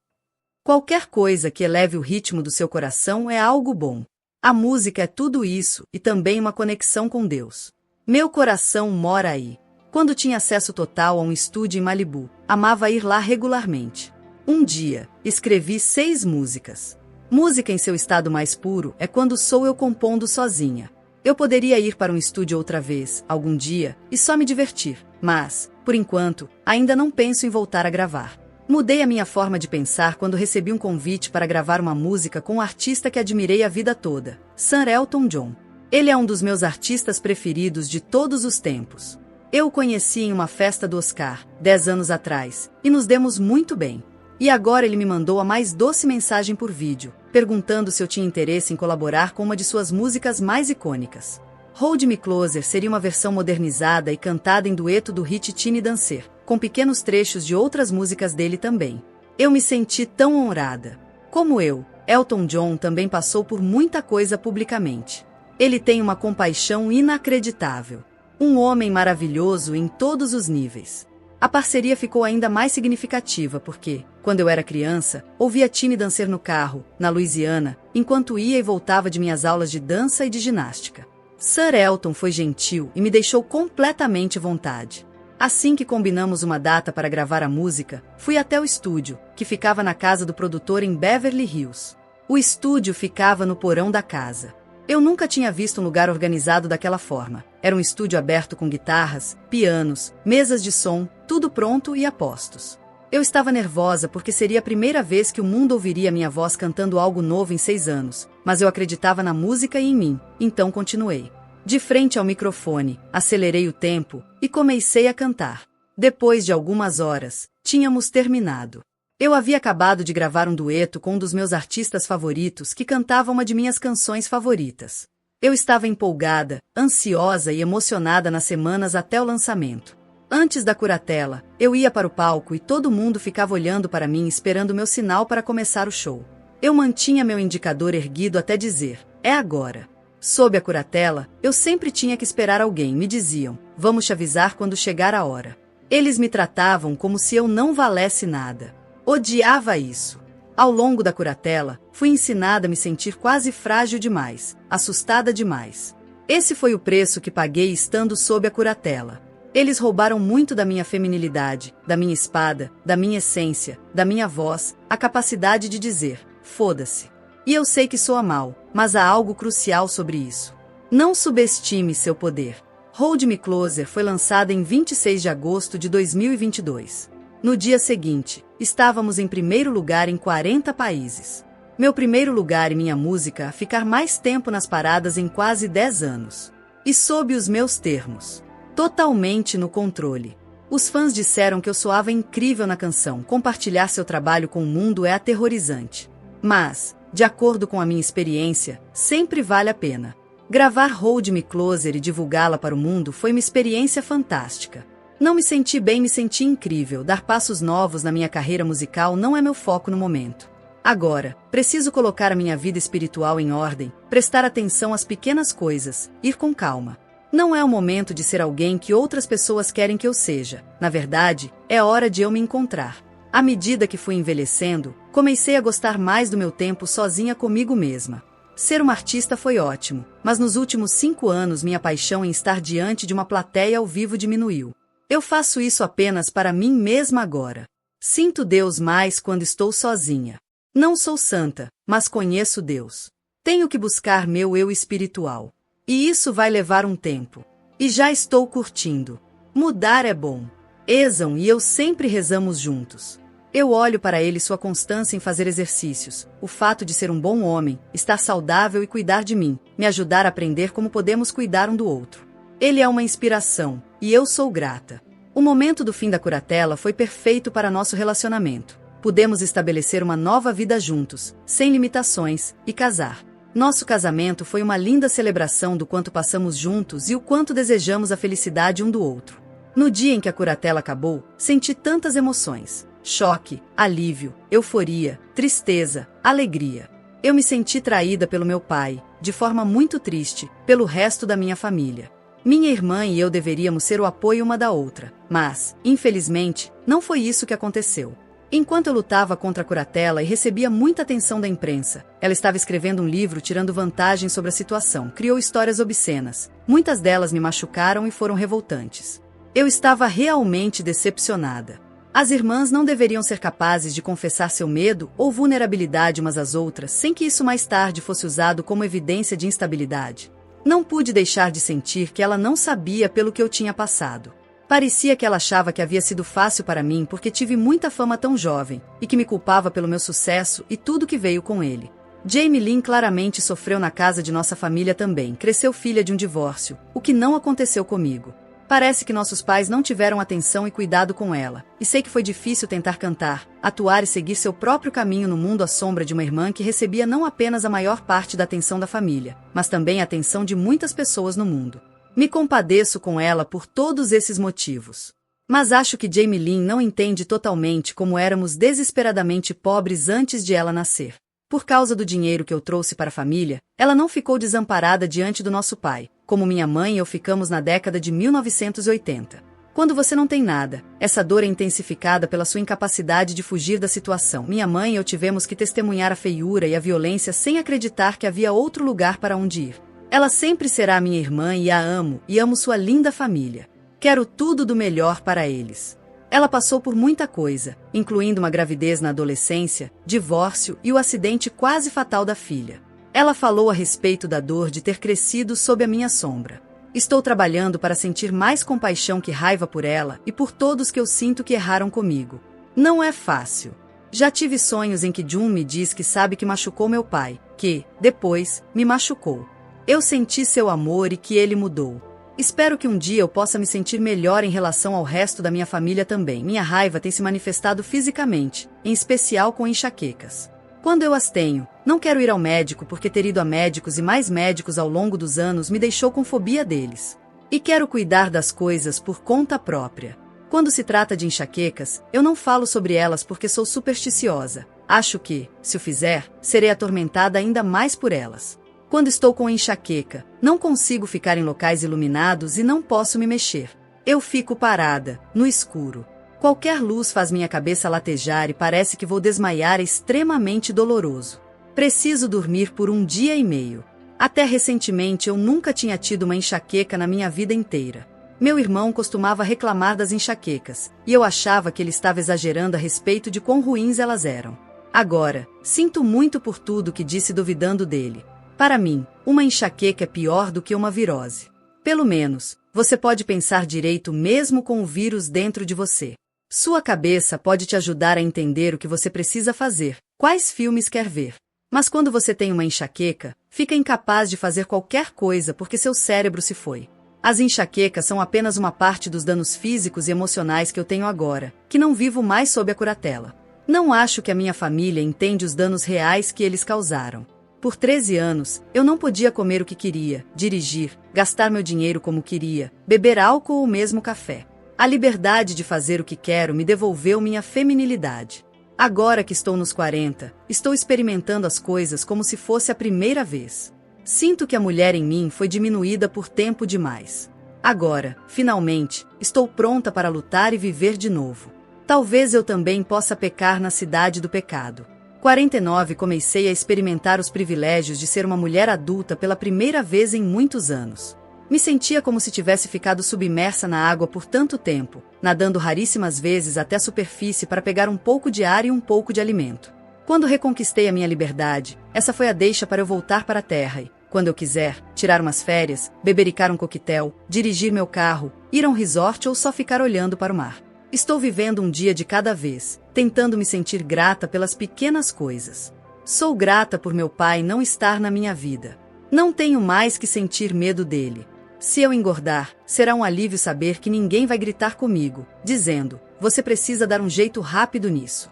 Qualquer coisa que eleve o ritmo do seu coração é algo bom. A música é tudo isso e também uma conexão com Deus. Meu coração mora aí. Quando tinha acesso total a um estúdio em Malibu, amava ir lá regularmente. Um dia, escrevi 6 músicas. Música em seu estado mais puro é quando sou eu compondo sozinha. Eu poderia ir para um estúdio outra vez, algum dia, e só me divertir, mas, por enquanto, ainda não penso em voltar a gravar. Mudei a minha forma de pensar quando recebi um convite para gravar uma música com um artista que admirei a vida toda, Sir Elton John. Ele é um dos meus artistas preferidos de todos os tempos. Eu o conheci em uma festa do Oscar, 10 anos atrás, e nos demos muito bem. E agora ele me mandou a mais doce mensagem por vídeo, perguntando se eu tinha interesse em colaborar com uma de suas músicas mais icônicas. Hold Me Closer seria uma versão modernizada e cantada em dueto do hit Tiny Dancer, com pequenos trechos de outras músicas dele também. Eu me senti tão honrada. Como eu, Elton John também passou por muita coisa publicamente. Ele tem uma compaixão inacreditável. Um homem maravilhoso em todos os níveis. A parceria ficou ainda mais significativa porque, quando eu era criança, ouvia Tiny Dancer no carro, na Louisiana, enquanto ia e voltava de minhas aulas de dança e de ginástica. Sir Elton foi gentil e me deixou completamente à vontade. Assim que combinamos uma data para gravar a música, fui até o estúdio, que ficava na casa do produtor em Beverly Hills. O estúdio ficava no porão da casa. Eu nunca tinha visto um lugar organizado daquela forma. Era um estúdio aberto com guitarras, pianos, mesas de som, tudo pronto e a postos. Eu estava nervosa porque seria a primeira vez que o mundo ouviria minha voz cantando algo novo em 6 anos, mas eu acreditava na música e em mim, então continuei. De frente ao microfone, acelerei o tempo e comecei a cantar. Depois de algumas horas, tínhamos terminado. Eu havia acabado de gravar um dueto com um dos meus artistas favoritos que cantava uma de minhas canções favoritas. Eu estava empolgada, ansiosa e emocionada nas semanas até o lançamento. Antes da curatela, eu ia para o palco e todo mundo ficava olhando para mim esperando meu sinal para começar o show. Eu mantinha meu indicador erguido até dizer, é agora. Sob a curatela, eu sempre tinha que esperar alguém, me diziam, vamos te avisar quando chegar a hora. Eles me tratavam como se eu não valesse nada. Odiava isso. Ao longo da curatela, fui ensinada a me sentir quase frágil demais, assustada demais. Esse foi o preço que paguei estando sob a curatela. Eles roubaram muito da minha feminilidade, da minha espada, da minha essência, da minha voz, a capacidade de dizer, foda-se. E eu sei que soa mal, mas há algo crucial sobre isso. Não subestime seu poder. Hold Me Closer foi lançada em 26 de agosto de 2022. No dia seguinte, estávamos em primeiro lugar em 40 países. Meu primeiro lugar e minha música a ficar mais tempo nas paradas em quase 10 anos. E sob os meus termos. Totalmente no controle. Os fãs disseram que eu soava incrível na canção. Compartilhar seu trabalho com o mundo é aterrorizante. Mas, de acordo com a minha experiência, sempre vale a pena. Gravar Hold Me Closer e divulgá-la para o mundo foi uma experiência fantástica. Não me senti bem, me senti incrível. Dar passos novos na minha carreira musical não é meu foco no momento. Agora, preciso colocar a minha vida espiritual em ordem, prestar atenção às pequenas coisas, ir com calma. Não é o momento de ser alguém que outras pessoas querem que eu seja. Na verdade, é hora de eu me encontrar. À medida que fui envelhecendo, comecei a gostar mais do meu tempo sozinha comigo mesma. Ser uma artista foi ótimo, mas nos últimos 5 anos minha paixão em estar diante de uma plateia ao vivo diminuiu. Eu faço isso apenas para mim mesma agora. Sinto Deus mais quando estou sozinha. Não sou santa, mas conheço Deus. Tenho que buscar meu eu espiritual. E isso vai levar um tempo. E já estou curtindo. Mudar é bom. Esan e eu sempre rezamos juntos. Eu olho para ele, sua constância em fazer exercícios, o fato de ser um bom homem, estar saudável e cuidar de mim, me ajudar a aprender como podemos cuidar um do outro. Ele é uma inspiração, e eu sou grata. O momento do fim da curatela foi perfeito para nosso relacionamento. Pudemos estabelecer uma nova vida juntos, sem limitações, e casar. Nosso casamento foi uma linda celebração do quanto passamos juntos e o quanto desejamos a felicidade um do outro. No dia em que a curatela acabou, senti tantas emoções. Choque, alívio, euforia, tristeza, alegria. Eu me senti traída pelo meu pai, de forma muito triste, pelo resto da minha família. Minha irmã e eu deveríamos ser o apoio uma da outra, mas, infelizmente, não foi isso que aconteceu. Enquanto eu lutava contra a curatela e recebia muita atenção da imprensa, ela estava escrevendo um livro tirando vantagem sobre a situação, criou histórias obscenas. Muitas delas me machucaram e foram revoltantes. Eu estava realmente decepcionada. As irmãs não deveriam ser capazes de confessar seu medo ou vulnerabilidade umas às outras sem que isso mais tarde fosse usado como evidência de instabilidade. Não pude deixar de sentir que ela não sabia pelo que eu tinha passado. Parecia que ela achava que havia sido fácil para mim porque tive muita fama tão jovem, e que me culpava pelo meu sucesso e tudo que veio com ele. Jamie Lynn claramente sofreu na casa de nossa família também, cresceu filha de um divórcio, o que não aconteceu comigo. Parece que nossos pais não tiveram atenção e cuidado com ela, e sei que foi difícil tentar cantar, atuar e seguir seu próprio caminho no mundo à sombra de uma irmã que recebia não apenas a maior parte da atenção da família, mas também a atenção de muitas pessoas no mundo. Me compadeço com ela por todos esses motivos. Mas acho que Jamie Lynn não entende totalmente como éramos desesperadamente pobres antes de ela nascer. Por causa do dinheiro que eu trouxe para a família, ela não ficou desamparada diante do nosso pai, como minha mãe e eu ficamos na década de 1980. Quando você não tem nada, essa dor é intensificada pela sua incapacidade de fugir da situação. Minha mãe e eu tivemos que testemunhar a feiura e a violência sem acreditar que havia outro lugar para onde ir. Ela sempre será minha irmã e a amo, e amo sua linda família. Quero tudo do melhor para eles. Ela passou por muita coisa, incluindo uma gravidez na adolescência, divórcio e o acidente quase fatal da filha. Ela falou a respeito da dor de ter crescido sob a minha sombra. Estou trabalhando para sentir mais compaixão que raiva por ela e por todos que eu sinto que erraram comigo. Não é fácil. Já tive sonhos em que Jun me diz que sabe que machucou meu pai, que, depois, me machucou. Eu senti seu amor e que ele mudou. Espero que um dia eu possa me sentir melhor em relação ao resto da minha família também. Minha raiva tem se manifestado fisicamente, em especial com enxaquecas. Quando eu as tenho, não quero ir ao médico porque ter ido a médicos e mais médicos ao longo dos anos me deixou com fobia deles. E quero cuidar das coisas por conta própria. Quando se trata de enxaquecas, eu não falo sobre elas porque sou supersticiosa. Acho que, se o fizer, serei atormentada ainda mais por elas. Quando estou com enxaqueca, não consigo ficar em locais iluminados e não posso me mexer. Eu fico parada, no escuro. Qualquer luz faz minha cabeça latejar e parece que vou desmaiar, é extremamente doloroso. Preciso dormir por 1 dia e meio. Até recentemente eu nunca tinha tido uma enxaqueca na minha vida inteira. Meu irmão costumava reclamar das enxaquecas, e eu achava que ele estava exagerando a respeito de quão ruins elas eram. Agora, sinto muito por tudo que disse duvidando dele. Para mim, uma enxaqueca é pior do que uma virose. Pelo menos, você pode pensar direito mesmo com o vírus dentro de você. Sua cabeça pode te ajudar a entender o que você precisa fazer, quais filmes quer ver. Mas quando você tem uma enxaqueca, fica incapaz de fazer qualquer coisa porque seu cérebro se foi. As enxaquecas são apenas uma parte dos danos físicos e emocionais que eu tenho agora, que não vivo mais sob a curatela. Não acho que a minha família entende os danos reais que eles causaram. Por 13 anos, eu não podia comer o que queria, dirigir, gastar meu dinheiro como queria, beber álcool ou mesmo café. A liberdade de fazer o que quero me devolveu minha feminilidade. Agora que estou nos 40, estou experimentando as coisas como se fosse a primeira vez. Sinto que a mulher em mim foi diminuída por tempo demais. Agora, finalmente, estou pronta para lutar e viver de novo. Talvez eu também possa pecar na cidade do pecado. 49 comecei a experimentar os privilégios de ser uma mulher adulta pela primeira vez em muitos anos. Me sentia como se tivesse ficado submersa na água por tanto tempo, nadando raríssimas vezes até a superfície para pegar um pouco de ar e um pouco de alimento. Quando reconquistei a minha liberdade, essa foi a deixa para eu voltar para a terra e, quando eu quiser, tirar umas férias, bebericar um coquetel, dirigir meu carro, ir a um resort ou só ficar olhando para o mar. Estou vivendo um dia de cada vez, tentando me sentir grata pelas pequenas coisas. Sou grata por meu pai não estar na minha vida. Não tenho mais que sentir medo dele. Se eu engordar, será um alívio saber que ninguém vai gritar comigo, dizendo, você precisa dar um jeito rápido nisso.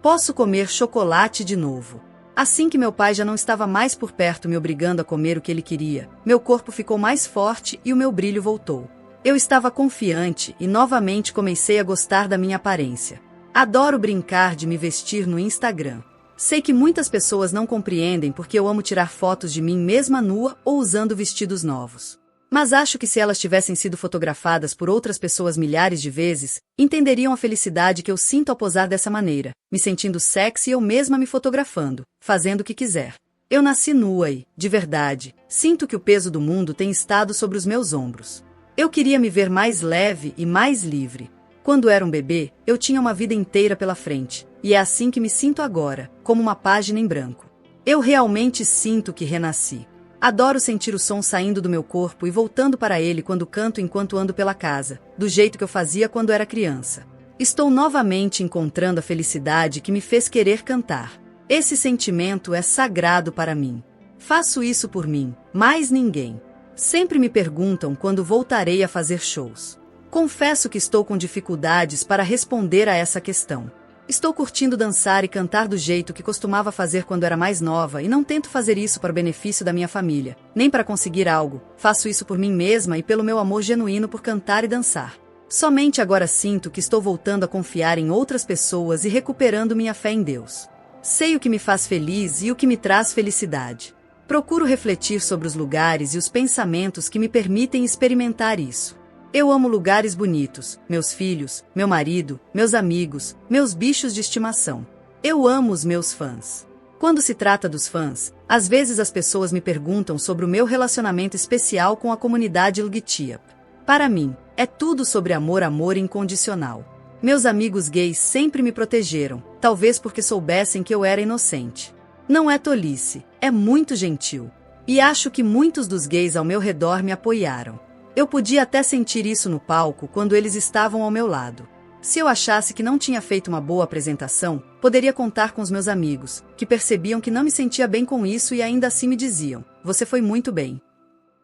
Posso comer chocolate de novo. Assim que meu pai já não estava mais por perto me obrigando a comer o que ele queria, meu corpo ficou mais forte e o meu brilho voltou. Eu estava confiante e novamente comecei a gostar da minha aparência. Adoro brincar de me vestir no Instagram. Sei que muitas pessoas não compreendem porque eu amo tirar fotos de mim mesma nua ou usando vestidos novos. Mas acho que se elas tivessem sido fotografadas por outras pessoas milhares de vezes, entenderiam a felicidade que eu sinto ao posar dessa maneira, me sentindo sexy eu mesma me fotografando, fazendo o que quiser. Eu nasci nua e, de verdade, sinto que o peso do mundo tem estado sobre os meus ombros. Eu queria me ver mais leve e mais livre. Quando era um bebê, eu tinha uma vida inteira pela frente, e é assim que me sinto agora, como uma página em branco. Eu realmente sinto que renasci. Adoro sentir o som saindo do meu corpo e voltando para ele quando canto enquanto ando pela casa, do jeito que eu fazia quando era criança. Estou novamente encontrando a felicidade que me fez querer cantar. Esse sentimento é sagrado para mim. Faço isso por mim, mais ninguém. Sempre me perguntam quando voltarei a fazer shows. Confesso que estou com dificuldades para responder a essa questão. Estou curtindo dançar e cantar do jeito que costumava fazer quando era mais nova e não tento fazer isso para o benefício da minha família, nem para conseguir algo. Faço isso por mim mesma e pelo meu amor genuíno por cantar e dançar. Somente agora sinto que estou voltando a confiar em outras pessoas e recuperando minha fé em Deus. Sei o que me faz feliz e o que me traz felicidade. Procuro refletir sobre os lugares e os pensamentos que me permitem experimentar isso. Eu amo lugares bonitos, meus filhos, meu marido, meus amigos, meus bichos de estimação. Eu amo os meus fãs. Quando se trata dos fãs, às vezes as pessoas me perguntam sobre o meu relacionamento especial com a comunidade LGBTIAP+. Para mim, é tudo sobre amor incondicional. Meus amigos gays sempre me protegeram, talvez porque soubessem que eu era inocente. Não é tolice, é muito gentil. E acho que muitos dos gays ao meu redor me apoiaram. Eu podia até sentir isso no palco quando eles estavam ao meu lado. Se eu achasse que não tinha feito uma boa apresentação, poderia contar com os meus amigos, que percebiam que não me sentia bem com isso e ainda assim me diziam, você foi muito bem.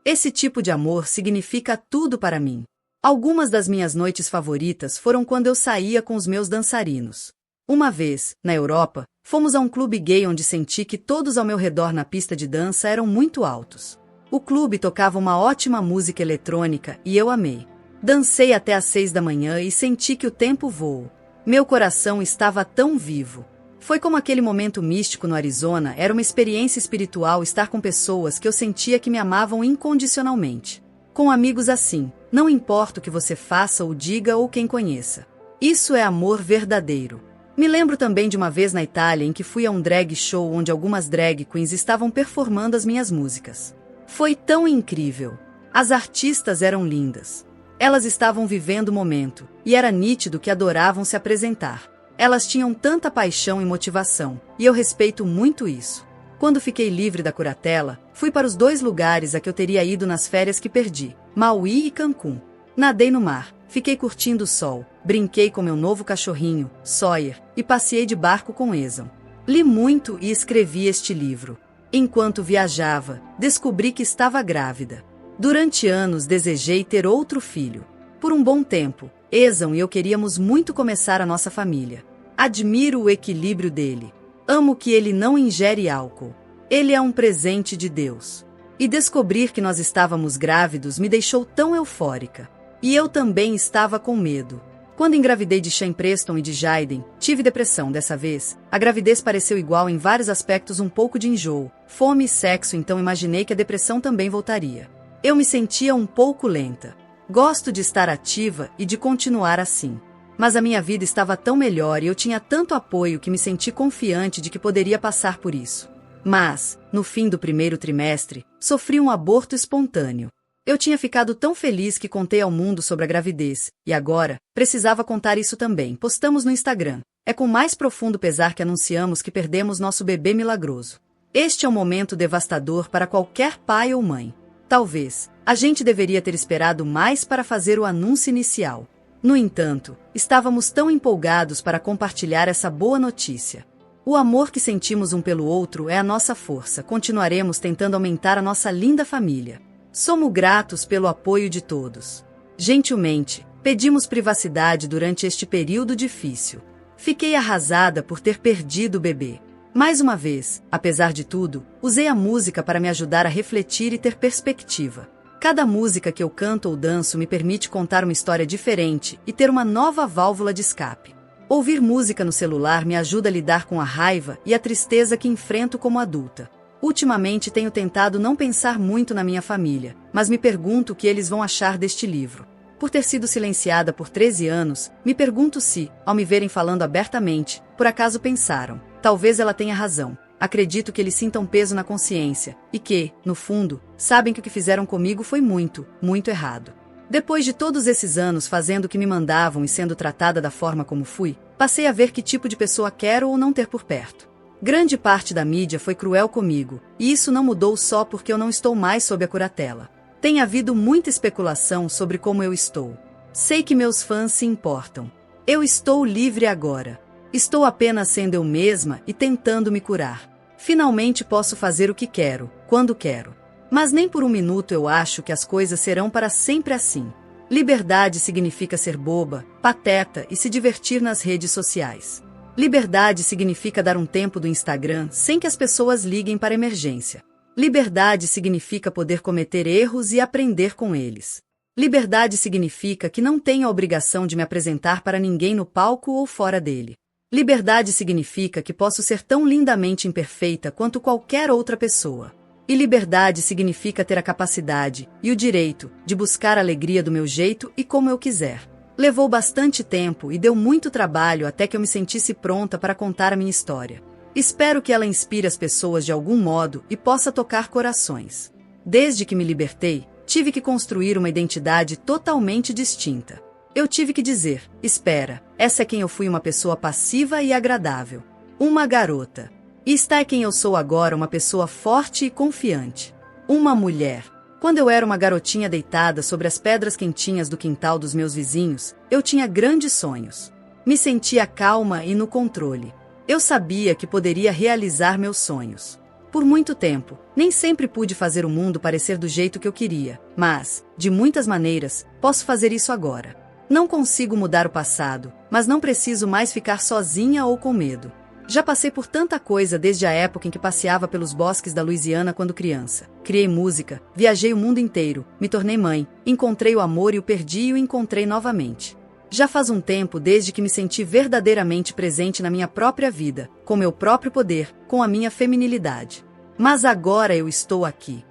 Esse tipo de amor significa tudo para mim. Algumas das minhas noites favoritas foram quando eu saía com os meus dançarinos. Uma vez, na Europa, fomos a um clube gay onde senti que todos ao meu redor na pista de dança eram muito altos. O clube tocava uma ótima música eletrônica e eu amei. Dancei até às 6 da manhã e senti que o tempo voou. Meu coração estava tão vivo. Foi como aquele momento místico no Arizona, era uma experiência espiritual estar com pessoas que eu sentia que me amavam incondicionalmente. Com amigos assim, não importa o que você faça ou diga ou quem conheça. Isso é amor verdadeiro. Me lembro também de uma vez na Itália em que fui a um drag show onde algumas drag queens estavam performando as minhas músicas. Foi tão incrível. As artistas eram lindas. Elas estavam vivendo o momento, e era nítido que adoravam se apresentar. Elas tinham tanta paixão e motivação, e eu respeito muito isso. Quando fiquei livre da curatela, fui para os 2 lugares a que eu teria ido nas férias que perdi, Maui e Cancún. Nadei no mar, fiquei curtindo o sol, brinquei com meu novo cachorrinho, Sawyer, e passeei de barco com Eson. Li muito e escrevi este livro. Enquanto viajava, descobri que estava grávida. Durante anos desejei ter outro filho. Por um bom tempo, Esan e eu queríamos muito começar a nossa família. Admiro o equilíbrio dele. Amo que ele não ingere álcool. Ele é um presente de Deus. E descobrir que nós estávamos grávidos me deixou tão eufórica. E eu também estava com medo. Quando engravidei de Shane Preston e de Jaden, tive depressão dessa vez. A gravidez pareceu igual em vários aspectos, um pouco de enjoo, fome e sexo, então imaginei que a depressão também voltaria. Eu me sentia um pouco lenta. Gosto de estar ativa e de continuar assim. Mas a minha vida estava tão melhor e eu tinha tanto apoio que me senti confiante de que poderia passar por isso. Mas, no fim do primeiro trimestre, sofri um aborto espontâneo. Eu tinha ficado tão feliz que contei ao mundo sobre a gravidez, e agora, precisava contar isso também. Postamos no Instagram. É com mais profundo pesar que anunciamos que perdemos nosso bebê milagroso. Este é um momento devastador para qualquer pai ou mãe. Talvez, a gente deveria ter esperado mais para fazer o anúncio inicial. No entanto, estávamos tão empolgados para compartilhar essa boa notícia. O amor que sentimos um pelo outro é a nossa força. Continuaremos tentando aumentar a nossa linda família. Somos gratos pelo apoio de todos. Gentilmente, pedimos privacidade durante este período difícil. Fiquei arrasada por ter perdido o bebê. Mais uma vez, apesar de tudo, usei a música para me ajudar a refletir e ter perspectiva. Cada música que eu canto ou danço me permite contar uma história diferente e ter uma nova válvula de escape. Ouvir música no celular me ajuda a lidar com a raiva e a tristeza que enfrento como adulta. Ultimamente tenho tentado não pensar muito na minha família, mas me pergunto o que eles vão achar deste livro. Por ter sido silenciada por 13 anos, me pergunto se, ao me verem falando abertamente, por acaso pensaram, talvez ela tenha razão. Acredito que eles sintam peso na consciência, e que, no fundo, sabem que o que fizeram comigo foi muito, muito errado. Depois de todos esses anos fazendo o que me mandavam e sendo tratada da forma como fui, passei a ver que tipo de pessoa quero ou não ter por perto. Grande parte da mídia foi cruel comigo, e isso não mudou só porque eu não estou mais sob a curatela. Tem havido muita especulação sobre como eu estou. Sei que meus fãs se importam. Eu estou livre agora. Estou apenas sendo eu mesma e tentando me curar. Finalmente posso fazer o que quero, quando quero. Mas nem por um minuto eu acho que as coisas serão para sempre assim. Liberdade significa ser boba, pateta e se divertir nas redes sociais. Liberdade significa dar um tempo do Instagram sem que as pessoas liguem para emergência. Liberdade significa poder cometer erros e aprender com eles. Liberdade significa que não tenho a obrigação de me apresentar para ninguém no palco ou fora dele. Liberdade significa que posso ser tão lindamente imperfeita quanto qualquer outra pessoa. E liberdade significa ter a capacidade e o direito de buscar a alegria do meu jeito e como eu quiser. Levou bastante tempo e deu muito trabalho até que eu me sentisse pronta para contar a minha história. Espero que ela inspire as pessoas de algum modo e possa tocar corações. Desde que me libertei, tive que construir uma identidade totalmente distinta. Eu tive que dizer, espera, essa é quem eu fui, uma pessoa passiva e agradável. Uma garota. E está é quem eu sou agora, uma pessoa forte e confiante. Uma mulher. Quando eu era uma garotinha deitada sobre as pedras quentinhas do quintal dos meus vizinhos, eu tinha grandes sonhos. Me sentia calma e no controle. Eu sabia que poderia realizar meus sonhos. Por muito tempo, nem sempre pude fazer o mundo parecer do jeito que eu queria, mas, de muitas maneiras, posso fazer isso agora. Não consigo mudar o passado, mas não preciso mais ficar sozinha ou com medo. Já passei por tanta coisa desde a época em que passeava pelos bosques da Louisiana quando criança. Criei música, viajei o mundo inteiro, me tornei mãe, encontrei o amor e o perdi e o encontrei novamente. Já faz um tempo desde que me senti verdadeiramente presente na minha própria vida, com meu próprio poder, com a minha feminilidade. Mas agora eu estou aqui.